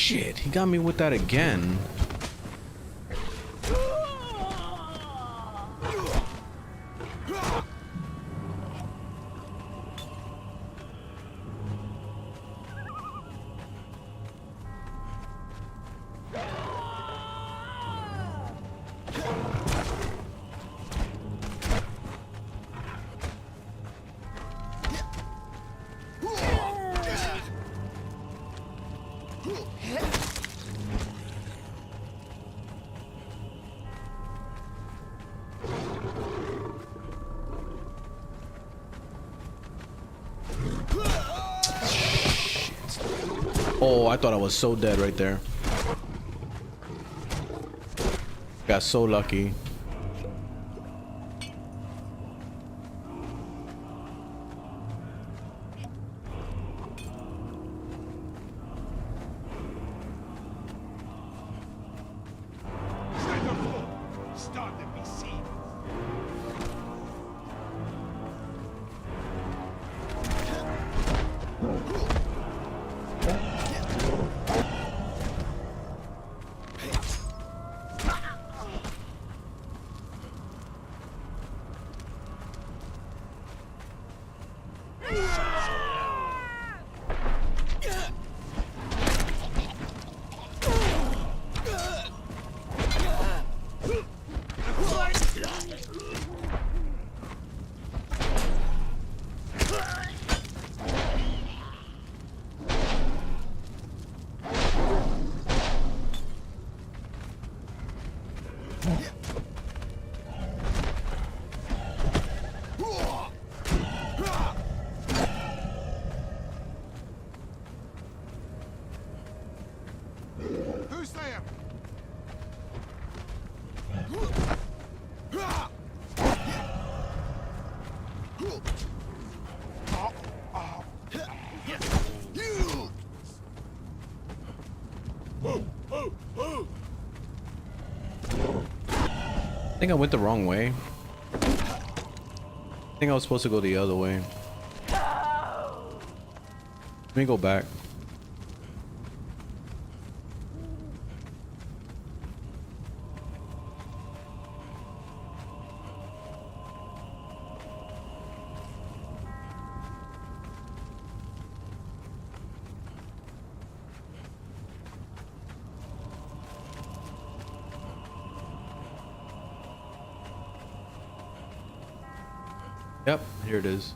Shit, he got me with that again. Oh, I thought I was so dead right there. Got so lucky. Start to be seen. I think I went the wrong way. I think I was supposed to go the other way. Let me go back. Yep, here it is.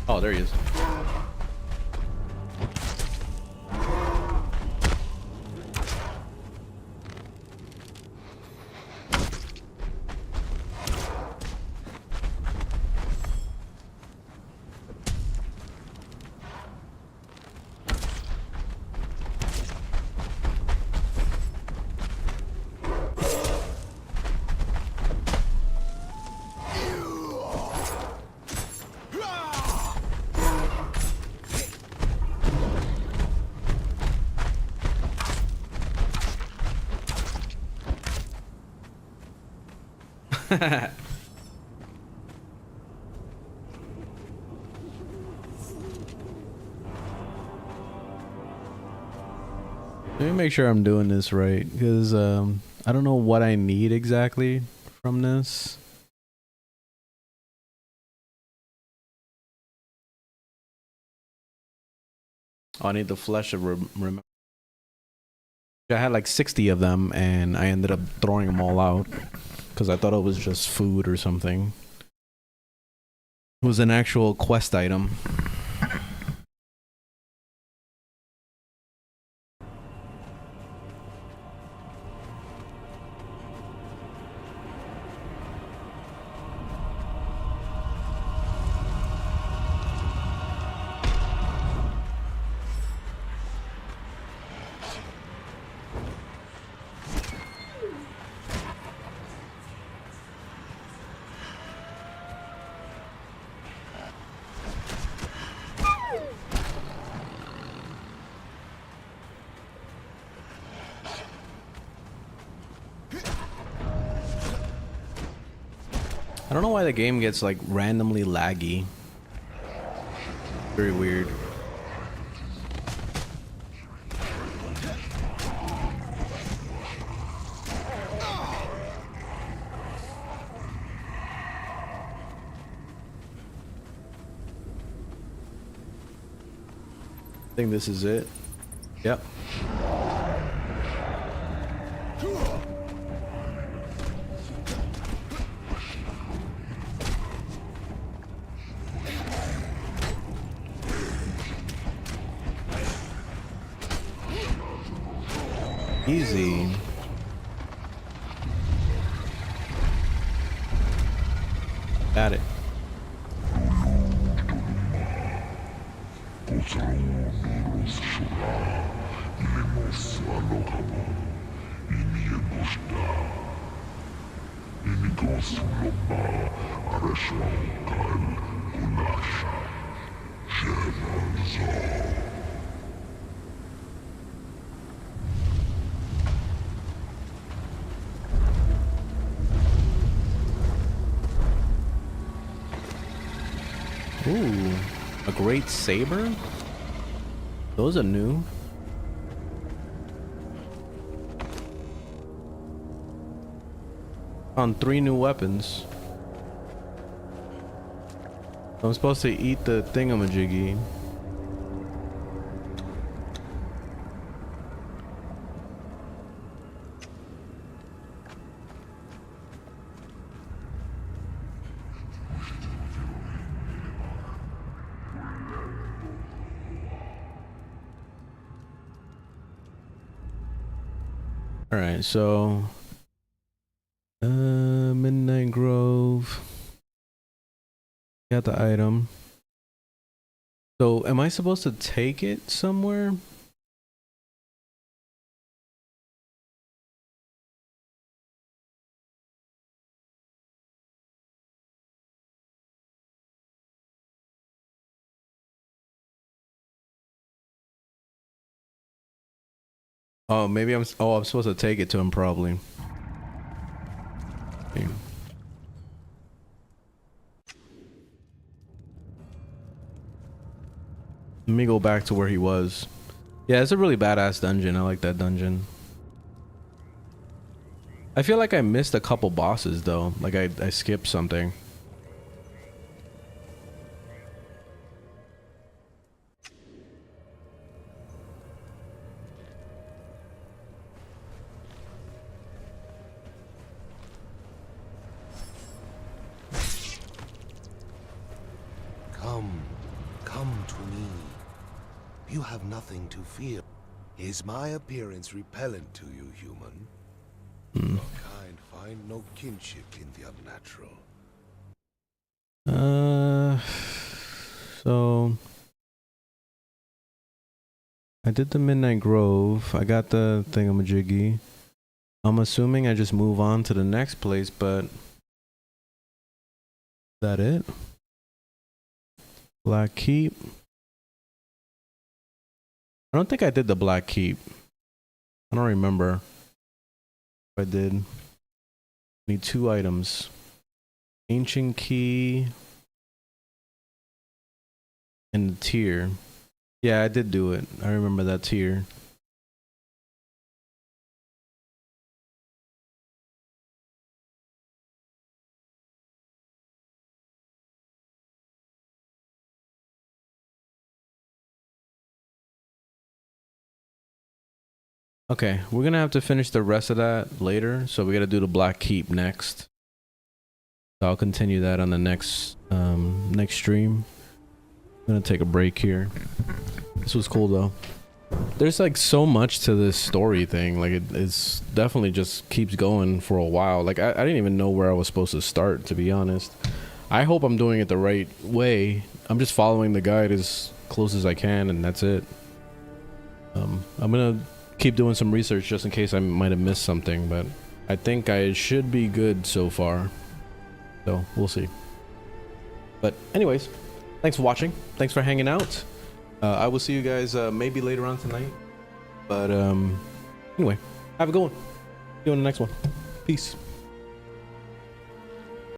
Oh, there he is. Let me make sure I'm doing this right, because I don't know what I need exactly from this. Oh, I need the flesh of remember. I had like 60 of them, and I ended up throwing them all out because I thought it was just food or something. It was an actual quest item. I don't know why the game gets like randomly laggy. Very weird. I think this is it. Yep. Easy. Got it. Ooh, a great saber? Those are new. On 3 new weapons. I'm supposed to eat the thingamajiggy. All right, so Midnight Grove. Got the item. So am I supposed to take it somewhere? Oh, maybe I'm supposed to take it to him probably. Okay. Let me go back to where he was. Yeah, it's a really badass dungeon. I like that dungeon. I feel like I missed a couple bosses though. Like I skipped something. Come to me. You have nothing to fear. Is my appearance repellent to you, human? Your kind find no kinship in the unnatural. So I did the Midnight Grove. I got the thingamajiggy. I'm assuming I just move on to the next place, but is that it? Black Keep. I don't think I did the Black Keep. I don't remember if I did. Need 2 items. Ancient Key and the tier. Yeah, I did do it. I remember that tier. Okay, we're gonna have to finish the rest of that later, so we gotta do the Black Keep next. So I'll continue that on the next next stream. I'm gonna take a break here. This was cool though. There's like so much to this story thing. Like it's definitely just keeps going for a while. Like I didn't even know where I was supposed to start, to be honest. I hope I'm doing it the right way. I'm just following the guide as close as I can, and that's it. I'm gonna keep doing some research just in case I might have missed something, but I think I should be good so far. So we'll see. But anyways, thanks for watching. Thanks for hanging out. I will see you guys maybe later on tonight. But anyway, have a good one. See you on the next one. Peace.